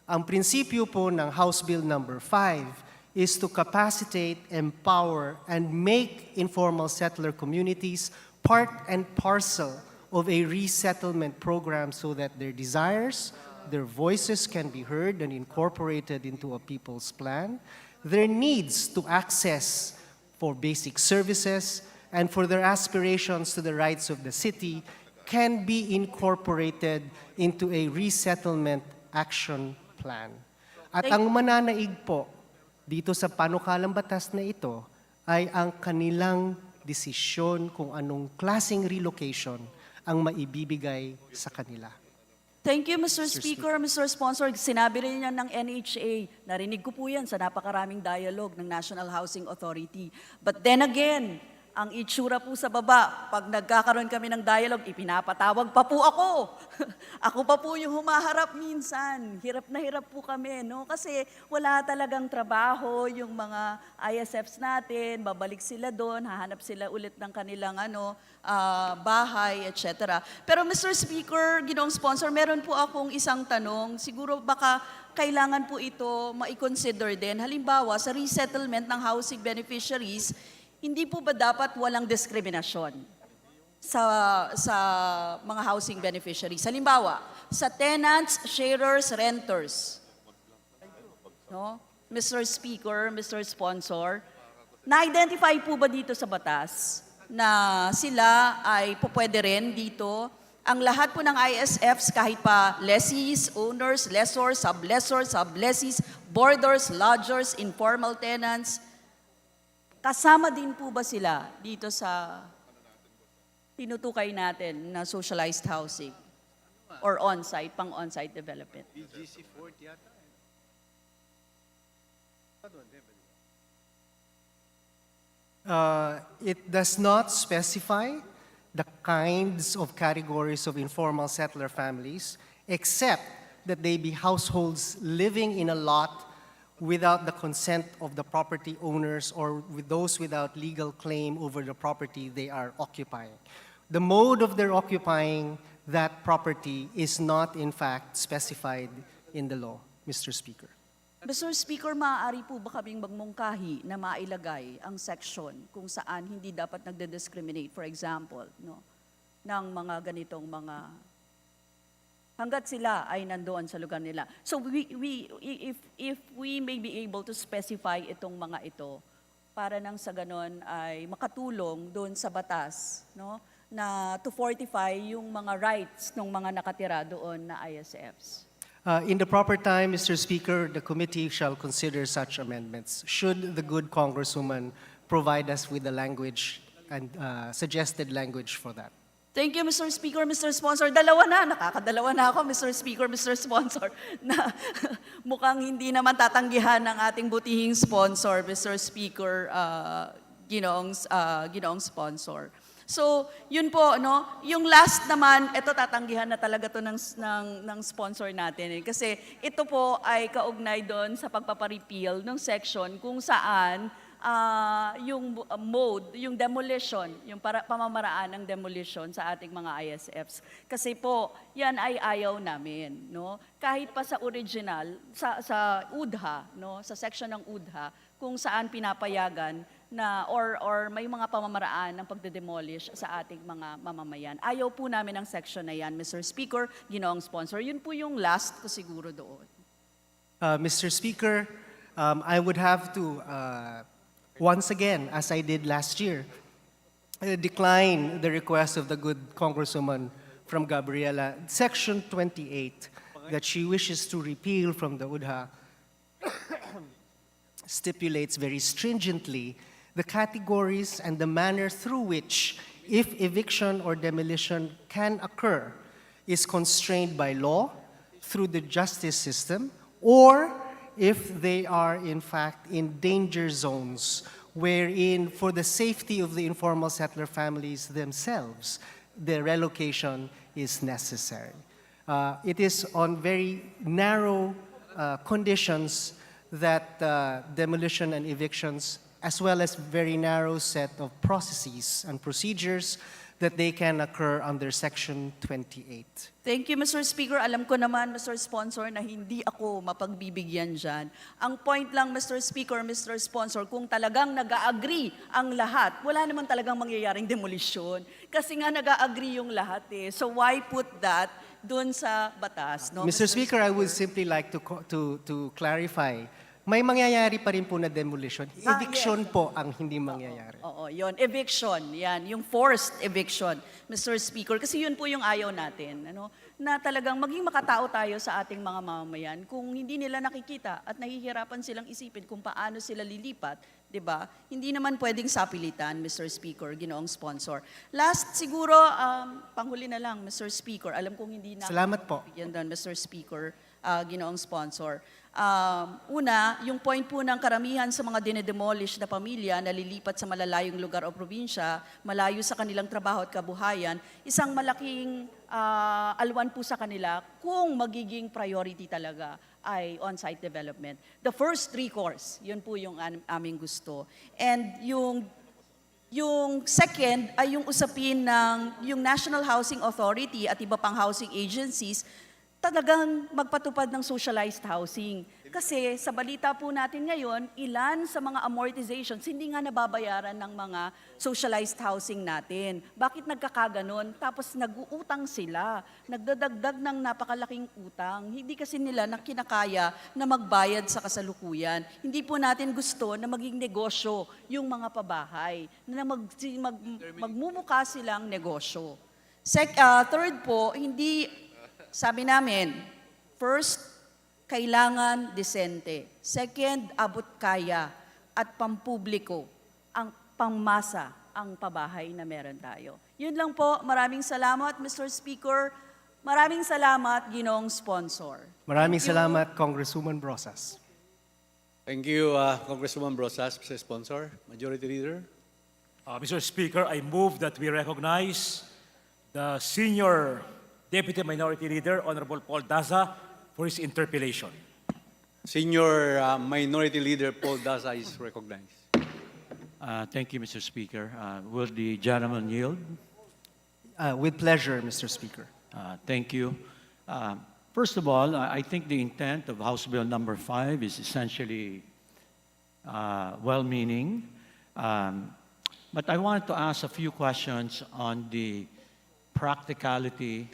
ang prinsipyo po ng House Bill number 5 is to capacitate, empower, and make informal settler communities part and parcel of a resettlement program so that their desires, their voices can be heard and incorporated into a people's plan, their needs to access for basic services, and for their aspirations to the rights of the city can be incorporated into a resettlement action plan. At ang mananaig po dito sa panukalang batas na ito ay ang kanilang desisyon kung anong klaseng relocation ang maibibigay sa kanila. Thank you, Mr. Speaker, Mr. Sponsor. Sinabi rin yan ng NHA. Narinig ko po yan sa napakaraming dialogue ng National Housing Authority. But then again, ang itsura po sa baba, pag nagkakaroon kami ng dialogue, ipinapatawag pa po ako. Ako pa po yung humaharap minsan. Hirap na hirap po kami, no? Kasi wala talagang trabaho yung mga ISFs natin, babalik sila doon, hahanap sila ulit ng kanilang bahay, etc. Pero Mr. Speaker, Ginoong Sponsor, meron po akong isang tanong. Siguro baka kailangan po ito ma-consider din. Halimbawa, sa resettlement ng housing beneficiaries, hindi po ba dapat walang diskriminasyon sa mga housing beneficiaries? Halimbawa, sa tenants, sharers, renters. No? Mr. Speaker, Mr. Sponsor, na-identify po ba dito sa batas na sila ay pwede rin dito? Ang lahat po ng ISFs, kahit pa lessees, owners, lessors, sublessees, boarders, lodgers, informal tenants, kasama din po ba sila dito sa tinutukay natin na socialized housing or on-site, pang-on-site development? It does not specify the kinds of categories of informal settler families, except that they be households living in a lot without the consent of the property owners or with those without legal claim over the property they are occupying. The mode of their occupying that property is not, in fact, specified in the law, Mr. Speaker. Mr. Speaker, maaari po ba kaming magmungkahi na mailagay ang section kung saan hindi dapat nagde-discriminate, for example, no, ng mga ganitong mga hanggat sila ay nandoon sa lugar nila. So if we may be able to specify itong mga ito para nang sa ganon ay makatulong doon sa batas, no, na to fortify yung mga rights ng mga nakatira doon na ISFs. In the proper time, Mr. Speaker, the committee shall consider such amendments. Should the good Congresswoman provide us with the language and suggested language for that? Thank you, Mr. Speaker, Mr. Sponsor. Nakakadalawa na ako, Mr. Speaker, Mr. Sponsor, na mukhang hindi naman tatanggihan ng ating butihing sponsor, Mr. Speaker, ginoong sponsor. So, yun po, no? Yung last naman, ito tatanggihan na talaga to ng sponsor natin. Kasi ito po ay kaugnay doon sa pagpaparepeal ng section kung saan yung mode, yung demolition, yung pamamaraan ng demolition sa ating mga ISFs. Kasi po, yan ay ayaw namin, no? Kahit pa sa original, sa UDHA, no? Sa section ng UDHA, kung saan pinapayagan na or may mga pamamaraan ng pagde-demolish sa ating mga mamamayan. Ayaw po namin ang section na yan, Mr. Speaker, ginoong sponsor. Yun po yung last ko siguro doon. Mr. Speaker, I would have to once again, as I did last year, decline the request of the good Congresswoman from Gabriela, Section 28, that she wishes to repeal from the UDHA, stipulates very stringently the categories and the manner through which, if eviction or demolition can occur, is constrained by law through the justice system, or if they are in fact in danger zones wherein for the safety of the informal settler families themselves, the relocation is necessary. It is on very narrow conditions that demolition and evictions, as well as very narrow set of processes and procedures that they can occur under Section 28. Thank you, Mr. Speaker. Alam ko naman, Mr. Sponsor, na hindi ako mapagbibigyan dyan. Ang point lang, Mr. Speaker, Mr. Sponsor, kung talagang nag-agree ang lahat, wala naman talagang mangyayaring demolisyon. Kasi nga nag-agree yung lahat eh. So why put that dun sa batas? No, Mr. Speaker, I would simply like to clarify. May mangyayari pa rin po na demolition. Eviction yes. po ang hindi mangyayari. Oo, yun. Eviction, yan. Yung forced eviction, Mr. Speaker. Kasi yun po yung ayaw natin. Ano? Na talagang maging makatao tayo sa ating mga mamamayan kung hindi nila nakikita at nahihirapan silang isipin kung paano sila lilipat, di ba? Hindi naman pwedeng sapilitan, Mr. Speaker, ginoong sponsor. Last, siguro, panghuli na lang, Mr. Speaker. Alam kong hindi na... Salamat po. Yan doon, Mr. Speaker, ginoong sponsor. Una, yung point po ng karamihan sa mga dinedemolish na pamilya na lilipat sa malalayong lugar o probinsya, malayo sa kanilang trabaho at kabuhayan, isang malaking alwan po sa kanila kung magiging priority talaga ay on-site development. The first recourse, yun po yung aming gusto. And yung second ay yung usapin ng yung National Housing Authority at iba pang housing agencies talagang magpatupad ng socialized housing. Kasi sa balita po natin ngayon, ilan sa mga amortizations hindi nga nababayaran ng mga socialized housing natin. Bakit nagkakaganon? Tapos nag-uutang sila, nagdadagdag ng napakalaking utang. Hindi kasi nila na kinakaya na magbayad sa kasalukuyan. Hindi po natin gusto na maging negosyo yung mga pabahay, na magmumuka silang negosyo. Third po, sabi namin, first, kailangan disente. Second, abot kaya. At pampubliko, ang pangmasa, ang pabahay na meron tayo. Yun lang po. Maraming salamat, Mr. Speaker. Maraming salamat, ginoong sponsor. Maraming salamat, Congresswoman Brosas. Thank you, Congresswoman Brosas, Mr. Sponsor. Majority Leader. Mr. Speaker, I move that we recognize the senior Deputy Minority Leader, Honorable Paul Daza, for his interpellation. Senior Minority Leader Paul Daza is recognized. Thank you, Mr. Speaker. Will the gentleman yield? With pleasure, Mr. Speaker. Thank you. First of all, I think the intent of House Bill number 5 is essentially well-meaning. But I wanted to ask a few questions on the practicality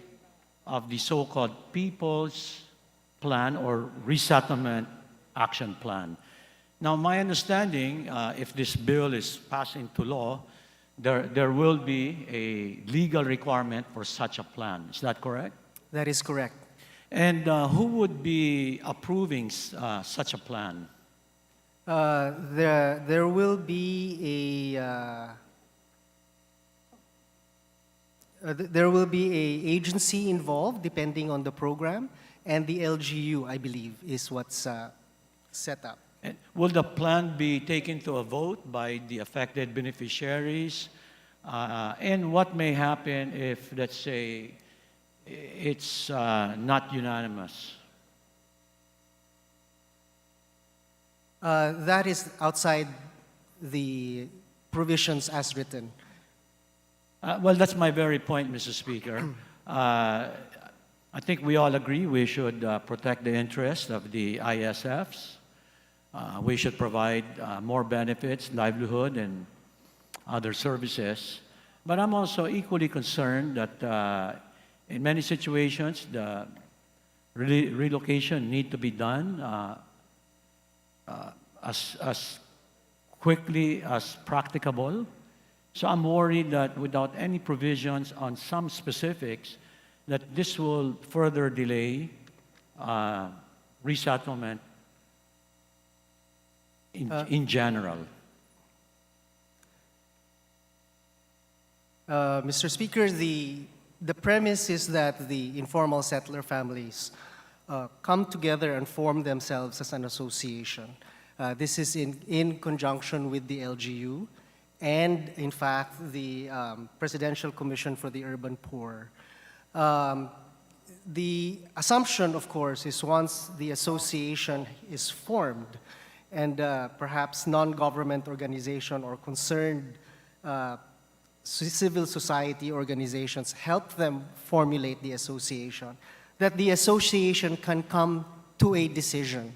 of the so-called People's Plan or Resettlement Action Plan. Now, my understanding, if this bill is passed into law, there will be a legal requirement for such a plan. Is that correct? That is correct. And who would be approving such a plan? There will be there will be an agency involved depending on the program, and the LGU, I believe, is what's set up. And will the plan be taken to a vote by the affected beneficiaries? And what may happen if, let's say, it's not unanimous? That is outside the provisions as written. Well, that's my very point, Mr. Speaker. I think we all agree we should protect the interests of the ISFs. We should provide more benefits, livelihood, and other services. But I'm also equally concerned that in many situations, the relocation need to be done as quickly as practicable. So I'm worried that without any provisions on some specifics, that this will further delay resettlement in general? Mr. Speaker, the premise is that the informal settler families come together and form themselves as an association. This is in conjunction with the LGU and, in fact, the Presidential Commission for the Urban Poor. The assumption, of course, is once the association is formed and perhaps non-government organization or concerned civil society organizations help them formulate the association, that the association can come to a decision.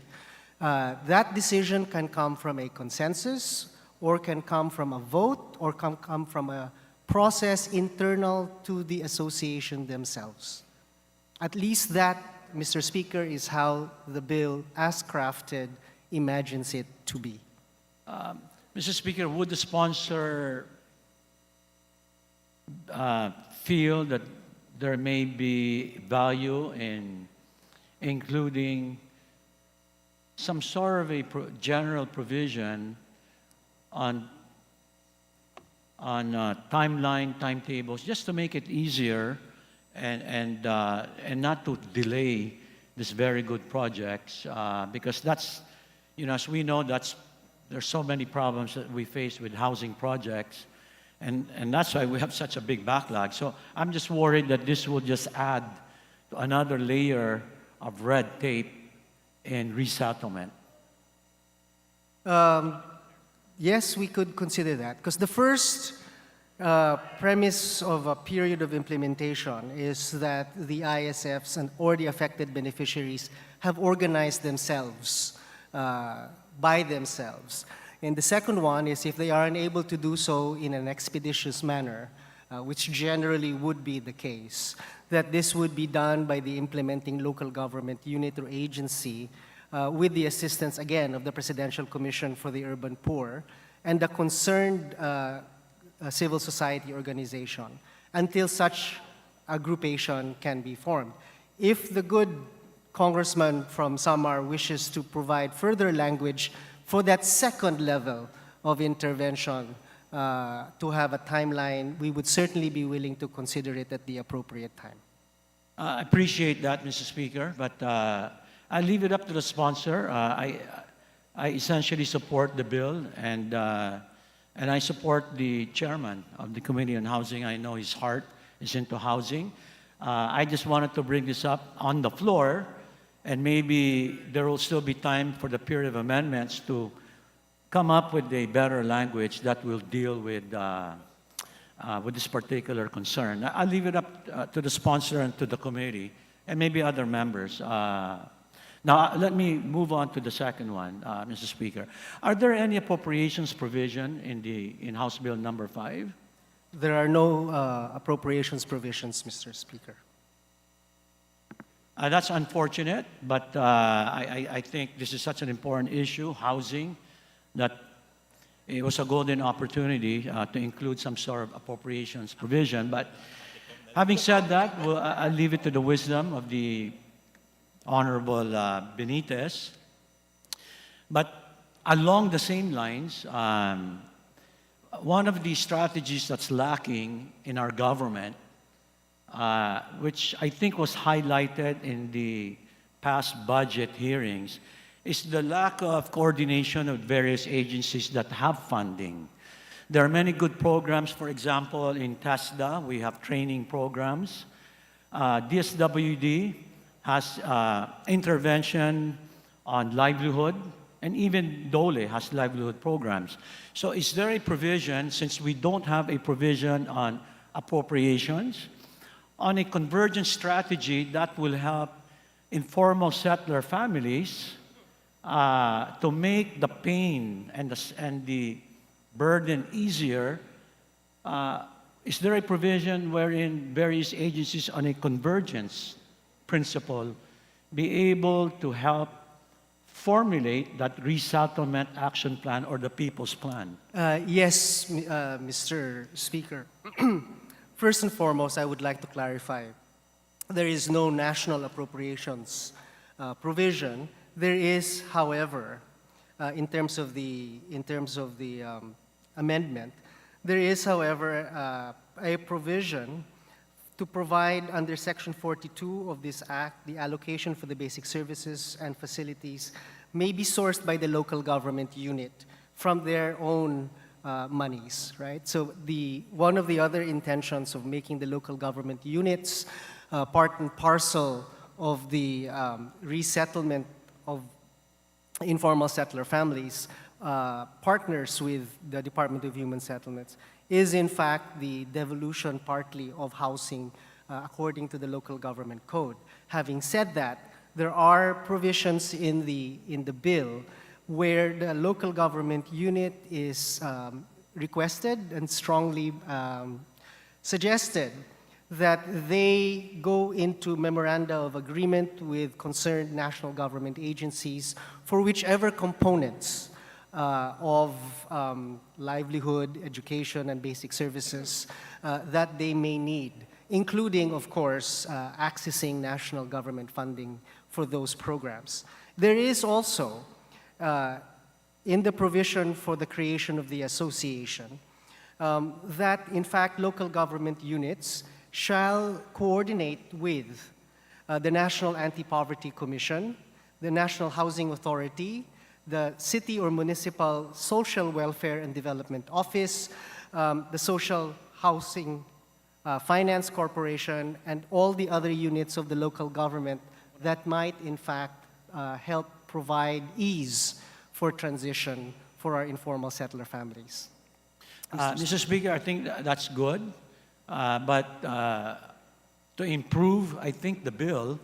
That decision can come from a consensus, or can come from a vote, or can come from a process internal to the association themselves. At least that, Mr. Speaker, is how the bill, as crafted, imagines it to be. Mr. Speaker, would the sponsor feel that there may be value in including some sort of a general provision on timeline, timetables, just to make it easier and not to delay these very good projects, because that's, as we know, there's so many problems that we face with housing projects, and that's why we have such a big backlog. So I'm just worried that this will just add to another layer of red tape in resettlement. Yes, we could consider that, because the first premise of a period of implementation is that the ISFs or the affected beneficiaries have organized themselves by themselves. And the second one is if they are unable to do so in an expeditious manner, which generally would be the case, that this would be done by the implementing local government unit or agency with the assistance, again, of the Presidential Commission for the Urban Poor and the concerned civil society organization until such aggregation can be formed. If the good congressman from Samar wishes to provide further language for that second level of intervention to have a timeline, we would certainly be willing to consider it at the appropriate time. I appreciate that, Mr. Speaker, but I leave it up to the sponsor. I essentially support the bill, and I support the chairman of the Committee on Housing. I know his heart is into housing. I just wanted to bring this up on the floor, and maybe there will still be time for the period of amendments to come up with a better language that will deal with this particular concern. I'll leave it up to the sponsor and to the committee, and maybe other members. Now, let me move on to the second one, Mr. Speaker. Are there any appropriations provision in House Bill number 5? There are no appropriations provisions, Mr. Speaker. That's unfortunate, but I think this is such an important issue, housing, that it was a golden opportunity to include some sort of appropriations provision. But having said that, I'll leave it to the wisdom of the Honorable Benitez. But along the same lines, one of the strategies that's lacking in our government, which I think was highlighted in the past budget hearings, is the lack of coordination of various agencies that have funding. There are many good programs. For example, in TESDA, we have training programs. DSWD has intervention on livelihood, and even DOLE has livelihood programs. So is there a provision, since we don't have a provision on appropriations, on a convergence strategy that will help informal settler families to make the pain and the burden easier? Is there a provision wherein various agencies on a convergence principle be able to help formulate that resettlement action plan or the people's plan? Yes, Mr. Speaker. First and foremost, I would like to clarify, there is no national appropriations provision. There is, however, in terms of the amendment. There is, however, a provision to provide under Section 42 of this Act, the allocation for the basic services and facilities may be sourced by the local government unit from their own monies, right? So one of the other intentions of making the local government units part and parcel of the resettlement of informal settler families, partners with the Department of Human Settlements, is in fact the devolution partly of housing according to the local government code. Having said that, there are provisions in the bill where the local government unit is requested and strongly suggested that they go into memoranda of agreement with concerned national government agencies for whichever components of livelihood, education, and basic services that they may need, including, of course, accessing national government funding for those programs. There is also, in the provision for the creation of the association, that in fact local government units shall coordinate with the National Anti-Poverty Commission, the National Housing Authority, the City or Municipal Social Welfare and Development Office, the Social Housing Finance Corporation, and all the other units of the local government that might in fact help provide ease for transition for our informal settler families. Mr. Speaker, I think that's good. But to improve, I think, the bill,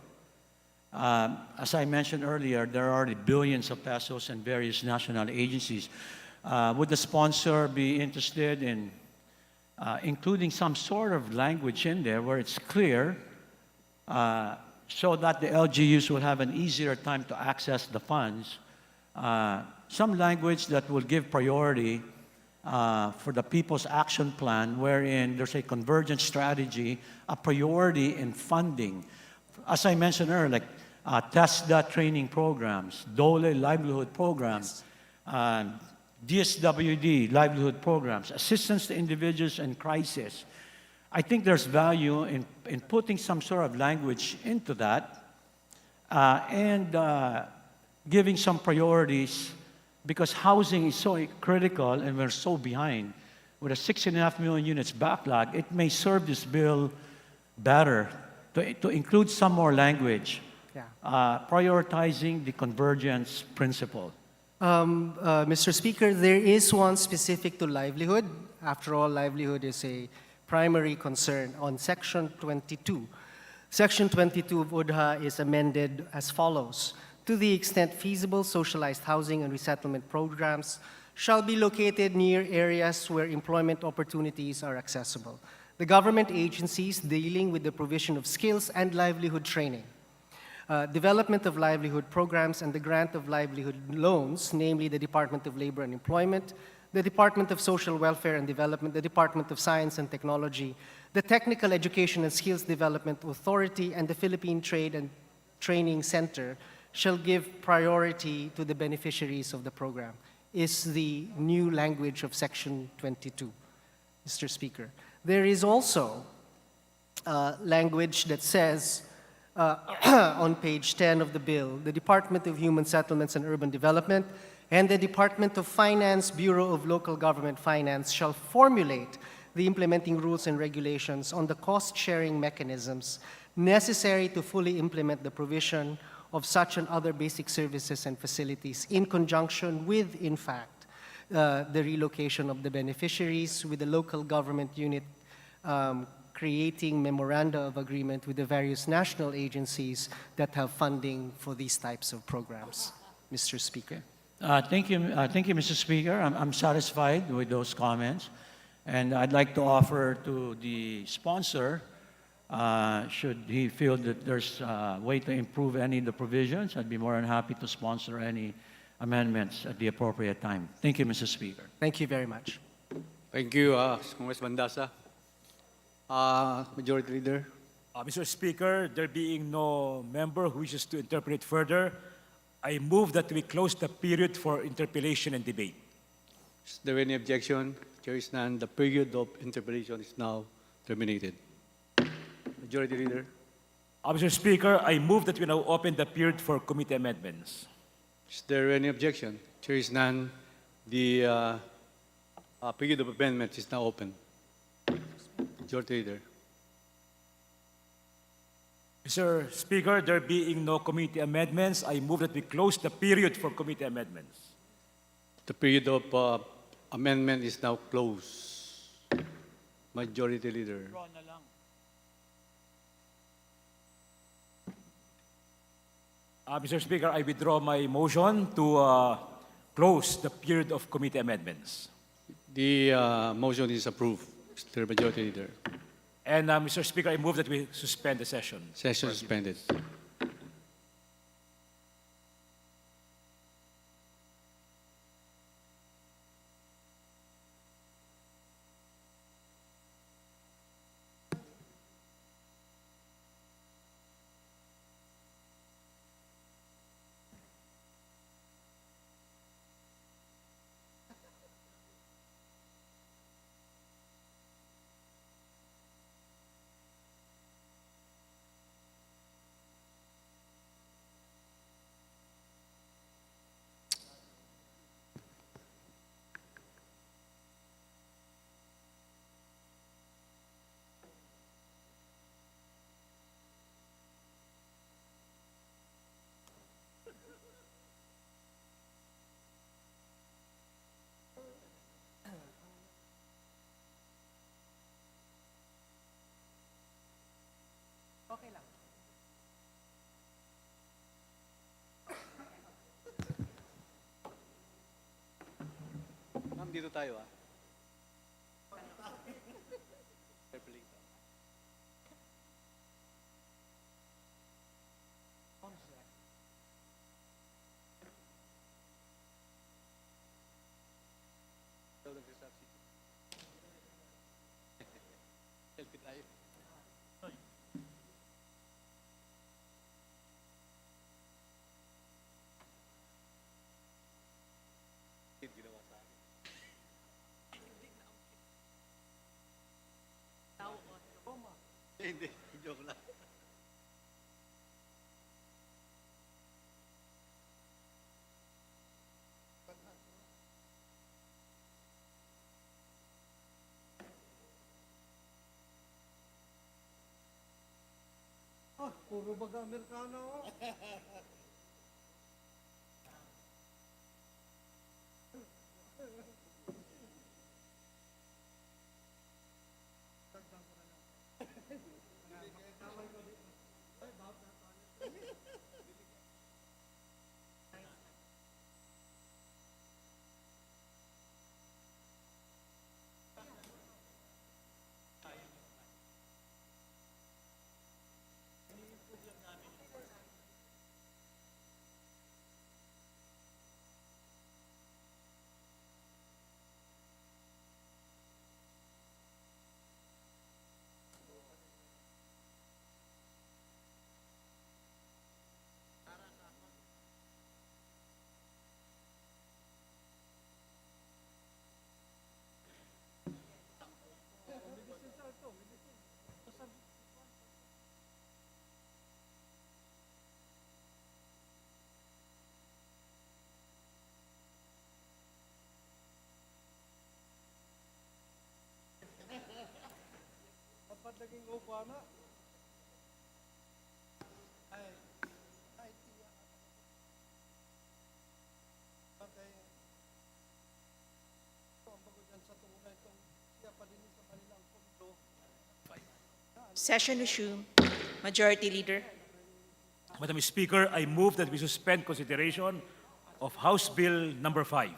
as I mentioned earlier, there are already billions of pesos in various national agencies. Would the sponsor be interested in including some sort of language in there where it's clear so that the LGUs will have an easier time to access the funds? Some language that will give priority for the People's Action Plan, wherein there's a convergence strategy, a priority in funding. As I mentioned earlier, like TESDA training programs, DOLE livelihood programs, DSWD livelihood programs, assistance to individuals in crisis. I think there's value in putting some sort of language into that and giving some priorities, because housing is so critical and we're so behind. With a 6.5 million units backlog, it may serve this bill better to include some more language, prioritizing the convergence principle. Mr. Speaker, there is one specific to livelihood. After all, livelihood is a primary concern on Section 22. Section 22 of UDHA is amended as follows. To the extent feasible, socialized housing and resettlement programs shall be located near areas where employment opportunities are accessible. The government agencies dealing with the provision of skills and livelihood training, development of livelihood programs, and the grant of livelihood loans, namely the Department of Labor and Employment, the Department of Social Welfare and Development, the Department of Science and Technology, the Technical Education and Skills Development Authority, and the Philippine Trade and Training Center shall give priority to the beneficiaries of the program, is the new language of Section 22, Mr. Speaker. There is also language that says, on page 10 of the bill, the Department of Human Settlements and Urban Development and the Department of Finance, Bureau of Local Government Finance shall formulate the implementing rules and regulations on the cost-sharing mechanisms necessary to fully implement the provision of such and other basic services and facilities in conjunction with, in fact, the relocation of the beneficiaries, with the local government unit creating memoranda of agreement with the various national agencies that have funding for these types of programs. Mr. Speaker. Thank you, Mr. Speaker. I'm satisfied with those comments. And I'd like to offer to the sponsor, should he feel that there's a way to improve any of the provisions, I'd be more than happy to sponsor any amendments at the appropriate time. Thank you, Mr. Speaker. Thank you very much. Thank you, Congressman Dasa. Majority Leader. Mr. Speaker, there being no member who wishes to interpret further, I move that we close the period for interpellation and debate. Is there any objection? Chair is none. The period of interpellation is now terminated. Majority Leader. Mr. Speaker, I move that we now open the period for committee amendments. Is there any objection? Chair is none. The period of amendments is now open. Majority Leader. Mr. Speaker, there being no committee amendments, I move that we close the period for committee amendments. The period of amendment is now closed. Majority Leader. Mr. Speaker, I withdraw my motion to close the period of committee amendments. The motion is approved, Mr. Majority Leader. And Mr. Speaker, I move that we suspend the session. Session suspended. Ma'am, dito tayo ah. Selfie tayo. Ginawa sa akin. Hindi, joke lang. Puro baga Amerikano. Dapat naging upa na. Ay, tiyak. Patay. Ito ang bago dyan sa tunay itong siya pa din sa kanilang punto. Session resumed. Majority Leader. Madam Speaker, I move that we suspend consideration of House Bill number 5.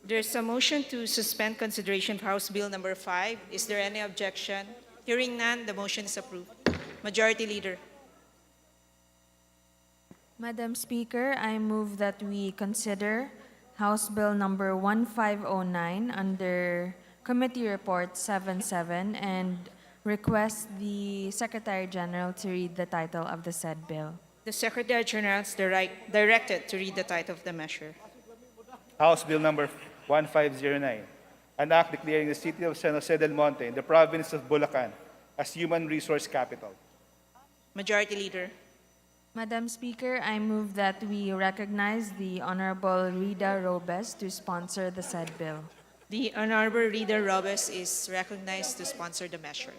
There's a motion to suspend consideration of House Bill number 5. Is there any objection? Hearing none, the motion is approved. Majority Leader. Madam Speaker, I move that we consider House Bill number 1509 under Committee Report 77 and request the Secretary General to read the title of the said bill. The Secretary General is directed to read the title of the measure. House Bill number 1509, an act declaring the city of San Jose del Monte in the province of Bulacan as human resource capital. Majority Leader. Madam Speaker, I move that we recognize the Honorable Rita Robes to sponsor the said bill. The Honorable Rita Robes is recognized to sponsor the measure.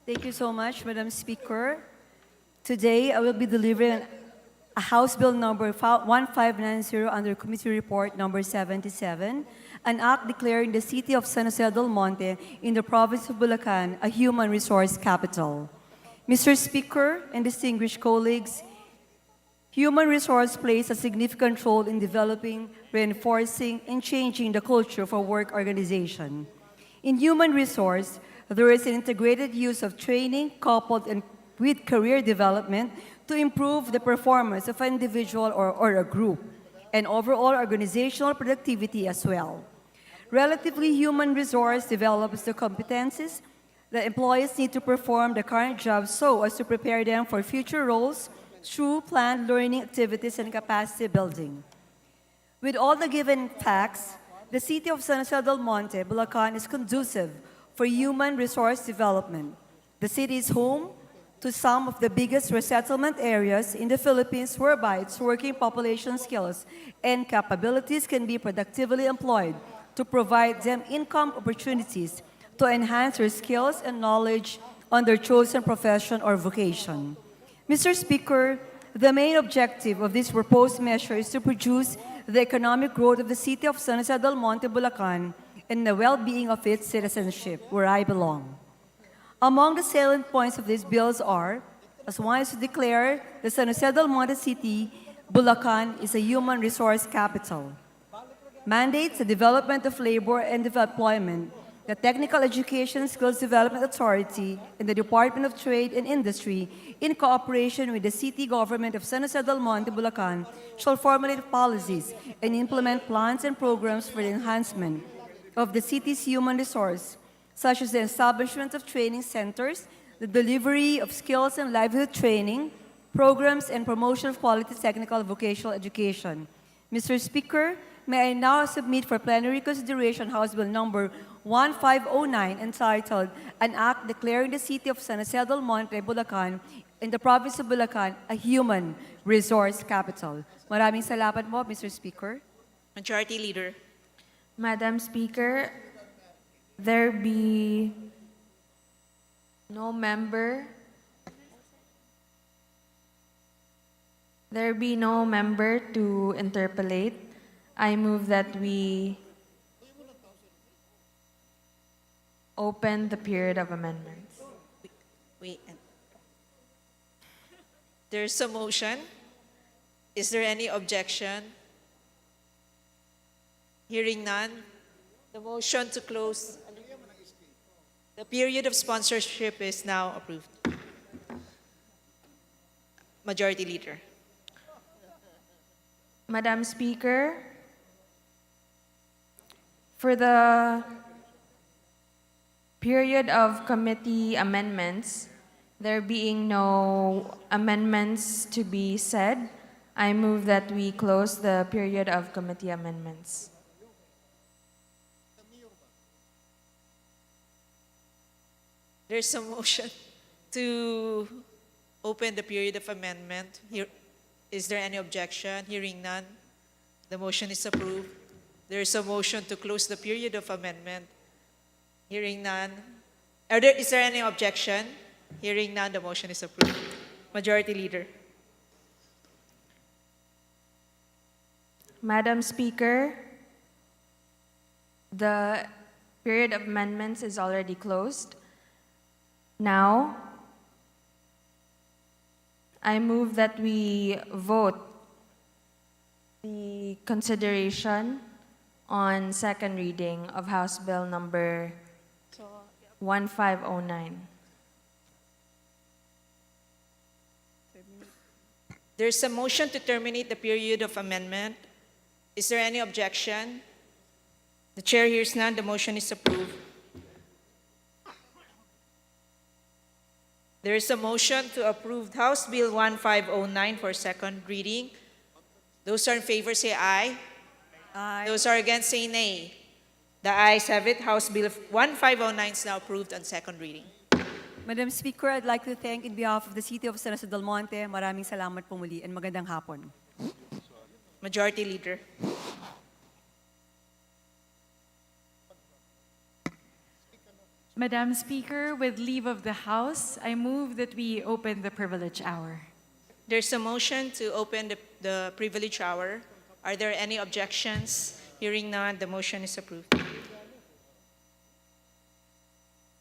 Thank you so much, Madam Speaker. Today, I will be delivering a House Bill number 1590 under Committee Report number 77, an act declaring the city of San Jose del Monte in the province of Bulacan a human resource capital. Mr. Speaker and distinguished colleagues, human resource plays a significant role in developing, reinforcing, and changing the culture for work organization. In human resource, there is an integrated use of training coupled with career development to improve the performance of an individual or a group, and overall organizational productivity as well. Relatively, human resource develops the competencies that employees need to perform the current job so as to prepare them for future roles through planned learning activities and capacity building. With all the given facts, the city of San Jose del Monte, Bulacan is conducive for human resource development. The city is home to some of the biggest resettlement areas in the Philippines whereby its working population skills and capabilities can be productively employed to provide them income opportunities to enhance their skills and knowledge on their chosen profession or vocation. Mr. Speaker, the main objective of this proposed measure is to produce the economic growth of the city of San Jose del Monte, Bulacan, and the well-being of its citizenship, where I belong. Among the salient points of these bills are, as one is to declare the San Jose del Monte City, Bulacan is a human resource capital. Mandates the development of labor and employment. The Technical Education Skills Development Authority and the Department of Trade and Industry, in cooperation with the city government of San Jose del Monte, Bulacan, shall formulate policies and implement plans and programs for the enhancement of the city's human resource, such as the establishment of training centers, the delivery of skills and livelihood training, programs, and promotion of quality technical vocational education. Mr. Speaker, may I now submit for plenary consideration House Bill number 1509 entitled An Act Declaring the City of San Jose del Monte, Bulacan in the province of Bulacan a human resource capital. Maraming salamat po, Mr. Speaker. Majority Leader. Madam Speaker, there be no member to interpolate. I move that we open the period of amendments. Wait. There's a motion. Is there any objection? Hearing none, the motion to close the period of sponsorship is now approved. Majority Leader. Madam Speaker, for the period of committee amendments, there being no amendments to be said, I move that we close the period of committee amendments. There's a motion to open the period of amendment. Is there any objection? Hearing none, the motion is approved. There is a motion to close the period of amendment. Hearing none. Is there any objection? Hearing none, the motion is approved. Majority Leader. Madam Speaker, the period of amendments is already closed. Now, I move that we vote the consideration on second reading of House Bill number 1509. There's a motion to terminate the period of amendment. Is there any objection? The chair hears none. The motion is approved. There is a motion to approve House Bill 1509 for second reading. Those are in favor say aye. Aye. Those are against say nay. The ayes have it. House Bill 1509 is now approved on second reading. Madam Speaker, I'd like to thank in behalf of the City of San Jose del Monte, maraming salamat po muli and magandang hapon. Majority Leader. Madam Speaker, with leave of the House, I move that we open the privilege hour. There's a motion to open the privilege hour. Are there any objections? Hearing none, the motion is approved.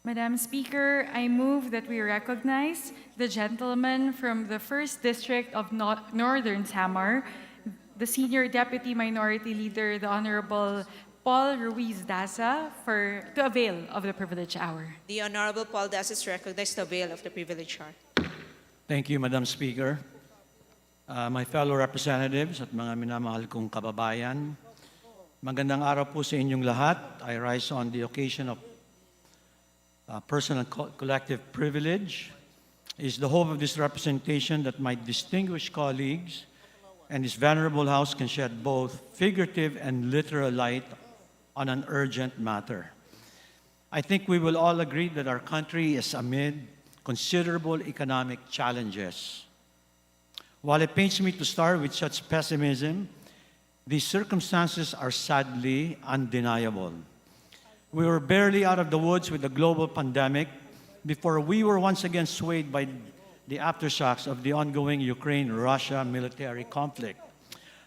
Madam Speaker, I move that we recognize the gentleman from the 1st District of Northern Samar, the Senior Deputy Minority Leader, the Honorable Paul Ruiz Daza, to avail of the privilege hour. The Honorable Paul Das is recognized to avail of the privilege hour. Thank you, Madam Speaker. My fellow representatives at mga minamahal kong kababayan, magandang araw po sa inyong lahat. I rise on the occasion of personal collective privilege. It is the hope of this representation that my distinguished colleagues and this venerable House can shed both figurative and literal light on an urgent matter. I think we will all agree that our country is amid considerable economic challenges. While it pains me to start with such pessimism, these circumstances are sadly undeniable. We were barely out of the woods with the global pandemic before we were once again swayed by the aftershocks of the ongoing Ukraine-Russia military conflict.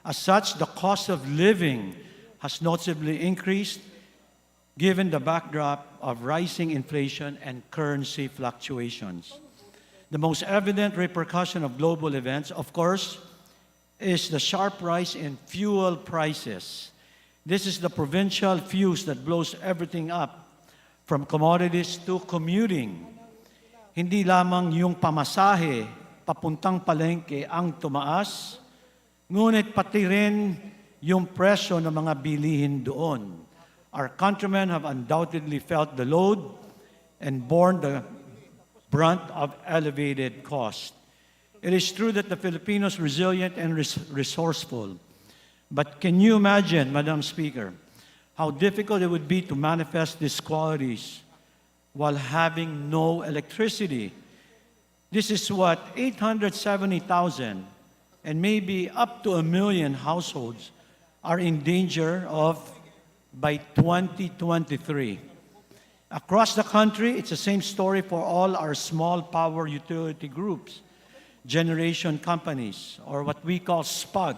As such, the cost of living has noticeably increased given the backdrop of rising inflation and currency fluctuations. The most evident repercussion of global events, of course, is the sharp rise in fuel prices. This is the provincial fuse that blows everything up, from commodities to commuting. Hindi lamang yung pamasahe papuntang palengke ang tumaas, ngunit pati rin yung presyo ng mga bilihin doon. Our countrymen have undoubtedly felt the load and borne the brunt of elevated cost. It is true that the Filipinos are resilient and resourceful. But can you imagine, Madam Speaker, how difficult it would be to manifest these qualities while having no electricity? This is what 870,000 and maybe up to 1 million households are in danger of by 2023. Across the country, it's the same story for all our small power utility groups, generation companies, or what we call SPUG,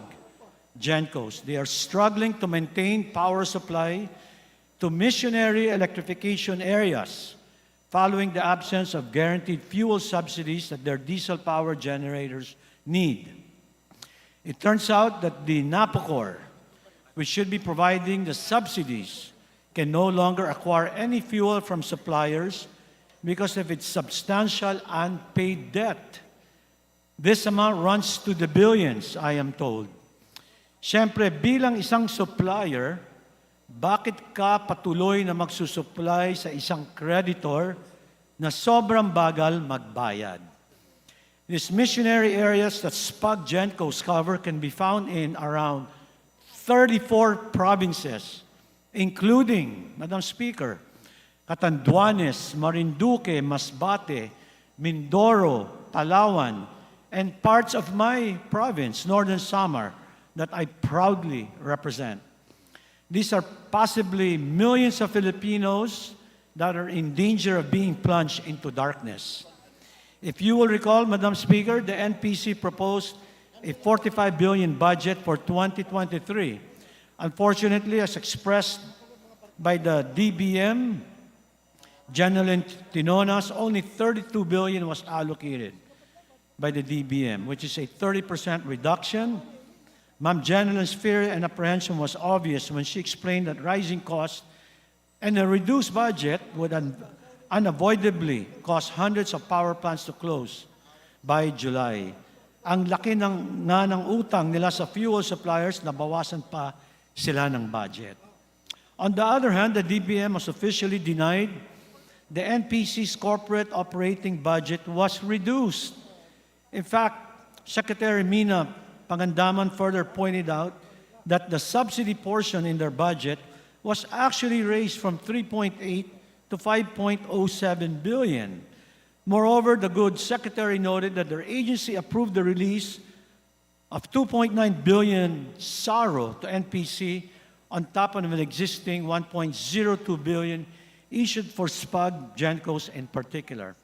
GENCOs. They are struggling to maintain power supply to missionary electrification areas following the absence of guaranteed fuel subsidies that their diesel power generators need. It turns out that the NAPOCOR, which should be providing the subsidies, can no longer acquire any fuel from suppliers because of its substantial unpaid debt. This amount runs to the billions, I am told. Siyempre, bilang isang supplier, bakit ka patuloy na magsusupply sa isang creditor na sobrang bagal magbayad? These missionary areas that SPUG GENCOs cover can be found in around 34 provinces, including, Madam Speaker, Catanduanes, Marinduque, Masbate, Mindoro, Palawan, and parts of my province, Northern Samar, that I proudly represent. These are possibly millions of Filipinos that are in danger of being plunged into darkness. If you will recall, Madam Speaker, the NPC proposed a 45 billion budget for 2023. Unfortunately, as expressed by the DBM, General Tinonas, only 32 billion was allocated by the DBM, which is a 30% reduction. Ma'am General's fear and apprehension was obvious when she explained that rising costs and a reduced budget would unavoidably cause hundreds of power plants to close by July. Ang laki ng utang nila sa fuel suppliers, nabawasan pa sila ng budget. On the other hand, the DBM has officially denied the NPC's corporate operating budget was reduced. In fact, Secretary Mina Pangandaman further pointed out that the subsidy portion in their budget was actually raised from 3.8 to 5.07 billion. Moreover, the good secretary noted that their agency approved the release of 2.9 billion SARO to NPC on top of an existing 1.02 billion issued for SPUG, GENCOs in particular.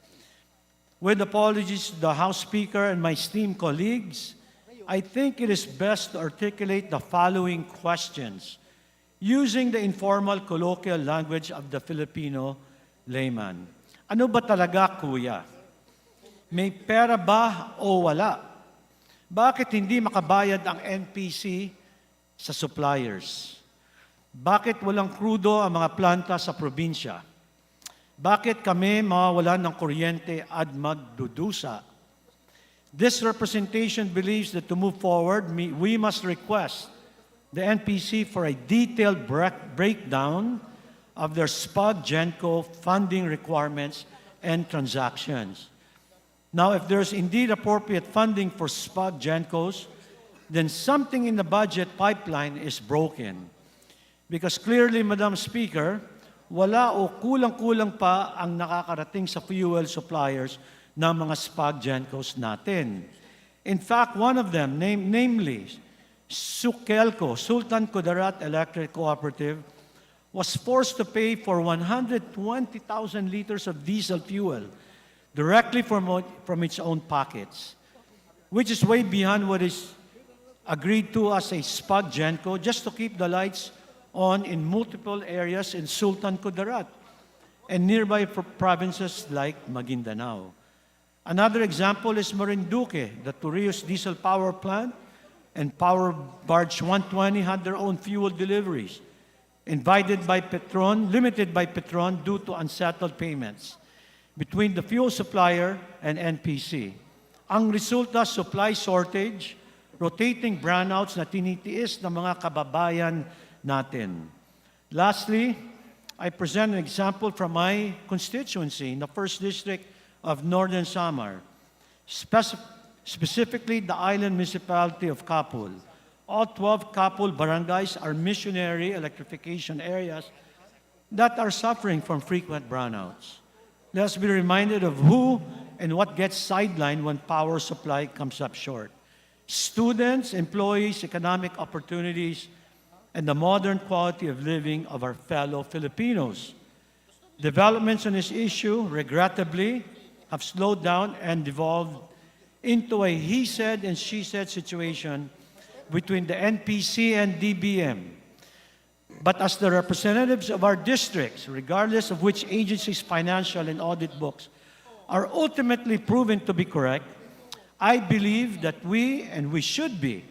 With apologies to the House Speaker and my esteemed colleagues, I think it is best to articulate the following questions using the informal colloquial language of the Filipino layman. Ano ba talaga, kuya? May pera ba o wala? Bakit hindi makabayad ang NPC sa suppliers? Bakit walang krudo ang mga planta sa probinsya? Bakit kami mawawalan ng kuryente at magdudusa? This representation believes that to move forward, we must request the NPC for a detailed breakdown of their SPUG GENCO funding requirements and transactions. Now, if there's indeed appropriate funding for SPUG GENCOs, then something in the budget pipeline is broken. Because clearly, Madam Speaker, wala o kulang-kulang pa ang nakakarating sa fuel suppliers ng mga SPUG GENCOs natin. In fact, one of them, namely Sukelco, Sultan Kudarat Electric Cooperative, was forced to pay for 120,000 liters of diesel fuel directly from its own pockets, which is way beyond what is agreed to as a SPUG GENCO just to keep the lights on in multiple areas in Sultan Kudarat and nearby provinces like Maguindanao. Another example is Marinduque. The Torrijos Diesel Power Plant and Power Barge 120 had their own fuel deliveries, limited by Petron due to unsettled payments between the fuel supplier and NPC. Ang resulta, supply shortage, rotating brownouts na tinitiis ng mga kababayan natin. Lastly, I present an example from my constituency in the 1st District of Northern Samar, specifically the island municipality of Kapul. All 12 Kapul barangays are missionary electrification areas that are suffering from frequent brownouts. Let's be reminded of who and what gets sidelined when power supply comes up short. Students, employees, economic opportunities, and the modern quality of living of our fellow Filipinos. Developments on this issue, regrettably, have slowed down and devolved into a he said and she said situation between the NPC and DBM. But as the representatives of our districts, regardless of which agency's financial and audit books are ultimately proven to be correct, I believe that we should be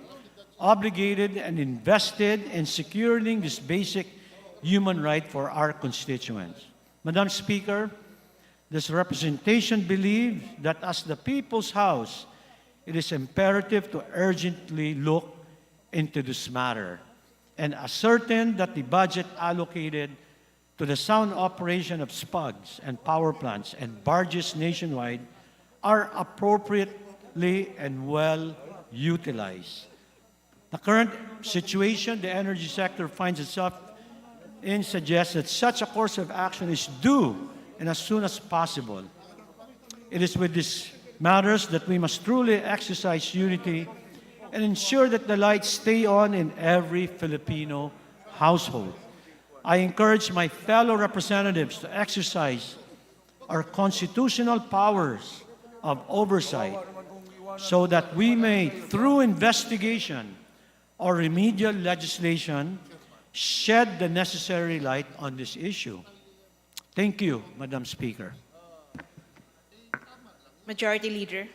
obligated and invested in securing this basic human right for our constituents. Madam Speaker, this representation believes that as the People's House, it is imperative to urgently look into this matter and ascertain that the budget allocated to the sound operation of SPUGs and power plants and barges nationwide are appropriately and well utilized. The current situation the energy sector finds itself in suggests that such a course of action is due and as soon as possible. It is with these matters that we must truly exercise unity and ensure that the lights stay on in every Filipino household. I encourage my fellow representatives to exercise our constitutional powers of oversight so that we may, through investigation or remedial legislation, shed the necessary light on this issue. Thank you, Madam Speaker. Majority Leader.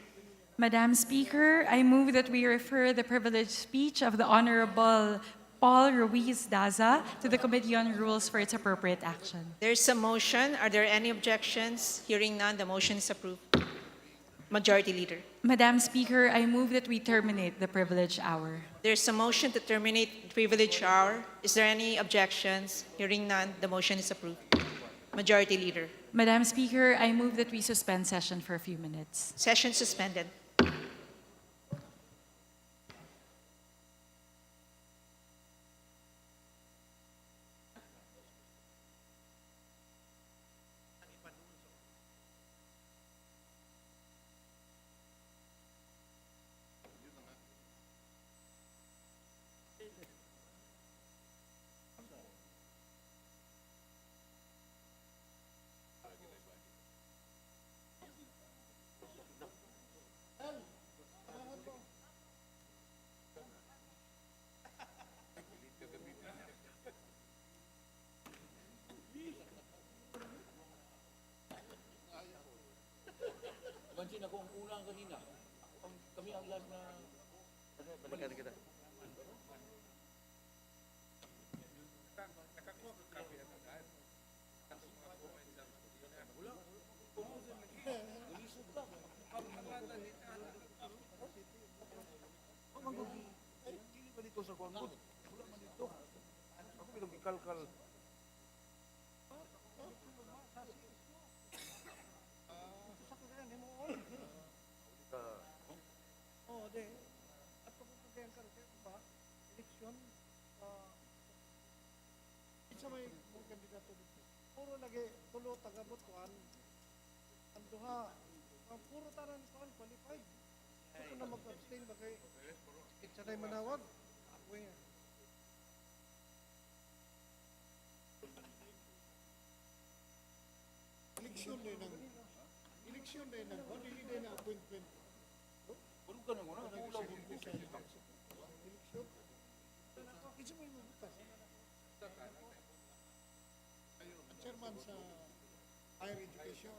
Madam Speaker, I move that we refer the privileged speech of the Honorable Paul Ruiz Daza to the Committee on Rules for its appropriate action. There's a motion. Are there any objections? Hearing none, the motion is approved. Majority Leader. Madam Speaker, I move that we terminate the privilege hour. There's a motion to terminate privilege hour. Is there any objections? Hearing none, the motion is approved. Majority Leader. Madam Speaker, I move that we suspend session for a few minutes. Session suspended. Puro lagi tulo tagabot kuan. Ang duha, ang puro tanan kuan qualified. Ako na mag-abstain ba kay sa day manawag. Ako yan. Eleksyon din ng hindi din na appointment. Puro ka na muna, kulang mo sa eleksyon. Isa mo yung butas. Chairman sa higher education.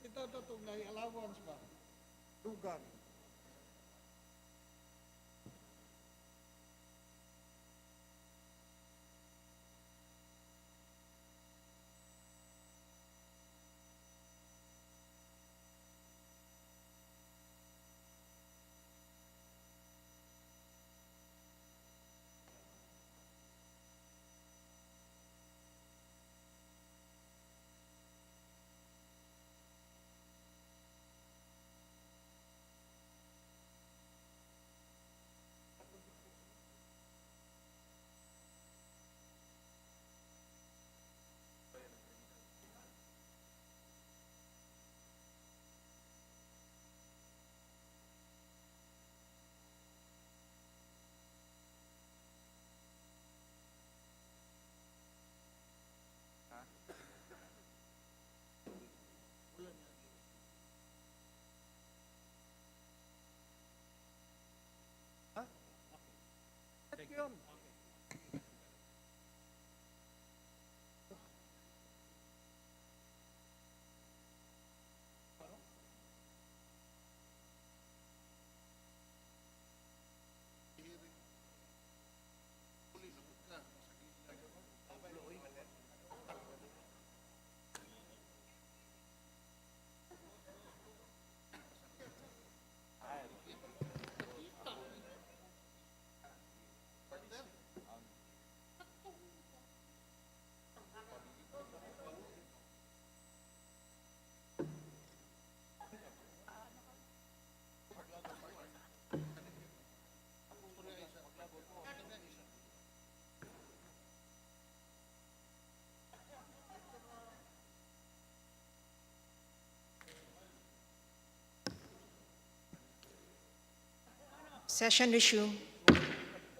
Ito itong allowance ba? Lugar. Yun. Session resumed.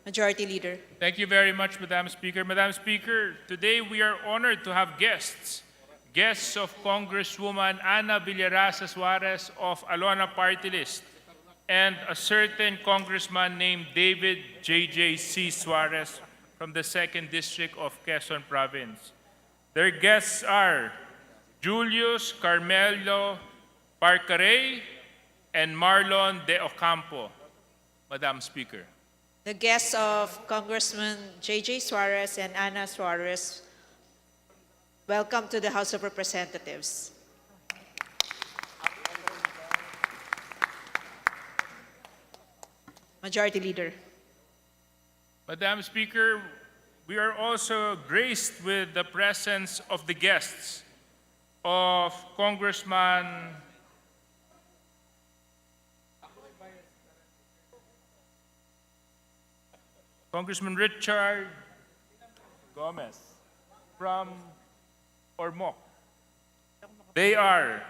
Majority Leader. Thank you very much, Madam Speaker. Madam Speaker, today we are honored to have guests. Guests of Congresswoman Ana Villarasa Suarez of Alona Party List and a certain congressman named David J.J.C. Suarez from the 2nd District of Quezon Province. Their guests are Julius Carmelo Parcarey and Marlon De Ocampo. Madam Speaker. The guests of Congressman J.J. Suarez and Ana Suarez, welcome to the House of Representatives. Majority Leader. Madam Speaker, we are also graced with the presence of the guests of Congressman Richard Gomez from Ormoc. They are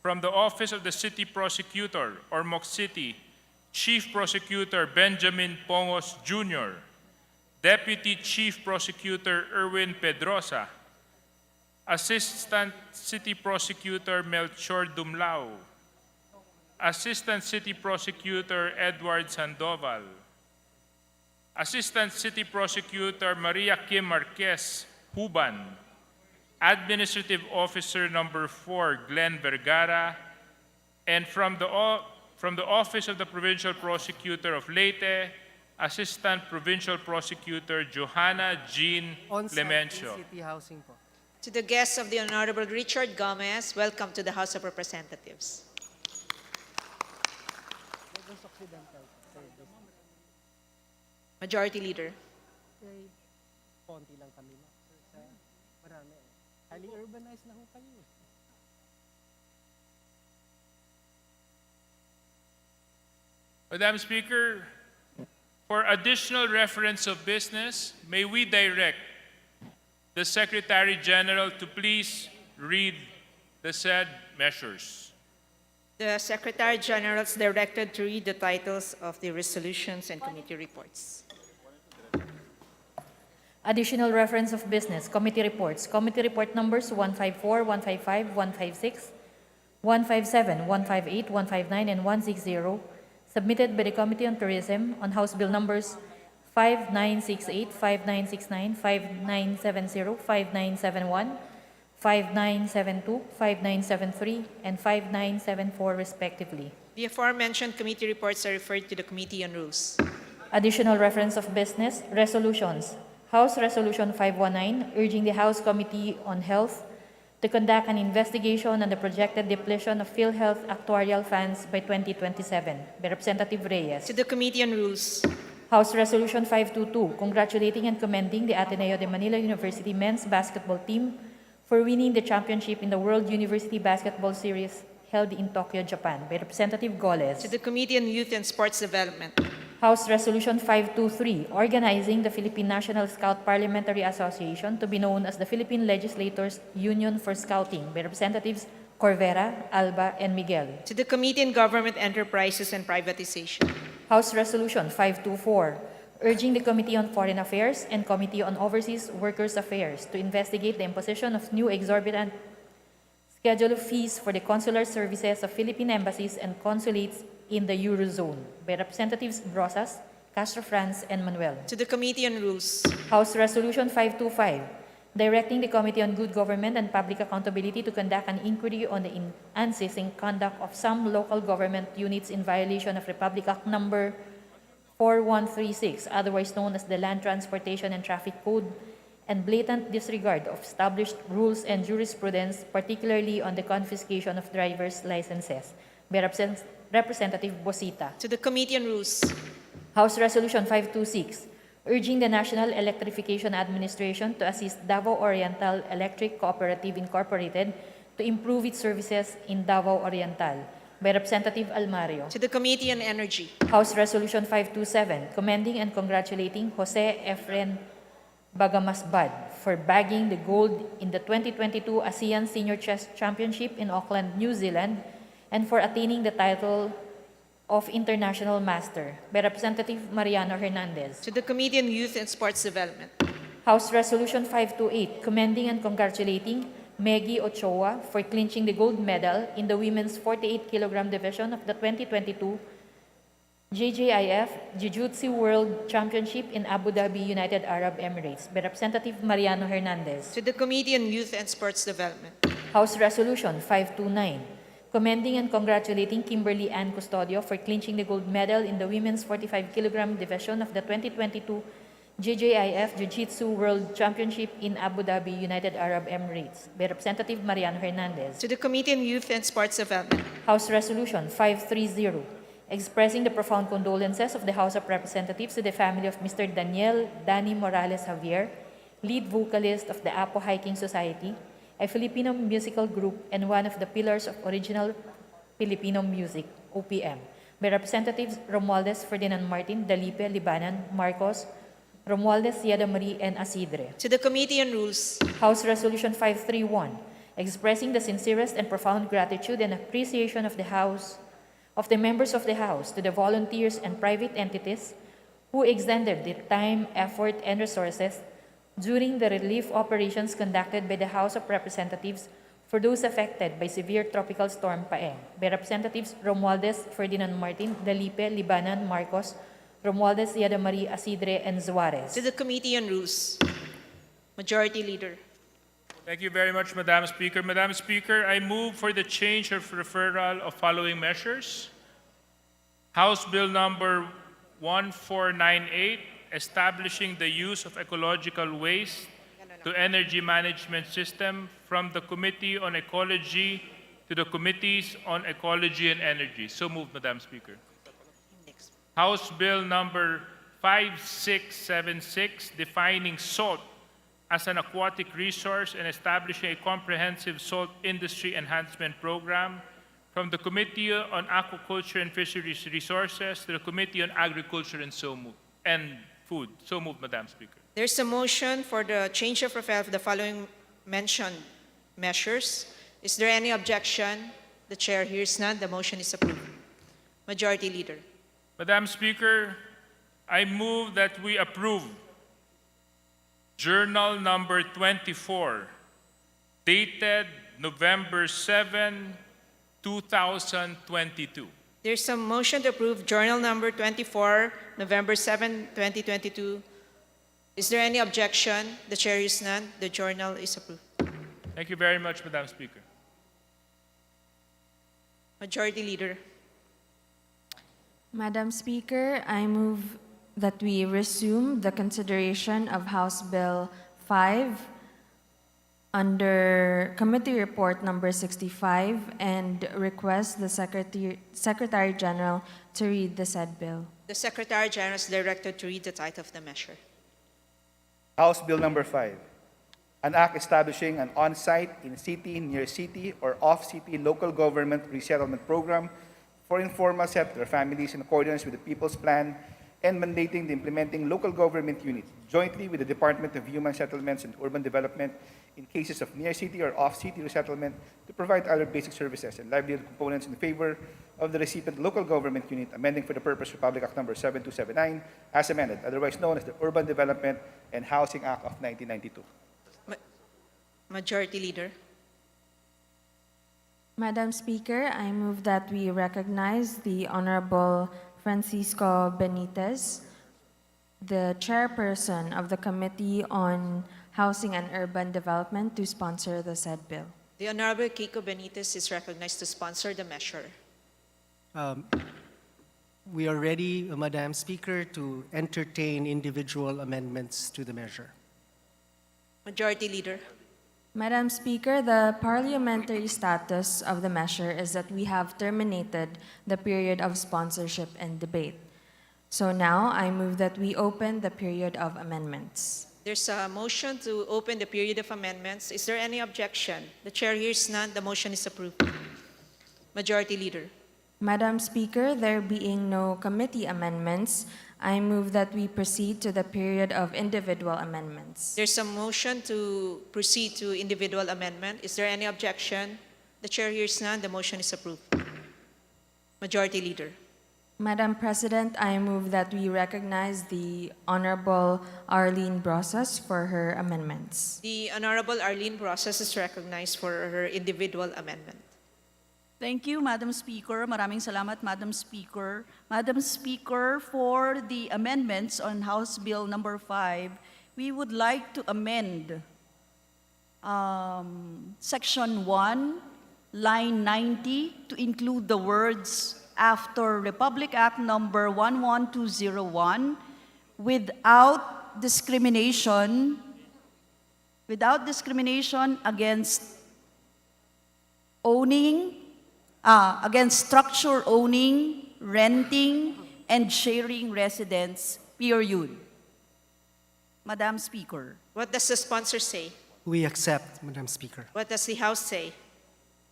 from the Office of the City Prosecutor, Ormoc City, Chief Prosecutor Benjamin Pongos Jr., Deputy Chief Prosecutor Erwin Pedrosa, Assistant City Prosecutor Melchor Dumlao, Assistant City Prosecutor Edward Sandoval, Assistant City Prosecutor Maria Kim Marquez Huban, Administrative Officer Number 4 Glenn Vergara, and from the Office of the Provincial Prosecutor of Leyte, Assistant Provincial Prosecutor Johanna Jean Clemencio. City Housing po. To the guests of the Honorable Richard Gomez, welcome to the House of Representatives. Majority Leader. Konti lang kami. Marami. Highly urbanized na ho kayo. Madam Speaker, for additional reference of business, may we direct the Secretary General to please read the said measures. The Secretary General is directed to read the titles of the resolutions and committee reports. Additional reference of business, committee reports. Committee report numbers 154, 155, 156, 157, 158, 159, and 160, submitted by the Committee on Tourism on House Bill numbers 5968, 5969, 5970, 5971, 5972, 5973, and 5974, respectively. The aforementioned committee reports are referred to the Committee on Rules. Additional reference of business, resolutions. House Resolution 519, urging the House Committee on Health to conduct an investigation on the projected depletion of PhilHealth actuarial funds by 2027, by Representative Reyes. To the Committee on Rules. House Resolution 522, congratulating and commending the Ateneo de Manila University men's basketball team for winning the championship in the World University Basketball Series held in Tokyo, Japan, by Representative Goles. To the Committee on Youth and Sports Development. House Resolution 523, organizing the Philippine National Scout Parliamentary Association to be known as the Philippine Legislators Union for Scouting, by Representatives Corvera, Alba, and Miguel. To the Committee on Government Enterprises and Privatization. House Resolution 524, urging the Committee on Foreign Affairs and Committee on Overseas Workers' Affairs to investigate the imposition of new exorbitant schedule of fees for the consular services of Philippine embassies and consulates in the Eurozone, by Representatives Brosas, Castro Franz, and Manuel. To the Committee on Rules. House Resolution 525, directing the Committee on Good Government and Public Accountability to conduct an inquiry on the unceasing conduct of some local government units in violation of Republic Act Number 4136, otherwise known as the Land Transportation and Traffic Code, and blatant disregard of established rules and jurisprudence, particularly on the confiscation of driver's licenses, by Representative Bosita. To the Committee on Rules. House Resolution 526, urging the National Electrification Administration to assist Davao Oriental Electric Cooperative Incorporated to improve its services in Davao Oriental, by Representative Almario. To the Committee on Energy. House Resolution 527, commending and congratulating Jose Efren Bagamasbad for bagging the gold in the 2022 ASEAN Senior Chess Championship in Auckland, New Zealand, and for attaining the title of International Master, by Representative Mariano Hernandez. To the Committee on Youth and Sports Development. House Resolution 528, commending and congratulating Maggie Ochoa for clinching the gold medal in the women's 48-kilogram division of the 2022 JJIF Jiu-Jitsu World Championship in Abu Dhabi, United Arab Emirates by Representative Mariano Hernandez. To the Committee on Youth and Sports Development. House Resolution 529, commending and congratulating Kimberly Ann Custodio for clinching the gold medal in the women's 45-kilogram division of the 2022 JJIF Jiu-Jitsu World Championship in Abu Dhabi, United Arab Emirates by Representative Mariano Hernandez. To the Committee on Youth and Sports Development. House Resolution 530, expressing the profound condolences of the House of Representatives to the family of Mr. Daniel Danny Morales Javier, lead vocalist of the Apo Hiking Society, a Filipino musical group and one of the pillars of original Filipino music, OPM, by Representatives Romualdez Ferdinand Martin, Dalipe, Libanan, Marcos, Romualdez Yada Marie, and Asidre. To the Committee on Rules. House Resolution 531, expressing the sincerest and profound gratitude and appreciation of the members of the House to the volunteers and private entities who extended their time, effort, and resources during the relief operations conducted by the House of Representatives for those affected by severe tropical storm Paeng, by Representatives Romualdez Ferdinand Martin, Dalipe, Libanan, Marcos, Romualdez Yada Marie, Asidre, and Zuarez. To the Committee on Rules. Majority Leader. Thank you very much, Madam Speaker. Madam Speaker, I move for the change of referral of following measures. House Bill number 1498, establishing the use of ecological waste to energy management system from the Committee on Ecology to the Committees on Ecology and Energy. So moved, Madam Speaker. House Bill number 5676, defining salt as an aquatic resource and establishing a comprehensive salt industry enhancement program from the Committee on Aquaculture and Fisheries Resources to the Committee on Agriculture and Food. So moved, Madam Speaker. There's a motion for the change of referral of the following mentioned measures. Is there any objection? The Chair hears none. The motion is approved. Majority Leader. Madam Speaker, I move that we approve Journal number 24, dated November 7, 2022. There's a motion to approve Journal number 24, November 7, 2022. Is there any objection? The Chair hears none. The journal is approved. Thank you very much, Madam Speaker. Majority Leader. Madam Speaker, I move that we resume the consideration of House Bill 5 under Committee Report number 65 and request the Secretary General to read the said bill. The Secretary General is directed to read the title of the measure. House Bill number 5, an act establishing an on-site, in-city, near-city, or off-city local government resettlement program for informal settler families in accordance with the People's Plan and mandating the implementing local government units jointly with the Department of Human Settlements and Urban Development in cases of near-city or off-city resettlement to provide other basic services and livelihood components in favor of the recipient local government unit, amending for the purpose Republic Act number 7279 as amended, otherwise known as the Urban Development and Housing Act of 1992. Majority Leader. Madam Speaker, I move that we recognize the Honorable Francisco Benitez, the chairperson of the Committee on Housing and Urban Development, to sponsor the said bill. The Honorable Kiko Benitez is recognized to sponsor the measure. We are ready, Madam Speaker, to entertain individual amendments to the measure. Majority Leader. Madam Speaker, the parliamentary status of the measure is that we have terminated the period of sponsorship and debate. So now I move that we open the period of amendments. There's a motion to open the period of amendments. Is there any objection? The Chair hears none. The motion is approved. Majority Leader. Madam Speaker, there being no committee amendments, I move that we proceed to the period of individual amendments. There's a motion to proceed to individual amendment. Is there any objection? The Chair hears none. The motion is approved. Majority Leader. Madam President, I move that we recognize the Honorable Arlene Brosas for her amendments. The Honorable Arlene Brosas is recognized for her individual amendment. Thank you, Madam Speaker. Maraming salamat, Madam Speaker. Madam Speaker, for the amendments on House Bill number 5, we would like to amend Section 1, line 90, to include the words after Republic Act number 11201 without discrimination against structure owning, renting, and sharing residence, period. Madam Speaker. What does the sponsor say? We accept, Madam Speaker. What does the House say?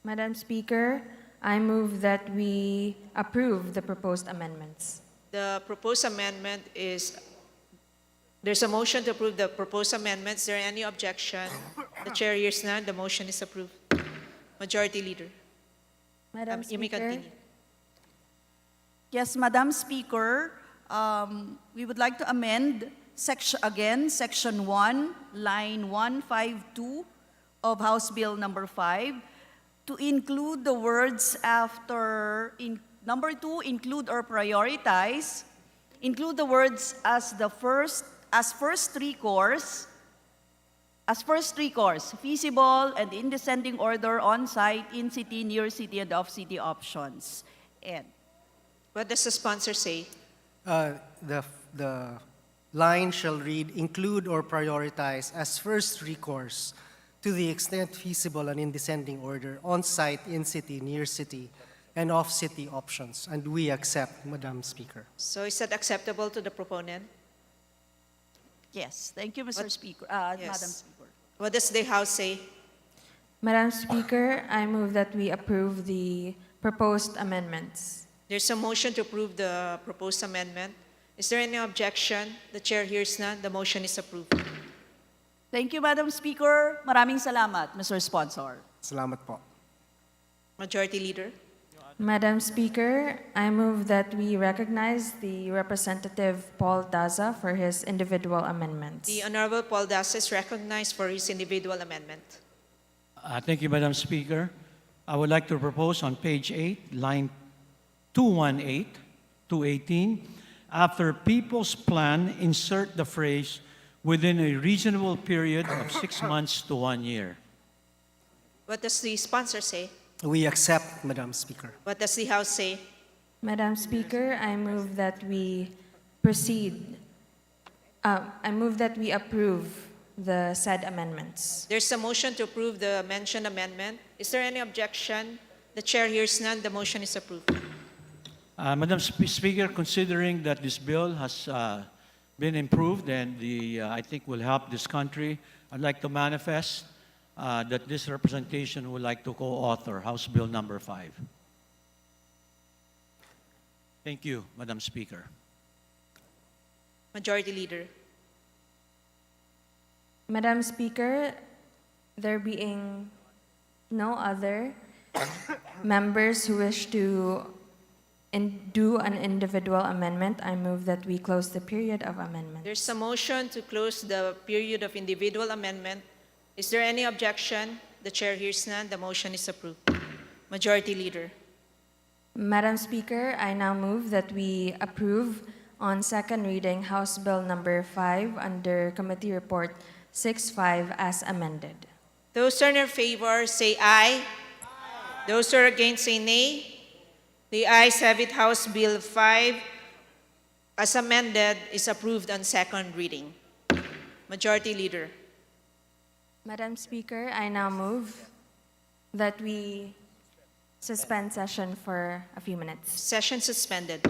Madam Speaker, I move that we approve the proposed amendments. The proposed amendment is, there's a motion to approve the proposed amendment. Is there any objection? The chair hears none. The motion is approved. Majority Leader. Madam You may Speaker, continue. Yes, Madam Speaker, we would like to amend Section 1, line 152 of House Bill number 5 to include the words after, number 2, include or prioritize, include the words as first recourse, feasible and in descending order on-site, in-city, near-city, and off-city options. And What does the sponsor say? The line shall read, include or prioritize as first recourse to the extent feasible and in descending order, on-site, in-city, near-city, and off-city options. And we accept, Madam Speaker. So is that acceptable to the proponent? yes, thank you, Mr. Speaker, Yes. Madam Speaker. What does the House say? Madam Speaker, I move that we approve the proposed amendments. There's a motion to approve the proposed amendment. Is there any objection? The chair hears none. The motion is approved. Thank you, Madam Speaker. Maraming salamat, Mr. Sponsor. Salamat po. Majority Leader. Madam Speaker, I move that we recognize the Representative Paul Daza for his individual amendments. The Honorable Paul Das is recognized for his individual amendment. Thank you, Madam Speaker. I would like to propose on page 8, line 218, 218, after People's Plan, insert the phrase, within a reasonable period of 6 months to 1 year. What does the sponsor say? We accept, Madam Speaker. What does the House say? Madam Speaker, I move that we proceed. I move that we approve the said amendments. There's a motion to approve the mentioned amendment. Is there any objection? The chair hears none. The motion is approved. Madam Speaker, considering that this bill has been improved and I think will help this country, I'd like to manifest that this representation would like to co-author House Bill number 5. Thank you, Madam Speaker. Majority Leader. Madam Speaker, there being no other members who wish to do an individual amendment, I move that we close the period of amendment. There's a motion to close the period of individual amendment. Is there any objection? The chair hears none. The motion is approved. Majority Leader. Madam Speaker, I now move that we approve on second reading House Bill number 5 under Committee Report 65 as amended. Those who are in favor say aye. Those who are against say nay. The ayes have it. House Bill 5 as amended is approved on second reading. Majority Leader. Madam Speaker, I now move that we suspend session for a few minutes. Session suspended.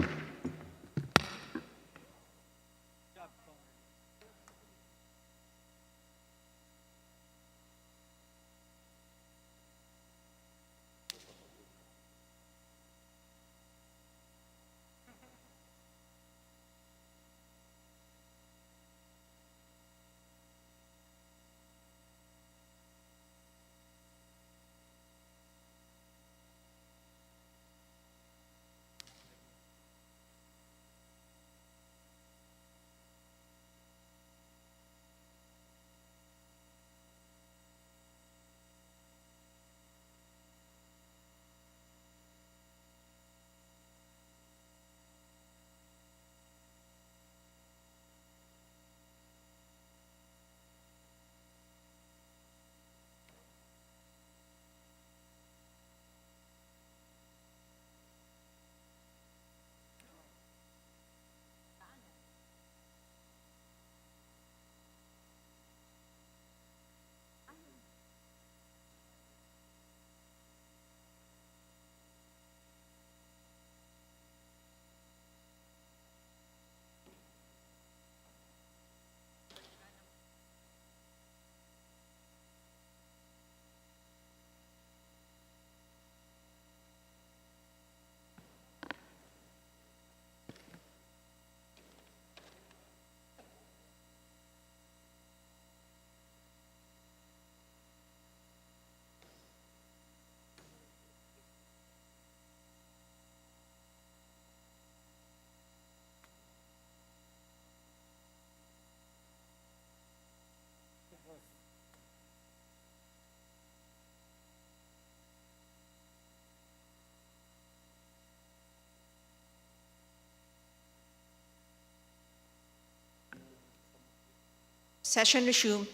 Session resumed.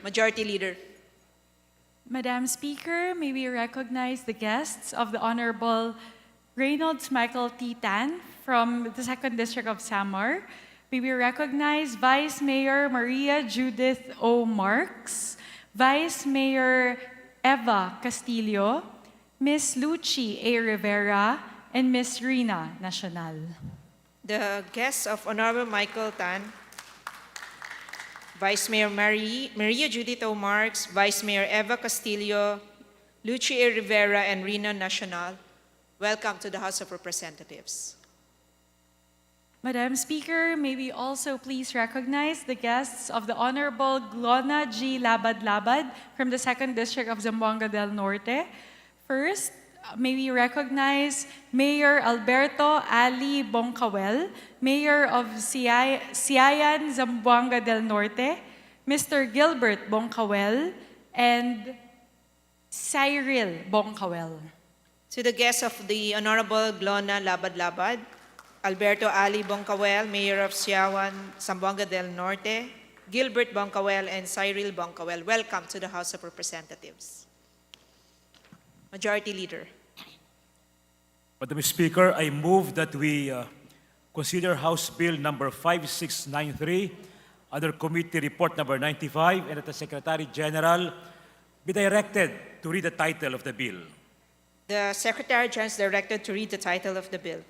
Majority Leader. Madam Speaker, may we recognize the guests of the Honorable Reynolds Michael T. Tan from the 2nd District of Samar. May we recognize Vice Mayor Maria Judith O. Marks, Vice Mayor Eva Castillo, Ms. Lucy A. Rivera, and Ms. Rina Nacional. The guests of Honorable Michael Tan, Vice Mayor Maria Judith O. Marks, Vice Mayor Eva Castillo, Lucy A. Rivera, and Rina Nacional, welcome to the House of Representatives. Madam Speaker, may we also please recognize the guests of the Honorable Glona G. Labad-Labad from the 2nd District of Zamboanga del Norte. First, may we recognize Mayor Alberto Ali Bongkawel, Mayor of Siayan, Zamboanga del Norte, Mr. Gilbert Bongkawel, and Cyril Bongkawel. To the guests of the Honorable Glona Labad-Labad, Alberto Ali Bongkawel, Mayor of Siawan, Zamboanga del Norte, Gilbert Bongkawel, and Cyril Bongkawel, welcome to the House of Representatives. Majority Leader. Madam Speaker, I move that we consider House Bill number 5693 under Committee Report number 95 and that the Secretary General be directed to read the title of the bill. The Secretary General is directed to read the title of the bill.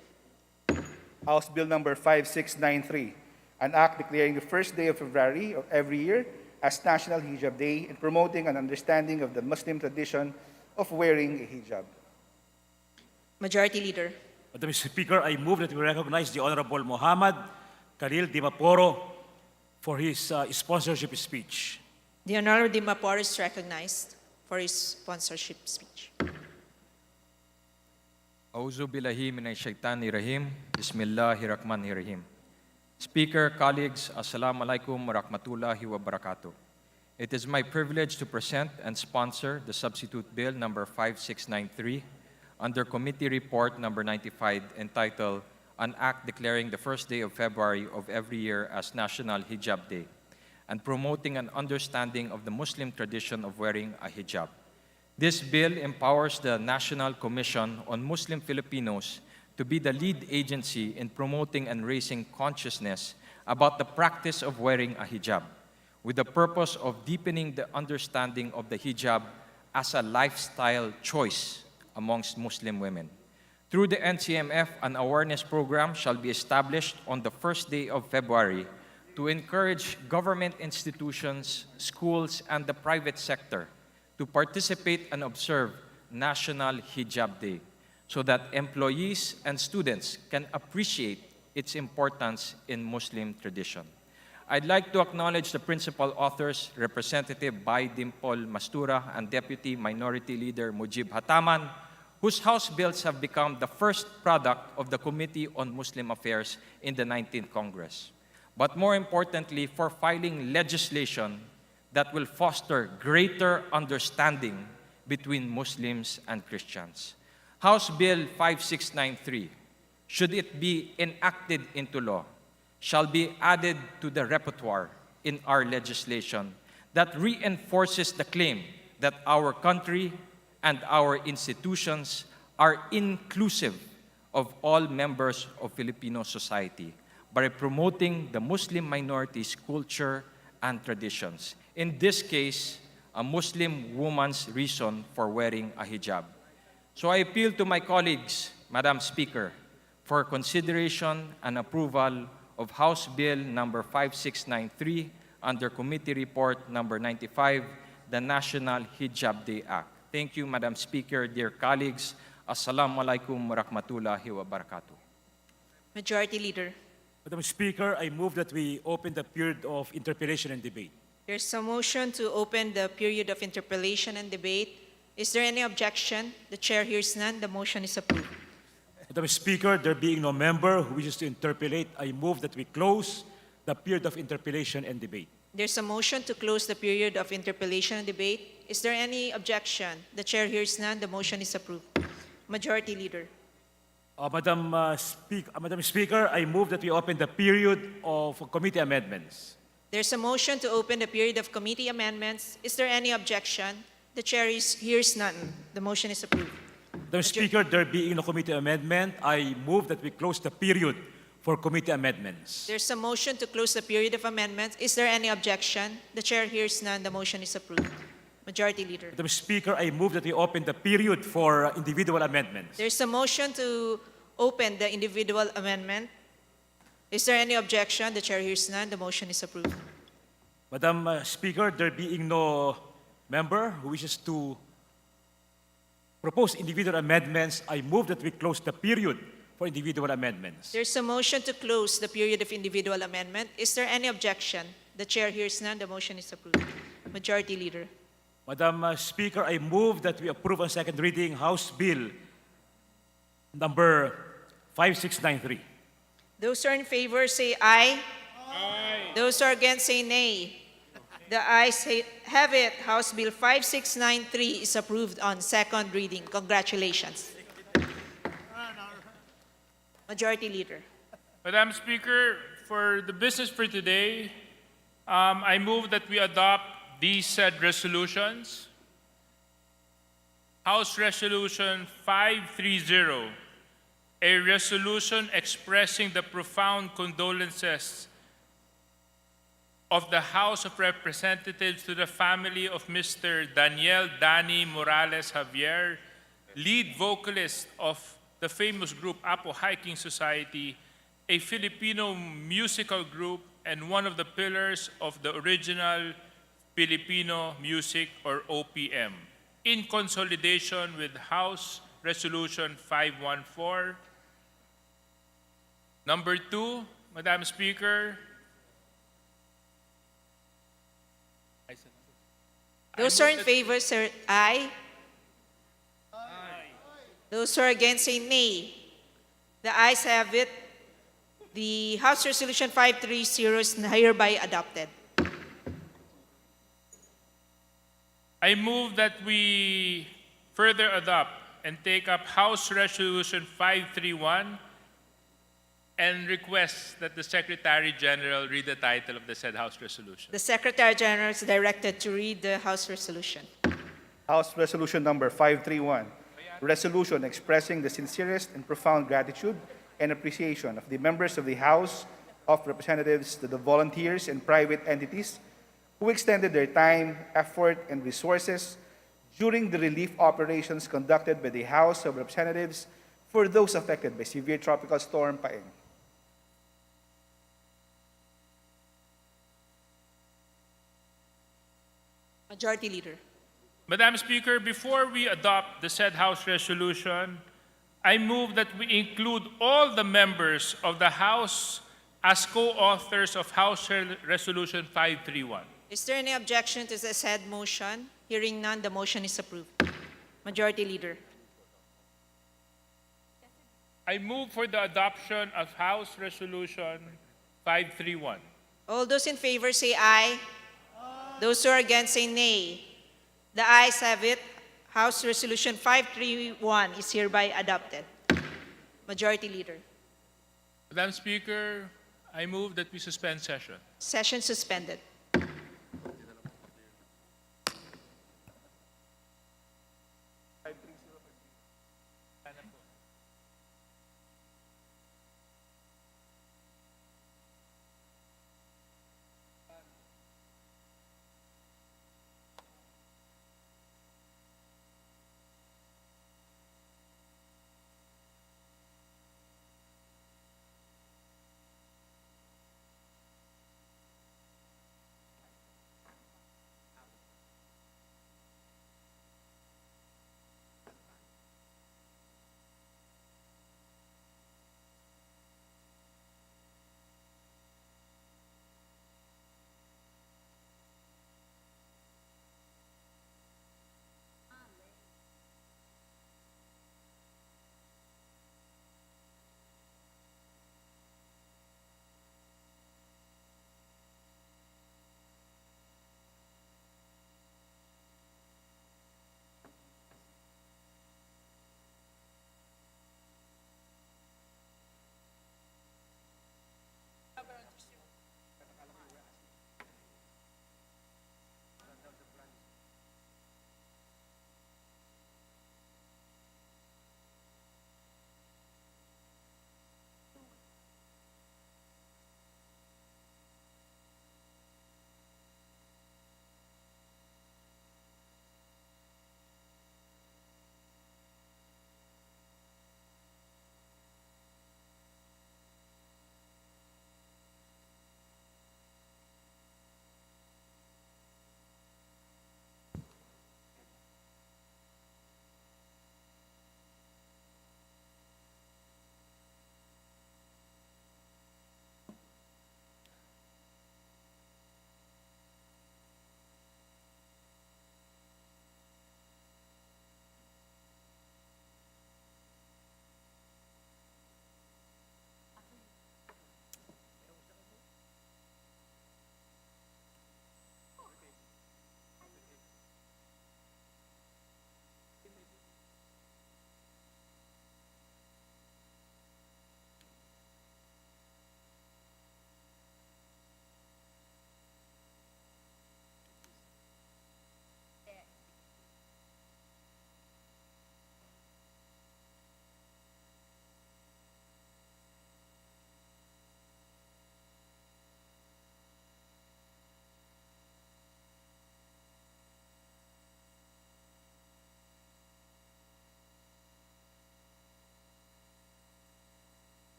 House Bill number 5693, an act declaring the first day of February of every year as National Hijab Day and promoting an understanding of the Muslim tradition of wearing a hijab. Majority Leader. Madam Speaker, I move that we recognize the Honorable Muhammad Khalil Dimaporo for his sponsorship speech. The Honorable Dimaporo is recognized for his sponsorship speech. Auzu billahi minash shaitani rahim. Bismillahirrahmanirrahim. Speaker, colleagues, Assalamu alaikum wa rahmatullahi wa barakatuh. It is my privilege to present and sponsor the substitute bill number 5693 under Committee Report number 95 entitled An Act Declaring the First Day of February of every year as National Hijab Day and promoting an understanding of the Muslim tradition of wearing a hijab. This bill empowers the National Commission on Muslim Filipinos to be the lead agency in promoting and raising consciousness about the practice of wearing a hijab, with the purpose of deepening the understanding of the hijab as a lifestyle choice amongst Muslim women. Through the NCMF, an awareness program shall be established on the first day of February to encourage government institutions, schools, and the private sector to participate and observe National Hijab Day so that employees and students can appreciate its importance in Muslim tradition. I'd like to acknowledge the principal authors, Representative Bai Dimpol Mastura and Deputy Minority Leader Mujib Hataman, whose House bills have become the first product of the Committee on Muslim Affairs in the 19th Congress. But more importantly, for filing legislation that will foster greater understanding between Muslims and Christians. House Bill 5693, should it be enacted into law, shall be added to the repertoire in our legislation that reinforces the claim that our country and our institutions are inclusive of all members of Filipino society by promoting the Muslim minority's culture and traditions. In this case, a Muslim woman's reason for wearing a hijab. So I appeal to my colleagues, Madam Speaker, for consideration and approval of House Bill number 5693 under Committee Report number 95, the National Hijab Day Act. Thank you, Madam Speaker, dear colleagues. Assalamu alaikum wa rahmatullahi wa barakatuh. Majority Leader. Madam Speaker, I move that we open the period of interpellation and debate. There's a motion to open the period of interpellation and debate. Is there any objection? The Chair hears none. The motion is approved. Madam Speaker, there being no member who wishes to interpellate, I move that we close the period of interpellation and debate. There's a motion to close the period of interpellation and debate. Is there any objection? The Chair hears none. The motion is approved. Majority Leader. Madam Speaker, I move that we open the period of committee amendments. There's a motion to open the period of committee amendments. Is there any objection? The chair hears none. The motion is approved. Madam Speaker, there being no committee amendment, I move that we close the period for committee amendments. There's a motion to close the period of amendments. Is there any objection? The chair hears none. The motion is approved. Majority Leader. Madam Speaker, I move that we open the period for individual amendments. There's a motion to open the individual amendment. Is there any objection? The chair hears none. The motion is approved. Madam Speaker, there being no member who wishes to propose individual amendments, I move that we close the period for individual amendments. There's a motion to close the period of individual amendment. Is there any objection? The chair hears none. The motion is approved. Majority Leader. Madam Speaker, I move that we approve on second reading House Bill number 5693. Those who are in favor say aye. Aye. Those who are against say nay. The ayes have it. House Bill 5693 is approved on second reading. Congratulations. Majority Leader. Madam Speaker, for the business for today, I move that we adopt these said resolutions. House Resolution 530, a resolution expressing the profound condolences of the House of Representatives to the family of Mr. Daniel Danny Morales Javier, lead vocalist of the famous group Apo Hiking Society, a Filipino musical group and one of the pillars of the original Filipino music, or OPM, in consolidation with House Resolution 514. Number 2, Madam Speaker, Those who are in favor say aye. Aye. Those who are against say nay. The ayes have it. The House Resolution 530 is hereby adopted. I move that we further adopt and take up House Resolution 531 and request that the Secretary General read the title of the said House Resolution. The Secretary General is directed to read the House Resolution. House Resolution number 531, resolution expressing the sincerest and profound gratitude and appreciation of the members of the House of Representatives to the volunteers and private entities who extended their time, effort, and resources during the relief operations conducted by the House of Representatives for those affected by severe tropical storm Paeng. Majority Leader. Madam Speaker, before we adopt the said House Resolution, I move that we include all the members of the House as co-authors of House Resolution 531. Is there any objection to the said motion? Hearing none, the motion is approved. Majority Leader. I move for the adoption of House Resolution 531. All those in favor say aye. Those who are against say nay. The ayes have it. House Resolution 531 is hereby adopted. Majority Leader. Madam Speaker, I move that we suspend session. Session suspended.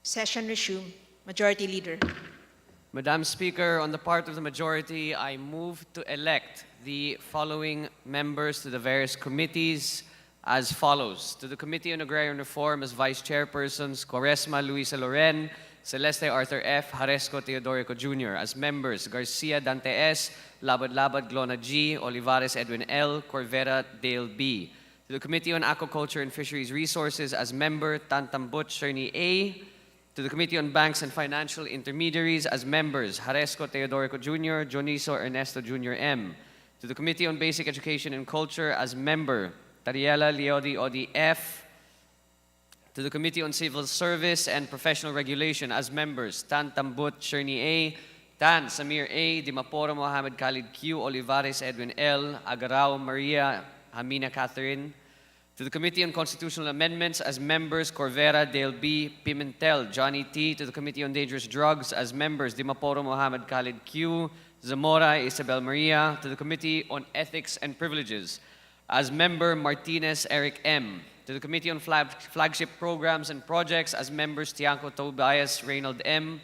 Session resumed. Majority Leader. Madam Speaker, on the part of the majority, I move to elect the following members to the various committees as follows. To the Committee on Agrarian Reform as Vice Chairpersons, Quaresma Luisa Loren, Celeste Arthur F., Haresco Teodorico Jr. As members, Garcia Dante S., Labad Glona G., Olivares Edwin L., Corvera Dale B. To the Committee on Aquaculture and Fisheries Resources as member, Tantambut Sherney A. To the Committee on Banks and Financial Intermediaries as members, Haresco Teodorico Jr., Joniso Ernesto Jr. M. To the Committee on Basic Education and Culture as member, Tariela Leodi Odi F. To the Committee on Civil Service and Professional Regulation as members, Tan Tambut Sherney A., Tan Samir A., Dimaporo Mohammed Khalid Q., Olivares Edwin L., Agarao Maria Hamina Catherine. To the Committee on Constitutional Amendments as members, Corvera Dale B. Pimentel Johnny T. To the Committee on Dangerous Drugs as members, Dimaporo Mohammed Khalid Q. Zamora Isabel Maria. To the Committee on Ethics and Privileges as member, Martinez Eric M. To the Committee on Flagship Programs and Projects, as members Tiangco Tobias, Reynold M.,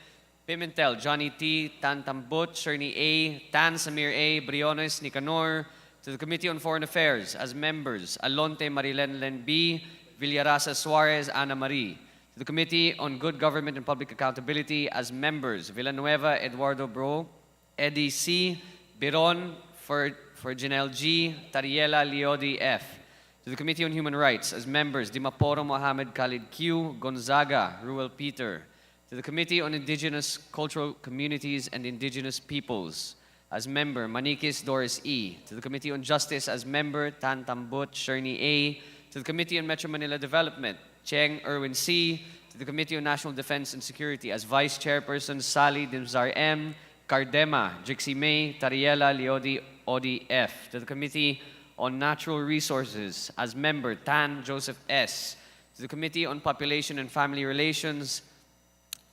Pimentel, Johnny T., Tan Tambut, Sherney A., Tan Samir A., Briones Nicanor. To the Committee on Foreign Affairs, as members Alonte Marilenlen B., Villarasa Suarez, Ana Marie. To the Committee on Good Government and Public Accountability, as members Villanueva, Eduardo Bro, Eddie C., Biron, Janelle G., Tariela Leodi F. To the Committee on Human Rights, as members Dimaporo Mohamed Khalid Q., Gonzaga, Ruel Peter. To the Committee on Indigenous Cultural Communities and Indigenous Peoples, as member Manikis Doris E. To the Committee on Justice, as member Tan Tambut Sherney A. To the Committee on Metro Manila Development, Cheng Erwin C. To the Committee on National Defense and Security, as Vice Chairperson Sally Dimzar M. Cardema, Jixie May, Tariela Leodi Odi F. To the Committee on Natural Resources, as member Tan Joseph S. To the Committee on Population and Family Relations,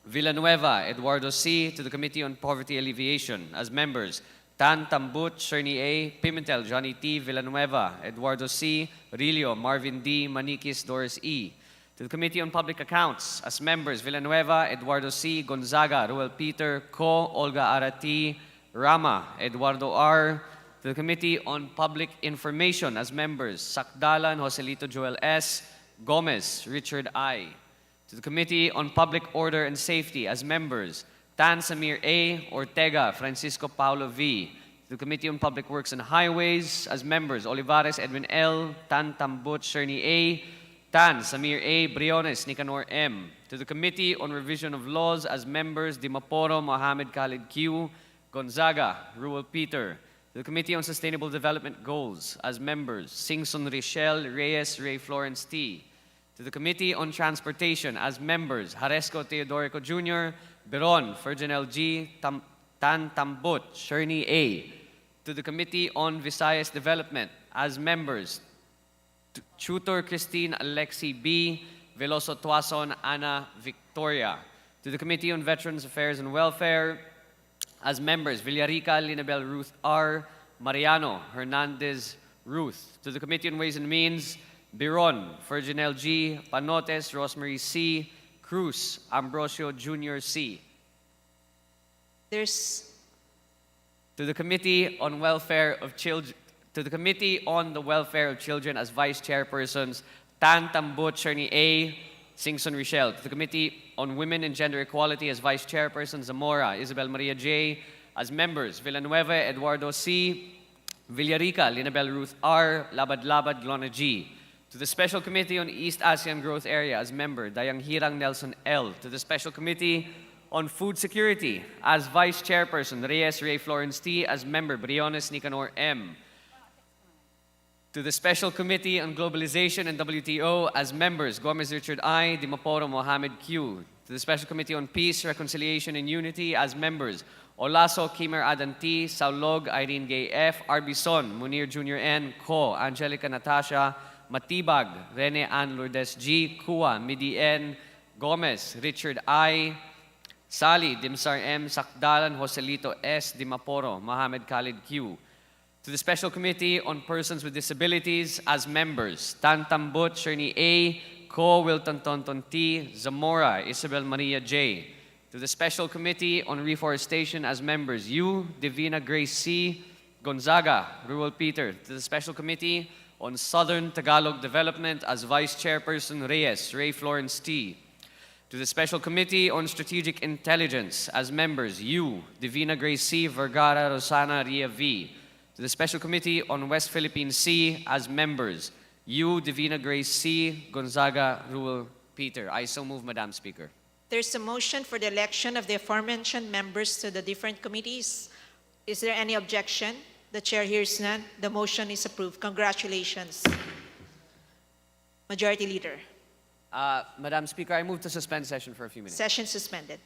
Villanueva, Eduardo C. To the Committee on Poverty Alleviation, as members Tan Tambut, Sherney A., Pimentel, Johnny T., Villanueva, Eduardo C., Rilio, Marvin D., Manikis, Doris E. To the Committee on Public Accounts, as members Villanueva, Eduardo C., Gonzaga, Ruel Peter, Co., Olga Arati, Rama, Eduardo R. To the Committee on Public Information, as members Sakdalan, Joselito Joel S., Gomez, Richard I. To the Committee on Public Order and Safety, as members Tan Samir A., Ortega, Francisco Paulo V. To the Committee on Public Works and Highways, as members Olivares Edwin L., Tan Tambut Sherney A., Tan Samir A., Briones Nicanor M. To the Committee on Revision of Laws, as members Dimaporo Mohamed Khalid Q., Gonzaga, Ruel Peter. To the Committee on Sustainable Development Goals, as members Singson Richelle Reyes Ray Florence T. To the Committee on Transportation, as members Haresco Teodorico Jr., Biron, Ferjanel G., Tan Tambut, Sherney A. To the Committee on Visayas Development, as members Tutor Christine Alexi B., Veloso Tuason Ana Victoria. To the Committee on Veterans Affairs and Welfare, as members Villarica Linabel Ruth R., Mariano Hernandez Ruth. To the Committee on Ways and Means, Biron, Ferjanel G., Panotes, Rosemary C., Cruz, Ambrosio Jr. C. There's To the Committee on Welfare of Children, to the Committee on the Welfare of Children, as Vice Chairpersons Tan Tambut Sherney A., Singson Richelle. To the Committee on Women and Gender Equality, as Vice Chairperson Zamora Isabel Maria J. As members Villanueva Eduardo C., Villarica Linabel Ruth R., Labad Labad Glona G. To the Special Committee on East ASEAN Growth Area, as member Dayang Hirang Nelson L. To the Special Committee on Food Security, as Vice Chairperson Reyes Ray Florence T. As member Briones Nicanor M. To the Special Committee on Globalization and WTO, as members Gomez Richard I. Dimaporo Mohamed Q. To the Special Committee on Peace, Reconciliation, and Unity, as members Olaso Kimer Adan T. Saulog Irene Gay F. Arbison Munir Jr. N. Co. Angelica Natasha Matibag, Rene Ann Lourdes G. Kua, Midi N. Gomez, Richard I. Sally, Dimsar M. Sakdalan, Joselito S. Dimaporo, Mohamed Khalid Q. To the Special Committee on Persons with Disabilities, as members Tan Tambut Sherney A., Co. Wilton Tonton T. Zamora, Isabel Maria J. To the Special Committee on Reforestation, as members U. Divina Grace C. Gonzaga, Ruel Peter. To the Special Committee on Southern Tagalog Development, as Vice Chairperson Reyes Ray Florence T. To the Special Committee on Strategic Intelligence, as members U. Divina Grace C. Vergara Rosana Ria V. To the Special Committee on West Philippine Sea, as members U. Divina Grace C. Gonzaga Ruel Peter. I so move, Madam Speaker. There's a motion for the election of the aforementioned members to the different committees. Is there any objection? The chair hears none. The motion is approved. Congratulations. Majority Leader. Madam Speaker, I move to suspend session for a few minutes. Session suspended.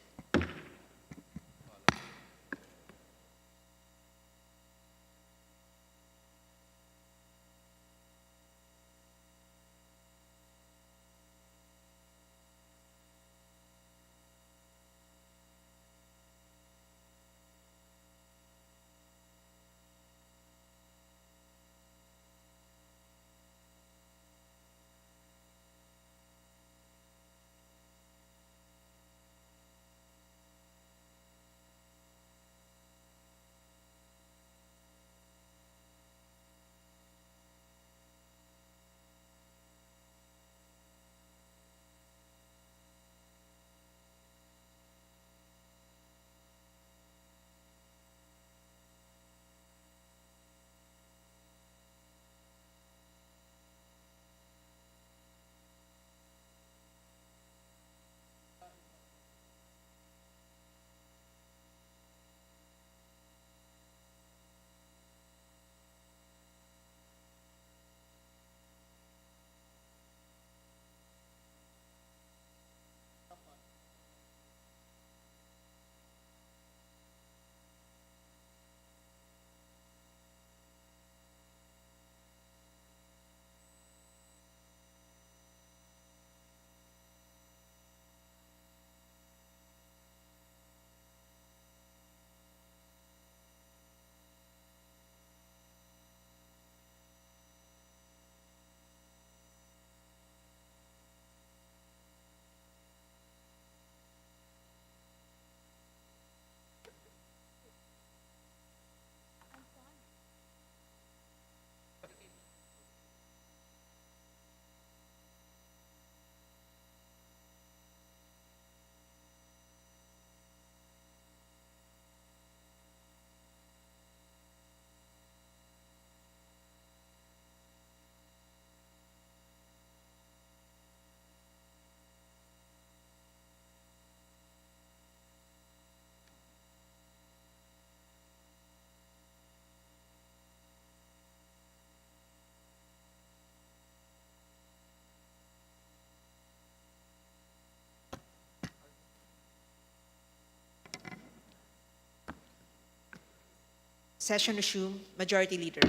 Session resumed. Majority Leader.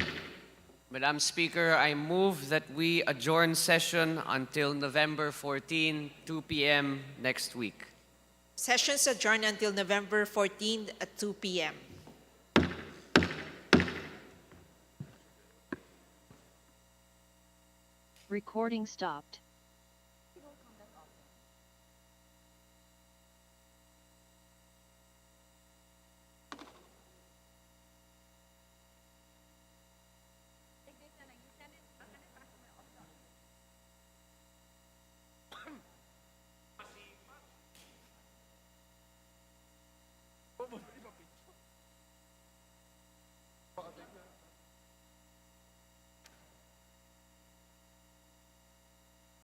Madam Speaker, I move that we adjourn session until November 14, 2 p.m. next week. Sessions adjourned until November 14 at 2 p.m. Recording stopped.